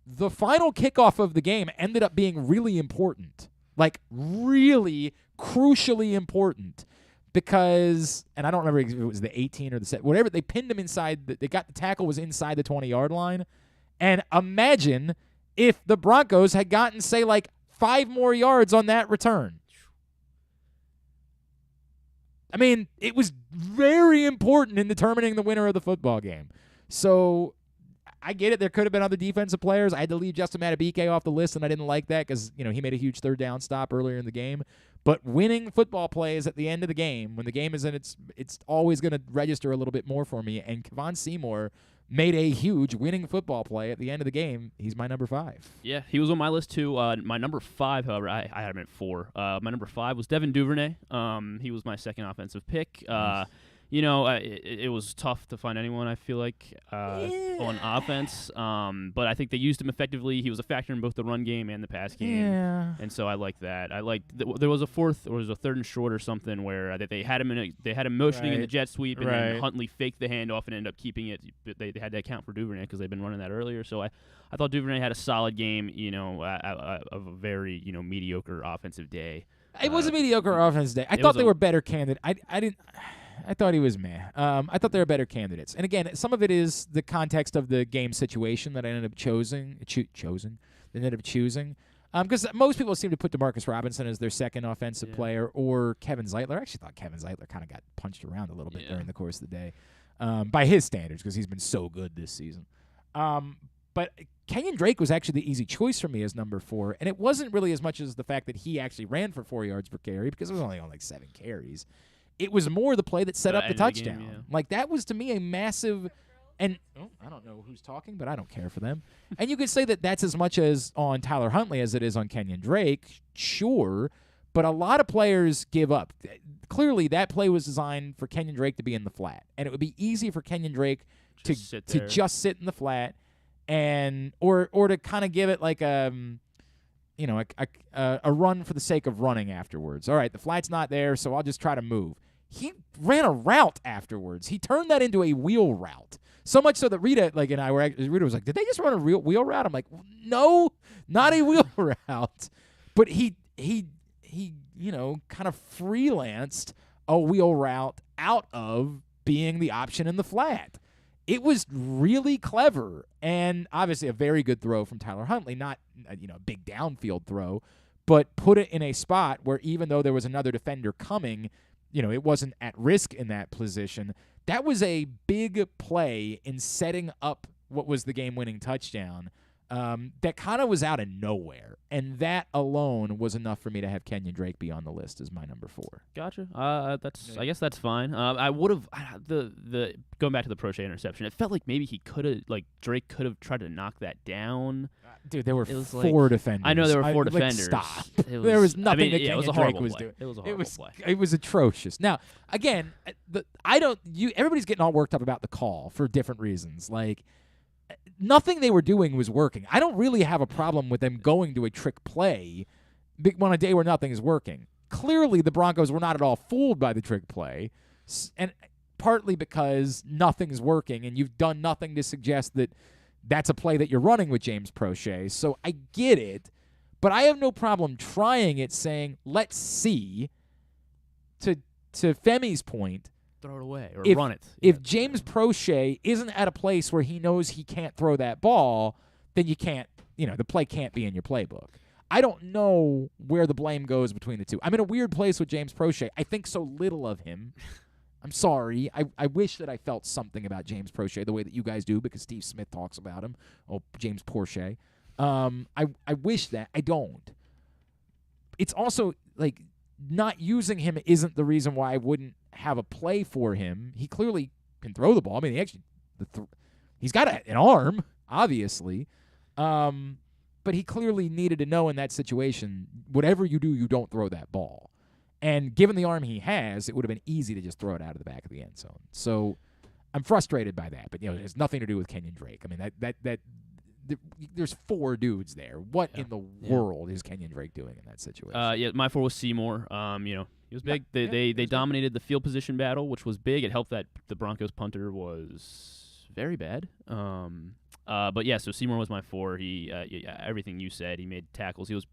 the final kickoff of the game ended up being really important. Like, really crucially important. because, and I don't remember if it was the 18 or the 7, whatever, they pinned him inside. They got the tackle was inside the 20-yard line. And imagine if the Broncos had gotten, say, like 5 more yards on that return. I mean, it was very important in determining the winner of the football game. So I get it. There could have been other defensive players. I had to leave Justin Madubuike off the list, and I didn't like that because, he made a huge third down stop earlier in the game. But winning football plays at the end of the game, when the game is in, it's always going to register a little bit more for me. And Kevon Seymour made a huge winning football play at the end of the game. He's my number 5.
Yeah, he was on my list too. My number 5, however, I had him at 4. My number 5 was Devin Duvernay. He was my second offensive pick.
Nice.
It was tough to find anyone, I feel like, on offense. But I think they used him effectively. He was a factor in both the run game and the pass game.
Yeah.
And so I like that. I like there was a 3rd and short or something where they had him motioning in the jet sweep, and then Huntley faked the handoff and ended up keeping it. But they had to account for Duvernay because they've been running that earlier. So I thought Duvernay had a solid game, of a very, mediocre offensive day.
It was a mediocre offensive day. I thought they were better candidates. I thought he was meh. I thought they were better candidates. And again, some of it is the context of the game situation that I ended up choosing. Because most people seem to put DeMarcus Robinson as their second offensive player, or Kevin Zeitler. I actually thought Kevin Zeitler kind of got punched around a little bit during the course of the day, by his standards, because he's been so good this season. But Kenyon Drake was actually the easy choice for me as number 4, and it wasn't really as much as the fact that he actually ran for 4 yards per carry, because it was only on like 7 carries. It was more the play that set up the touchdown.
Game,
Like, that was, to me, a massive – and I don't know who's talking, but I don't care for them. And you could say that that's as much as on Tyler Huntley as it is on Kenyon Drake, sure, but a lot of players give up. Clearly, that play was designed for Kenyon Drake to be in the flat, and it would be easy for Kenyon Drake to just sit in the flat and or to kind of give it like a run for the sake of running afterwards. All right, the flat's not there, so I'll just try to move. He ran a route afterwards. He turned that into a wheel route. So much so that Rita was like, did they just run a real wheel route? I'm like, no, not a wheel route. But he kind of freelanced a wheel route out of being the option in the flat. It was really clever, and obviously a very good throw from Tyler Huntley, not a big downfield throw, but put it in a spot where even though there was another defender coming, it wasn't at risk in that position. That was a big play in setting up what was the game-winning touchdown that kind of was out of nowhere. And that alone was enough for me to have Kenyon Drake be on the list as my number 4.
Gotcha. I guess that's fine. I would have the going back to the Prochet interception. It felt like maybe Drake could have tried to knock that down.
Dude, there were 4 defenders.
I know there were 4 defenders.
Stop. There was nothing that Kenyon Drake was doing.
It was a horrible play.
It was atrocious. Now, again, everybody's getting all worked up about the call for different reasons. Like, nothing they were doing was working. I don't really have a problem with them going to a trick play on a day where nothing is working. Clearly, the Broncos were not at all fooled by the trick play, and partly because nothing's working, and you've done nothing to suggest that that's a play that you're running with James Prochet. So I get it, but I have no problem trying it, saying, let's see, to Femi's point,
throw it away or run it.
If James Prochet isn't at a place where he knows he can't throw that ball, then you can't, the play can't be in your playbook. I don't know where the blame goes between the two. I'm in a weird place with James Prochet. I think so little of him. I'm sorry. I wish that I felt something about James Prochet the way that you guys do, because Steve Smith talks about him. Oh, James Prochet. I wish that. I don't. It's also, like, not using him isn't the reason why I wouldn't have a play for him. He clearly can throw the ball. I mean, he's got an arm, obviously. But he clearly needed to know in that situation, whatever you do, you don't throw that ball. And given the arm he has, it would have been easy to just throw it out of the back of the end zone. So I'm frustrated by that. But, it has nothing to do with Kenyon Drake. I mean, there's 4 dudes there. What in the world is Kenyon Drake doing in that situation?
My 4 was Seymour. He was big. They dominated the field position battle, which was big. It helped that the Broncos punter was very bad. So Seymour was my 4. He everything you said. He made tackles. He was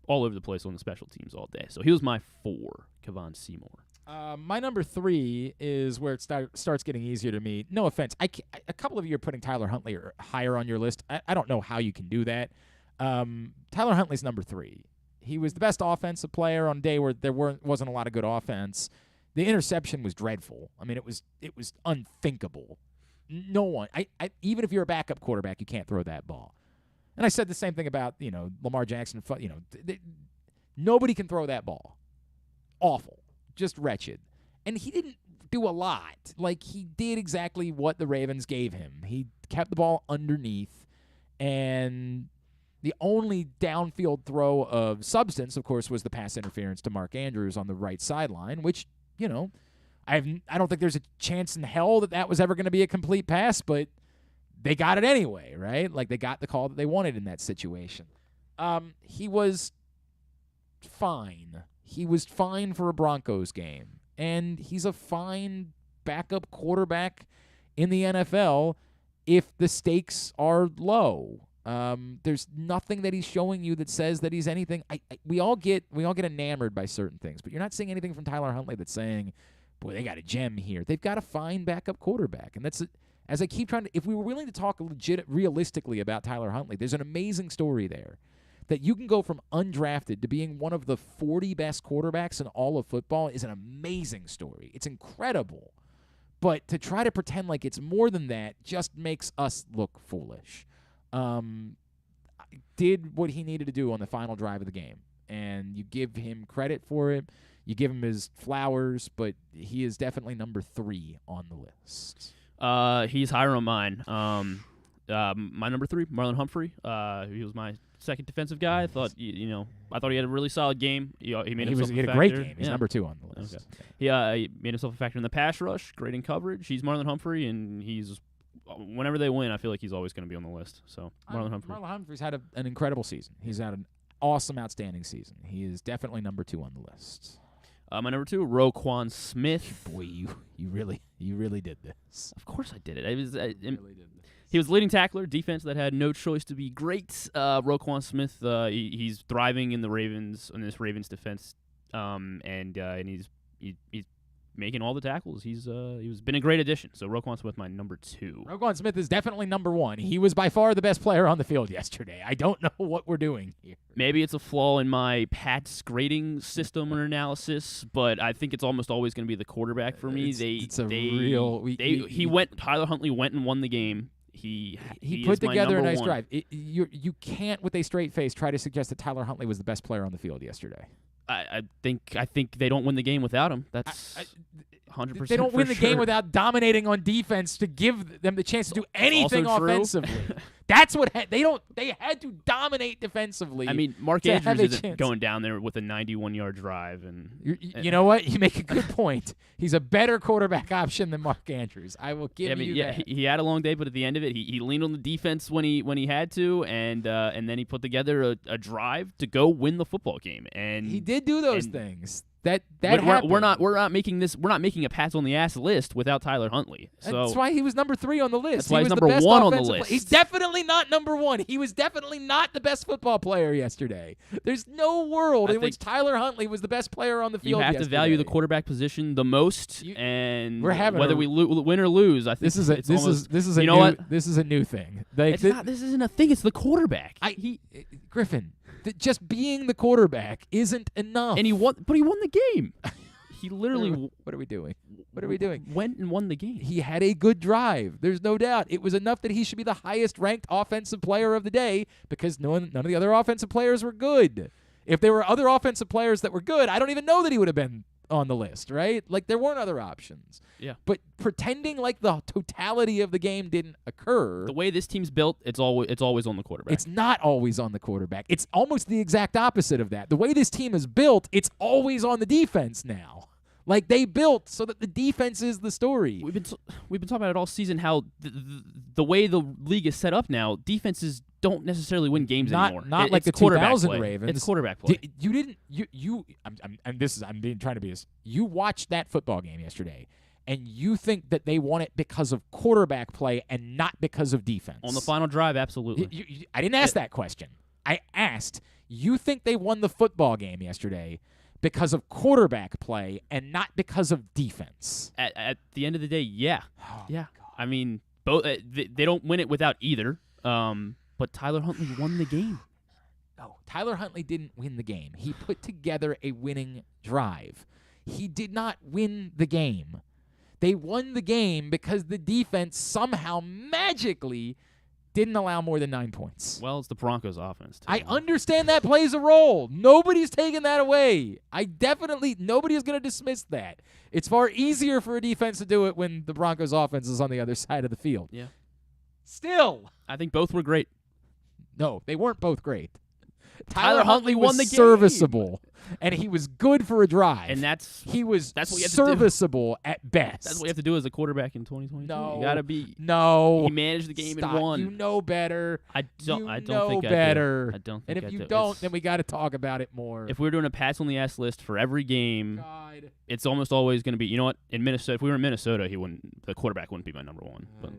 all over the place on the special teams all day. So he was my 4, Kevon Seymour.
My number 3 is where it starts getting easier to me. No offense. A couple of you are putting Tyler Huntley higher on your list. I don't know how you can do that. Tyler Huntley's number 3. He was the best offensive player on a day where there wasn't a lot of good offense. The interception was dreadful. I mean, it was unthinkable. No one, even if you're a backup quarterback, you can't throw that ball. And I said the same thing about, Lamar Jackson. Nobody can throw that ball. Awful. Just wretched. And he didn't do a lot. Like, he did exactly what the Ravens gave him. He kept the ball underneath, and the only downfield throw of substance, of course, was the pass interference to Mark Andrews on the right sideline, which, I don't think there's a chance in hell that was ever going to be a complete pass, but they got it anyway, right? Like, they got the call that they wanted in that situation. He was fine. He was fine for a Broncos game, and he's a fine backup quarterback in the NFL if the stakes are low. There's nothing that he's showing you that says that he's anything. We all get enamored by certain things, but you're not seeing anything from Tyler Huntley that's saying, boy, they got a gem here. They've got a fine backup quarterback, and that's as I keep trying to. If we were willing to talk realistically about Tyler Huntley, there's an amazing story there. That you can go from undrafted to being one of the 40 best quarterbacks in all of football is an amazing story. It's incredible. But to try to pretend like it's more than that just makes us look foolish. Did what he needed to do on the final drive of the game. And you give him credit for it. You give him his flowers, but he is definitely number 3 on the list.
He's higher on mine. My number 3, Marlon Humphrey. He was my second defensive guy. I thought, I thought he had a really solid game. He made himself
he had
a
a great
factor.
game. He's number 2 on the list.
Okay. He made himself a factor in the pass rush, great in coverage. He's Marlon Humphrey, and whenever they win, I feel like he's always going to be on the list. So Marlon Humphrey.
Marlon Humphrey's had an incredible season. He's had an awesome, outstanding season. He is definitely number 2 on the list.
My number 2, Roquan Smith.
Boy, you really did this.
Of course I did it. He was leading tackler, defense that had no choice to be great. Roquan Smith, he's thriving in this Ravens defense, and he's making all the tackles. He's been a great addition. So Roquan Smith, my number 2.
Roquan Smith is definitely number 1. He was by far the best player on the field yesterday. I don't know what we're doing here.
Maybe it's a flaw in my Pats grading system or analysis, but I think it's almost always going to be the quarterback for me. Tyler Huntley went and won the game. He
put together a nice
1.
drive. You can't, with a straight face, try to suggest that Tyler Huntley was the best player on the field yesterday.
I think they don't win the game without him. That's 100%.
They don't win the
sure.
game without dominating on defense to give them the chance to do anything offensively.
True.
That's what they had to dominate defensively.
I mean, Mark Andrews isn't going down there with a 91-yard drive, and
you know what? You make a good point. He's a better quarterback option than Mark Andrews. I will give you that.
He had a long day, but at the end of it, he leaned on the defense when he had to, and then he put together a drive to go win the football game. And
he did do those things. That
we're not making a Pats on the ass list without Tyler Huntley. So
that's why he was number 3 on the list.
That's why he's number 1 on the list.
He's definitely not number 1. He was definitely not the best football player yesterday. There's no world in which Tyler Huntley was the best player on the field.
You have
yesterday.
to value the quarterback position the most, and
whether
we win or lose, I think
this is a new thing.
This isn't a thing. It's the quarterback.
Griffin. Just being the quarterback isn't enough.
And he won the game. He literally.
What are we doing? What are we doing?
Went and won the game.
He had a good drive. There's no doubt. It was enough that he should be the highest-ranked offensive player of the day because none of the other offensive players were good. If there were other offensive players that were good, I don't even know that he would have been on the list, right? Like, there weren't other options.
Yeah.
But pretending like the totality of the game didn't occur.
The way this team's built, it's always on the quarterback.
It's not always on the quarterback. It's almost the exact opposite of that. The way this team is built, it's always on the defense now. Like, they built so that the defense is the story.
We've been talking about it all season, how the way the league is set up now, defenses don't necessarily win games anymore.
Not like the 2000
play.
Ravens.
It's quarterback play.
I'm trying to be this. You watched that football game yesterday, and you think that they won it because of quarterback play and not because of defense.
On the final drive, absolutely.
I didn't ask that question. I asked, you think they won the football game yesterday because of quarterback play and not because of defense.
At the end of the day, yeah.
Oh,
yeah. I mean, both they don't win it without either. But Tyler Huntley won the game.
No, Tyler Huntley didn't win the game. He put together a winning drive. He did not win the game. They won the game because the defense somehow magically didn't allow more than 9 points.
Well, it's the Broncos offense, too.
I understand that plays a role. Nobody's taking that away. Nobody is going to dismiss that. It's far easier for a defense to do it when the Broncos offense is on the other side of the field.
Yeah.
Still.
I think both were great.
No, they weren't both great.
Tyler Huntley won the game.
Serviceable, and he was good for a drive.
And
that's what you have
serviceable
to do. At best.
That's what you have to do as a quarterback in 2022.
No,
you gotta be.
No,
he managed the game
stop.
and won.
You know better.
I don't
know
think
better.
I don't.
And
think
if
I
you
do.
don't, then we got to talk about it more.
If we were doing a pass on the ass list for every game, it's almost always going to be. You know what? In Minnesota, if we were in Minnesota, the quarterback wouldn't be my number one. But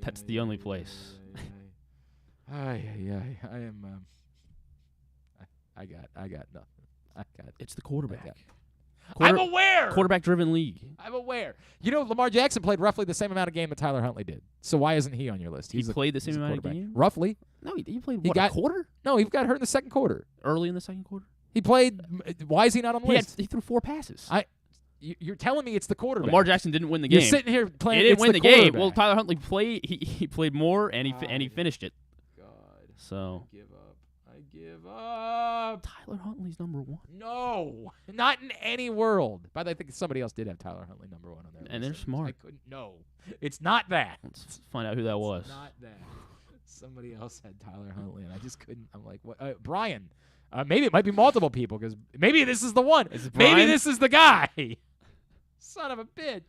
that's the only place.
I am. I got nothing.
It's the quarterback.
I'm aware.
Quarterback-driven league.
I'm aware. You know, Lamar Jackson played roughly the same amount of game that Tyler Huntley did. So why isn't he on your list?
He played the same amount of game?
Roughly.
No, he played a quarter?
No, he got hurt in the second quarter.
Early in the second quarter?
He played. Why is he not on the list?
He threw 4 passes.
You're telling me it's the quarterback.
Lamar Jackson didn't win the game.
You're sitting here playing.
He didn't win the game. Well, Tyler Huntley played. He played more and he finished it.
God.
So.
I give up.
Tyler Huntley's number 1.
No, not in any world. By the way, I think somebody else did have Tyler Huntley number 1 on there.
And they're smart.
I couldn't. No, it's not that.
Let's find out who that was.
It's not that. Somebody else had Tyler Huntley, and I just couldn't. I'm like, what? Brian. Maybe it might be multiple people because maybe this is the one. Maybe this is the guy. Son of a bitch.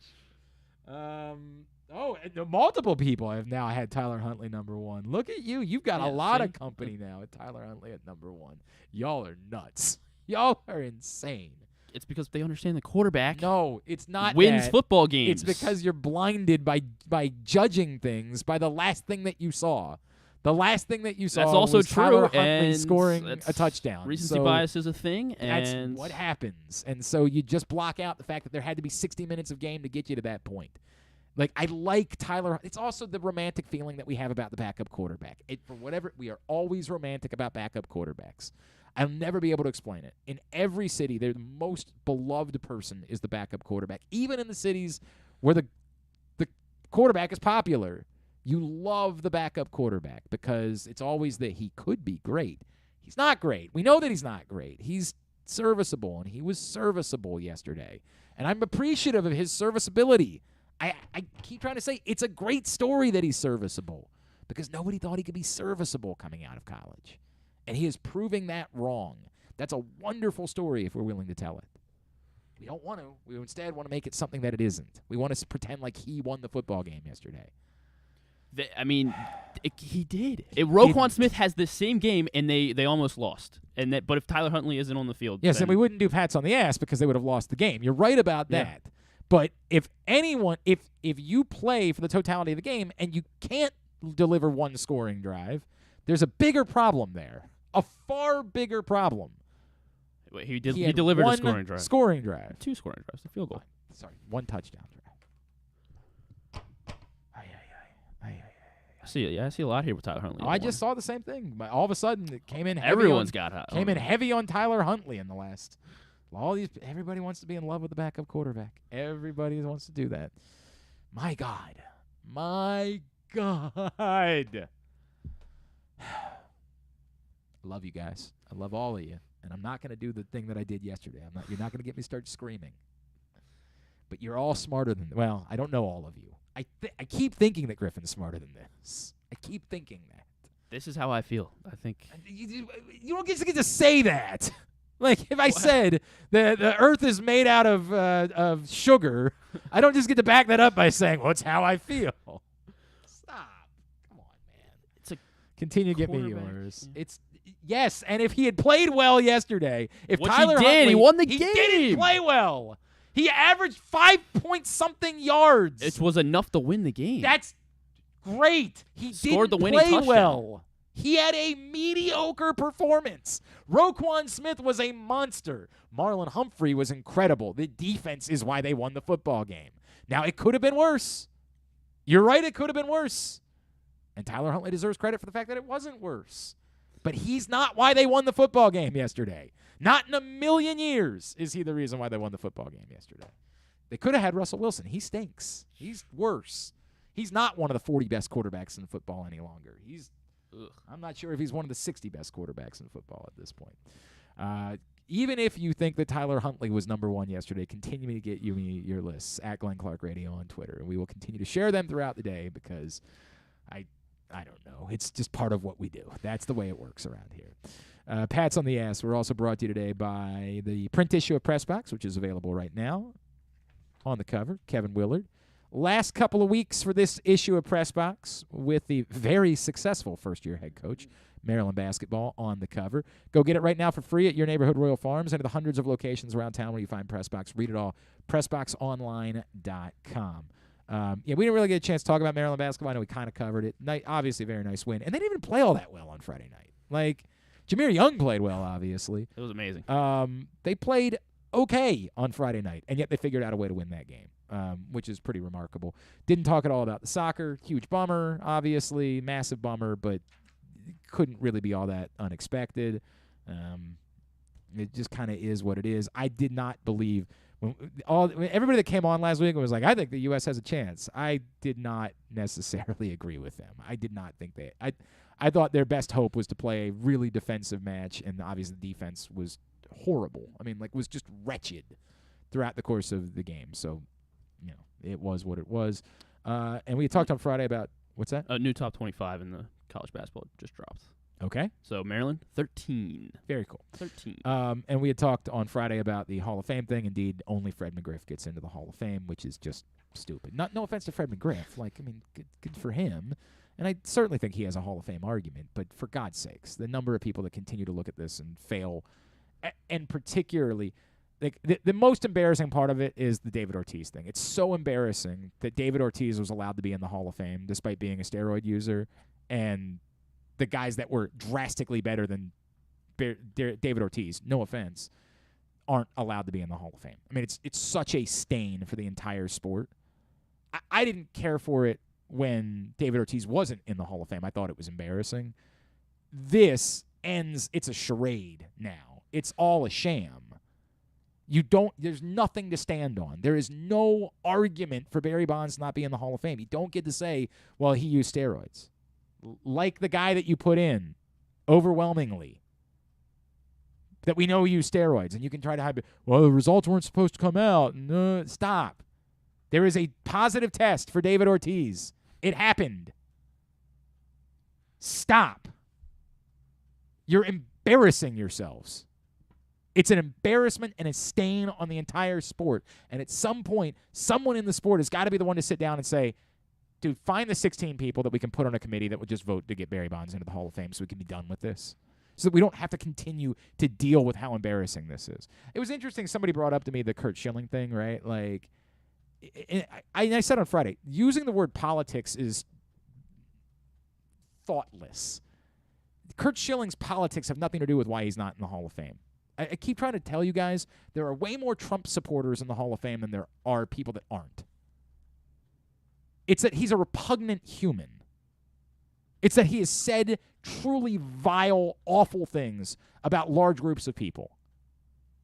Multiple people have now had Tyler Huntley number 1. Look at you. You've got a lot of company now at Tyler Huntley at number 1. Y'all are nuts. Y'all are insane.
It's because they understand the quarterback.
No, it's not
wins
that.
Football games.
It's because you're blinded by judging things by the last thing that you saw. The last thing that you saw
that's also
was
true,
Tyler Huntley
and
scoring a touchdown.
Recency bias is a thing, and
that's what happens. And so you just block out the fact that there had to be 60 minutes of game to get you to that point. Like, I like Tyler. It's also the romantic feeling that we have about the backup quarterback. We are always romantic about backup quarterbacks. I'll never be able to explain it. In every city, the most beloved person is the backup quarterback. Even in the cities where the quarterback is popular, you love the backup quarterback because it's always that he could be great. He's not great. We know that he's not great. He's serviceable, and he was serviceable yesterday. And I'm appreciative of his serviceability. I keep trying to say it's a great story that he's serviceable because nobody thought he could be serviceable coming out of college. And he is proving that wrong. That's a wonderful story if we're willing to tell it. We don't want to. We instead want to make it something that it isn't. We want to pretend like he won the football game yesterday.
He did. Roquan Smith has the same game, and they almost lost. But if Tyler Huntley isn't on the field,
yes, and we wouldn't do pats on the ass because they would have lost the game. You're right about that. But if you play for the totality of the game and you can't deliver one scoring drive, there's a bigger problem there. A far bigger problem.
Wait, he delivered a scoring drive.
Scoring drive.
2 scoring drives. A field goal.
Sorry, 1 touchdown drive.
I see a lot here with Tyler Huntley.
I just saw the same thing. All of a sudden, it came in heavy.
Everyone's got hot.
Came in heavy on Tyler Huntley in the last. Everybody wants to be in love with the backup quarterback. Everybody wants to do that. My God. I love you guys. I love all of you. And I'm not going to do the thing that I did yesterday. You're not going to get me start screaming. But you're all smarter than. Well, I don't know all of you. I keep thinking that Griffin's smarter than this. I keep thinking that.
This is how I feel. I think
you don't get to say that. Like if I said the Earth is made out of sugar, I don't just get to back that up by saying, "Well, it's how I feel." Stop. Come on, man. Continue to get me yours.
Yeah.
Yes, and if he had played well yesterday,
Tyler Huntley, he won the game.
He didn't play well. He averaged 5-point-something yards.
It was enough to win the game.
That's great. He
scored
didn't
the winning
play
touchdown.
well. He had a mediocre performance. Roquan Smith was a monster. Marlon Humphrey was incredible. The defense is why they won the football game. Now, it could have been worse. You're right, it could have been worse. And Tyler Huntley deserves credit for the fact that it wasn't worse. But he's not why they won the football game yesterday. Not in a million years is he the reason why they won the football game yesterday. They could have had Russell Wilson. He stinks. He's worse. He's not one of the 40 best quarterbacks in football any longer. I'm not sure if he's one of the 60 best quarterbacks in football at this point. Even if you think that Tyler Huntley was number one yesterday, continue to get your lists at Glenn Clark Radio on Twitter. And we will continue to share them throughout the day because I don't know. It's just part of what we do. That's the way it works around here. Pats on the Ass. We're also brought to you today by the print issue of Pressbox, which is available right now. On the cover, Kevin Willard. Last couple of weeks for this issue of Pressbox with the very successful first-year head coach, Maryland basketball, on the cover. Go get it right now for free at your neighborhood Royal Farms and at the hundreds of locations around town where you find Pressbox. Read it all. PressBoxOnline.com. We didn't really get a chance to talk about Maryland basketball. I know we kind of covered it. Obviously, a very nice win. And they didn't even play all that well on Friday night. Like, Jameer Young played well, obviously.
It was amazing.
They played okay on Friday night, and yet they figured out a way to win that game, which is pretty remarkable. Didn't talk at all about the soccer. Huge bummer, obviously. Massive bummer, but couldn't really be all that unexpected. It just kind of is what it is. I did not believe everybody that came on last week was like, I think the U.S. has a chance. I did not necessarily agree with them. I did not think I thought their best hope was to play a really defensive match, and obviously the defense was horrible. I mean, was just wretched throughout the course of the game. So, it was what it was. And we talked on Friday about, what's that?
A new top 25 in the college basketball just dropped.
Okay.
So Maryland, 13.
Very cool.
13.
And we had talked on Friday about the Hall of Fame thing. Indeed, only Fred McGriff gets into the Hall of Fame, which is just stupid. No offense to Fred McGriff. Good for him. And I certainly think he has a Hall of Fame argument. But for God's sakes, the number of people that continue to look at this and fail, and particularly, the most embarrassing part of it is the David Ortiz thing. It's so embarrassing that David Ortiz was allowed to be in the Hall of Fame despite being a steroid user, and the guys that were drastically better than David Ortiz, no offense, aren't allowed to be in the Hall of Fame. I mean, it's such a stain for the entire sport. I didn't care for it when David Ortiz wasn't in the Hall of Fame. I thought it was embarrassing. This ends, it's a charade now. It's all a sham. There's nothing to stand on. There is no argument for Barry Bonds not being in the Hall of Fame. You don't get to say, well, he used steroids. Like the guy that you put in, overwhelmingly, that we know used steroids, and you can try to hide it. Well, the results weren't supposed to come out. No, stop. There is a positive test for David Ortiz. It happened. Stop. You're embarrassing yourselves. It's an embarrassment and a stain on the entire sport. And at some point, someone in the sport has got to be the one to sit down and say, dude, find the 16 people that we can put on a committee that would just vote to get Barry Bonds into the Hall of Fame so we can be done with this. So that we don't have to continue to deal with how embarrassing this is. It was interesting. Somebody brought up to me the Curt Schilling thing, right? I said on Friday, using the word politics is thoughtless. Curt Schilling's politics have nothing to do with why he's not in the Hall of Fame. I keep trying to tell you guys, there are way more Trump supporters in the Hall of Fame than there are people that aren't. It's that he's a repugnant human. It's that he has said truly vile, awful things about large groups of people.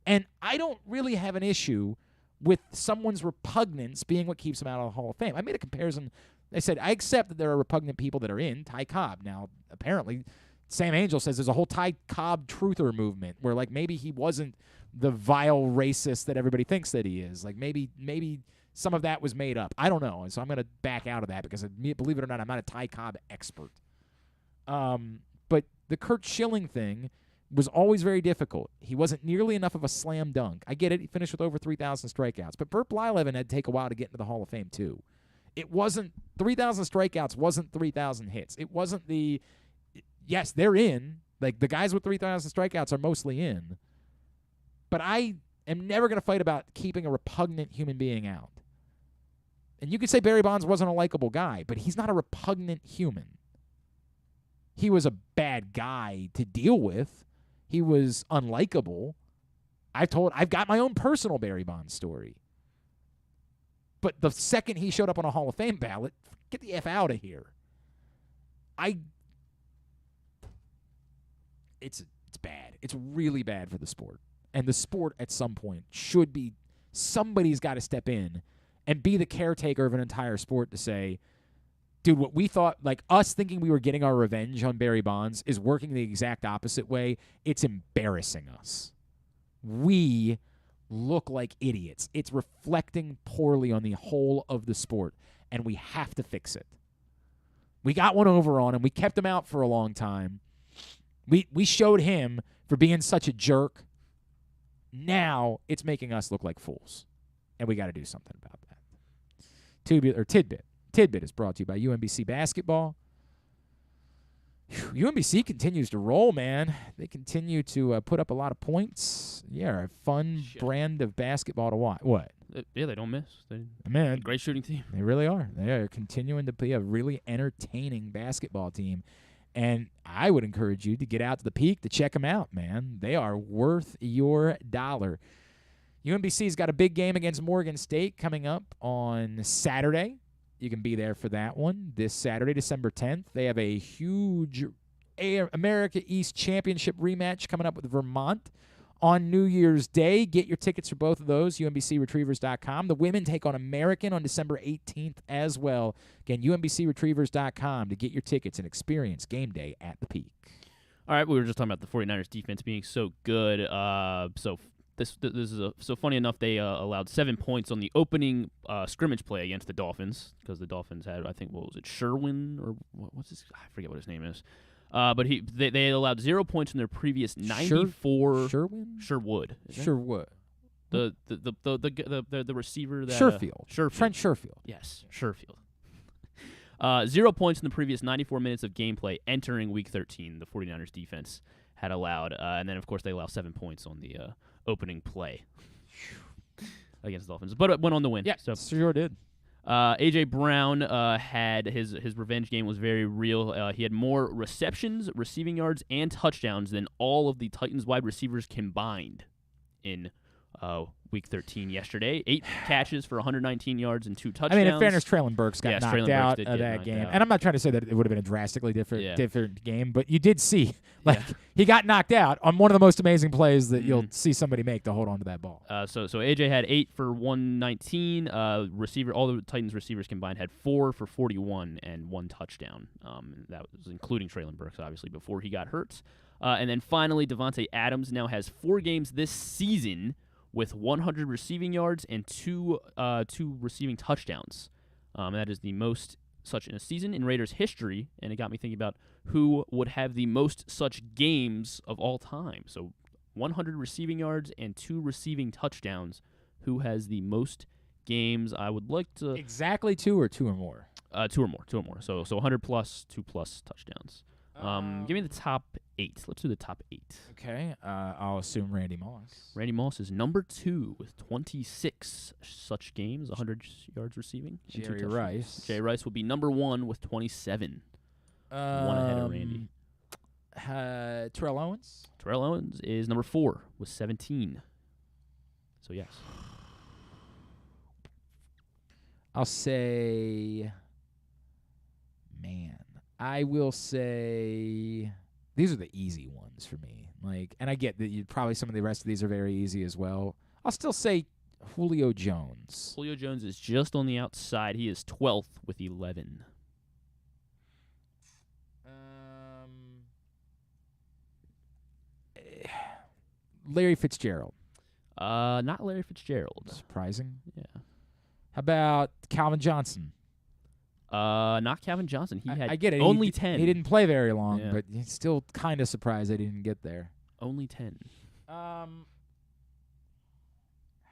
And I don't really have an issue with someone's repugnance being what keeps them out of the Hall of Fame. I made a comparison. I said, I accept that there are repugnant people that are in Ty Cobb. Now, apparently, Sam Angel says there's a whole Ty Cobb truther movement where, maybe he wasn't the vile racist that everybody thinks that he is. Maybe some of that was made up. I don't know. And so I'm going to back out of that because, believe it or not, I'm not a Ty Cobb expert. But the Curt Schilling thing was always very difficult. He wasn't nearly enough of a slam dunk. I get it. He finished with over 3,000 strikeouts. But Burt Blyleven had to take a while to get into the Hall of Fame, too. It wasn't 3,000 strikeouts, wasn't 3,000 hits. It wasn't yes, they're in. The guys with 3,000 strikeouts are mostly in. But I am never going to fight about keeping a repugnant human being out. And you could say Barry Bonds wasn't a likable guy, but he's not a repugnant human. he was a bad guy to deal with. He was unlikable. I've got my own personal Barry Bonds story. But the second he showed up on a Hall of Fame ballot, get the F out of here. It's bad. It's really bad for the sport. And the sport at some point should be, somebody's got to step in and be the caretaker of an entire sport to say, dude, what we thought, like us thinking we were getting our revenge on Barry Bonds is working the exact opposite way. It's embarrassing us. We look like idiots. It's reflecting poorly on the whole of the sport, and we have to fix it. We got one over on him. We kept him out for a long time. We showed him for being such a jerk. Now it's making us look like fools, and we got to do something about that. Tidbit is brought to you by UMBC Basketball. UMBC continues to roll, man. They continue to put up a lot of points. Yeah, a fun brand of basketball to watch. What?
Yeah, they don't miss.
Man,
great shooting team.
They really are. They are continuing to be a really entertaining basketball team. And I would encourage you to get out to the Peak to check them out, man. They are worth your dollar. UMBC's got a big game against Morgan State coming up on Saturday. You can be there for that one this Saturday, December 10th. They have a huge America East Championship rematch coming up with Vermont on New Year's Day. Get your tickets for both of those, UMBCretrievers.com. The women take on American on December 18th as well. Again, UMBCretrievers.com to get your tickets and experience game day at the Peak.
All right, we were just talking about the 49ers defense being so good. This is so funny enough, they allowed 7 points on the opening scrimmage play against the Dolphins because the Dolphins had, I think, what was it, Sherwin or what's his? I forget what his name is. But they allowed 0 points in their previous 94. Sherwood.
Sherwood.
The receiver that
Sherfield. Trent Sherfield.
Yes, Sherfield. 0 points in the previous 94 minutes of gameplay entering Week 13. The 49ers defense had allowed, and then of course they allow 7 points on the opening play against the Dolphins, but it went on to win.
Yeah, so sure did.
A.J. Brown had his revenge game was very real. He had more receptions, receiving yards, and touchdowns than all of the Titans wide receivers combined in Week 13 yesterday. 8 catches for 119 yards and 2 touchdowns.
I mean, in fairness, Traylon Burks got knocked out of that game. And I'm not trying to say that it would have been a drastically different game, but you did see, he got knocked out on one of the most amazing plays that you'll see somebody make to hold on to that ball.
So AJ had 8 for 119. All the Titans receivers combined had 4 for 41 and 1 touchdown. That was including Traylon Burks, obviously, before he got hurt. And then finally, Devontae Adams now has 4 games this season with 100 receiving yards and 2 receiving touchdowns. That is the most such in a season in Raiders history, and it got me thinking about who would have the most such games of all time. So 100 receiving yards and 2 receiving touchdowns. Who has the most games? I would like to...
Exactly 2 or 2 or more?
2 or more. So 100 plus, 2 plus touchdowns. Give me the top 8. Let's do the top 8.
Okay. I'll assume Randy Moss.
Randy Moss is number 2 with 26 such games, 100 yards receiving.
Jerry Rice.
Jerry Rice will be number 1 with 27. 1 ahead of Randy.
Terrell Owens.
Terrell Owens is number 4 with 17. So, yes.
I'll say... Man. I will say these are the easy ones for me. And I get that probably some of the rest of these are very easy as well. I'll still say Julio Jones.
Julio Jones is just on the outside. He is 12th with 11.
Larry Fitzgerald.
Not Larry Fitzgerald.
Surprising.
Yeah.
How about Calvin Johnson?
Not Calvin Johnson. He had
I get it.
Only 10.
He didn't play very long, but he's still kind of surprised they didn't get there.
Only 10.
How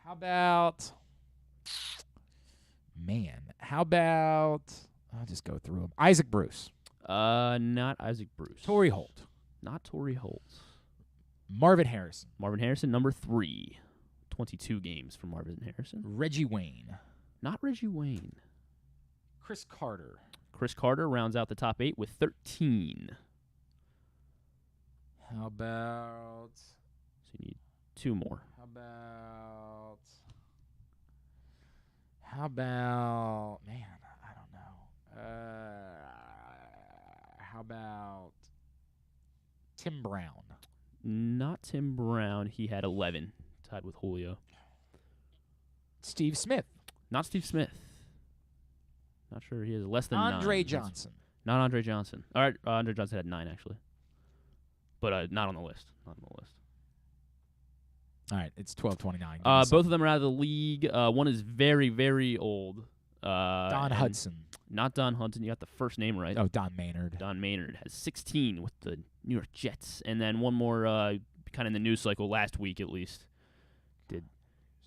about... Man. How about... I'll just go through them. Isaac Bruce.
Not Isaac Bruce.
Torrey Holt.
Not Torrey Holt.
Marvin Harrison.
Marvin Harrison, number 3. 22 games for Marvin Harrison.
Reggie Wayne.
Not Reggie Wayne.
Chris Carter.
Chris Carter rounds out the top 8 with 13.
How about?
So you need 2 more.
How about? Man, I don't know. How about Tim Brown?
Not Tim Brown. He had 11, tied with Julio.
Steve Smith.
Not Steve Smith. Not sure he has less than 9.
Andre Johnson.
Not Andre Johnson. All right, Andre Johnson had 9 actually, but not on the list. Not on the list.
All right, it's 12:29.
Both of them are out of the league. One is very, very old.
Don Hudson.
Not Don Hudson. You got the first name right.
Oh, Don Maynard.
Don Maynard has 16 with the New York Jets, and then one more kind of in the news cycle last week at least.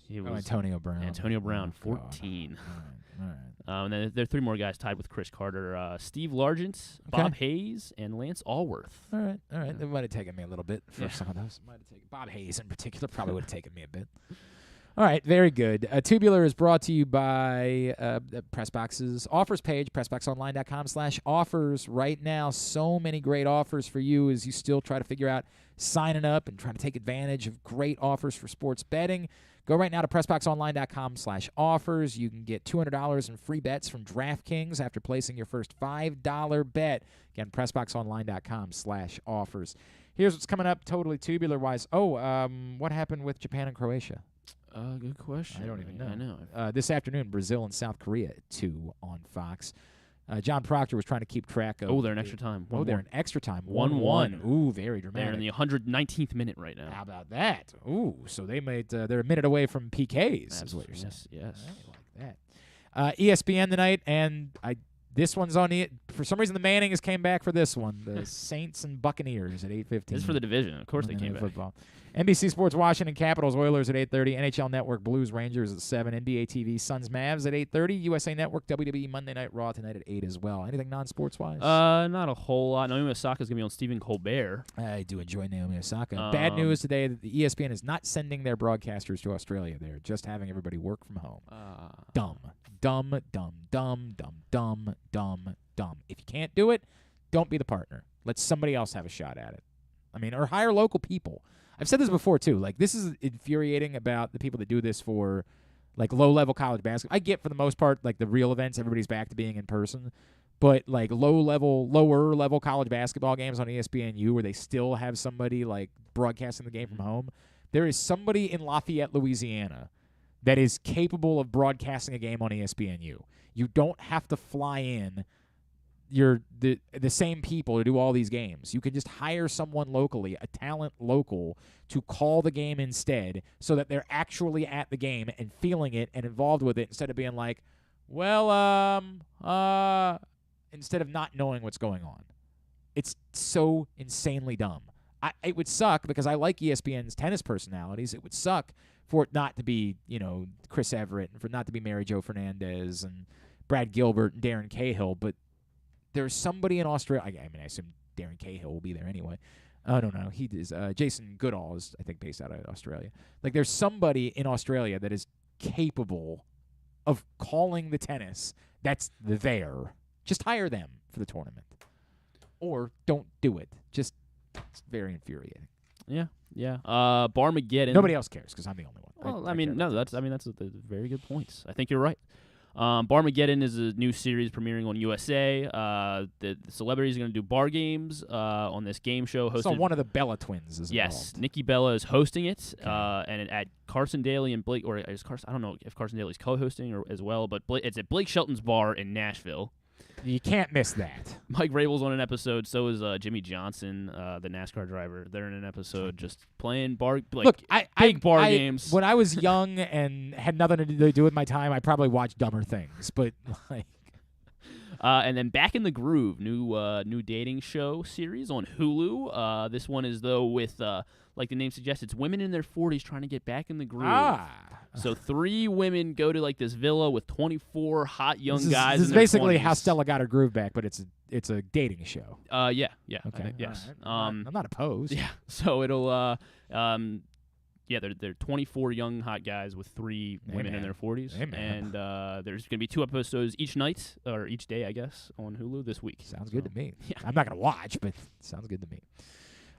Antonio Brown.
Antonio Brown, 14.
All right.
And then there are 3 more guys tied with Chris Carter: Steve Largent, Bob Hayes, and Lance Allworth.
All right. It might have taken me a little bit for some of those. Might have taken Bob Hayes in particular. Probably would have taken me a bit. All right, very good. Tubular is brought to you by Pressbox's offers page, pressboxonline.com/offers. Right now, so many great offers for you as you still try to figure out signing up and trying to take advantage of great offers for sports betting. Go right now to pressboxonline.com/offers. You can get $200 in free bets from DraftKings after placing your first $5 bet. Again, pressboxonline.com/offers. Here's what's coming up totally tubular-wise. What happened with Japan and Croatia?
Good question.
I don't even know.
I know.
This afternoon, Brazil and South Korea at 2 on Fox. John Proctor was trying to keep track of.
Oh, they're in extra time.
They're in extra time.
1-1.
Ooh, very dramatic.
They're in the 119th minute right now.
How about that? Ooh, so they made. They're a minute away from PKs. Is what you're saying.
Yes.
I like that. ESPN tonight, and this one's on it. For some reason, the Mannings came back for this one. The Saints and Buccaneers at 8:15.
This is for the division. Of course, they came back.
Football. NBC Sports Washington Capitals Oilers at 8:30. NHL Network Blues Rangers at 7. NBA TV Suns Mavs at 8:30. USA Network WWE Monday Night Raw tonight at 8 as well. Anything non-sports wise?
Not a whole lot. Naomi Osaka's gonna be on Stephen Colbert.
I do enjoy Naomi Osaka. Bad news today that the ESPN is not sending their broadcasters to Australia. They're just having everybody work from home. Dumb. If you can't do it, don't be the partner. Let somebody else have a shot at it. I mean, or hire local people. I've said this before, too. Like, this is infuriating about the people that do this for, like, low-level college basketball. I get, for the most part, like, the real events, everybody's back to being in person. But, like, lower-level college basketball games on ESPNU where they still have somebody, like, broadcasting the game from home, there is somebody in Lafayette, Louisiana that is capable of broadcasting a game on ESPNU. You don't have to fly in the same people to do all these games. You can just hire someone locally, a talent local, to call the game instead so that they're actually at the game and feeling it and involved with it instead of being like, instead of not knowing what's going on. It's so insanely dumb. It would suck because I like ESPN's tennis personalities. It would suck for it not to be, Chris Everett and for it not to be Mary Jo Fernandez and Brad Gilbert and Darren Cahill, but there's somebody in Australia. I assume Darren Cahill will be there anyway. I don't know. He is. Jason Goodall is, I think, based out of Australia. Like, there's somebody in Australia that is capable of calling the tennis that's there. Just hire them for the tournament. Or don't do it. It's very infuriating.
Yeah. Barmageddon.
Nobody else cares because I'm the only one.
Well, that's very good points. I think you're right. Barmageddon is a new series premiering on USA. The celebrities are going to do bar games on this game show hosted.
So one of the Bella twins is
involved. Yes, Nikki Bella is hosting it, and at Carson Daly and Blake, or is Carson? I don't know if Carson Daly's co-hosting or as well, but it's at Blake Shelton's bar in Nashville.
You can't miss that.
Mike Vrabel's on an episode. So is Jimmy Johnson, the NASCAR driver. They're in an episode just playing big bar games.
When I was young and had nothing to do with my time, I probably watched dumber things. But like,
and then Back in the Groove, new dating show series on Hulu. This one is though with like the name suggests, it's women in their 40s trying to get back in the groove. So 3 women go to like this villa with 24 hot young guys.
This is basically 20s. How Stella got her groove back, but it's a dating show.
Yeah.
Okay.
Yes.
Right. I'm not opposed.
Yeah. So it'll they're 24 young hot guys with 3 women in their 40s, and there's gonna be 2 episodes each night or each day, I guess, on Hulu this week.
Sounds good to me. Yeah. I'm not gonna watch, but it sounds good to me.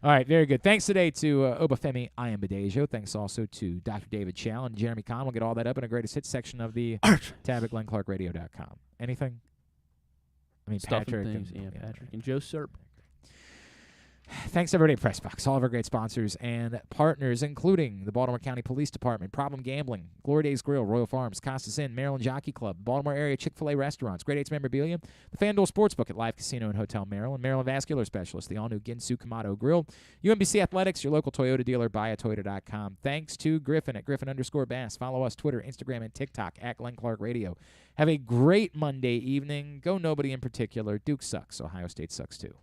All right, very good. Thanks today to Femi Ayanbadejo. Thanks also to Dr. David Chao and Jeremy Conn. We'll get all that up in a greatest hits section of the tab at GlennClarkRadio.com. Anything? I mean,
Stuff
Patrick.
and things. Patrick and Joe Serp.
Thanks, everybody at PressBox, all of our great sponsors and partners, including the Baltimore County Police Department, Problem Gambling, Glory Days Grill, Royal Farms, Costas Inn, Maryland Jockey Club, Baltimore area Chick-fil-A restaurants, Great 8's Memorabilia, the FanDuel Sportsbook at Live Casino and Hotel Maryland, Maryland Vascular Specialist, the all-new Ginsu Kamado Grill, UMBC Athletics, your local Toyota dealer, buyatoyota.com. Thanks to Griffin at Griffin_Bass. Follow us Twitter, Instagram, and TikTok at Glenn Clark Radio. Have a great Monday evening. Go nobody in particular. Duke sucks. Ohio State sucks too.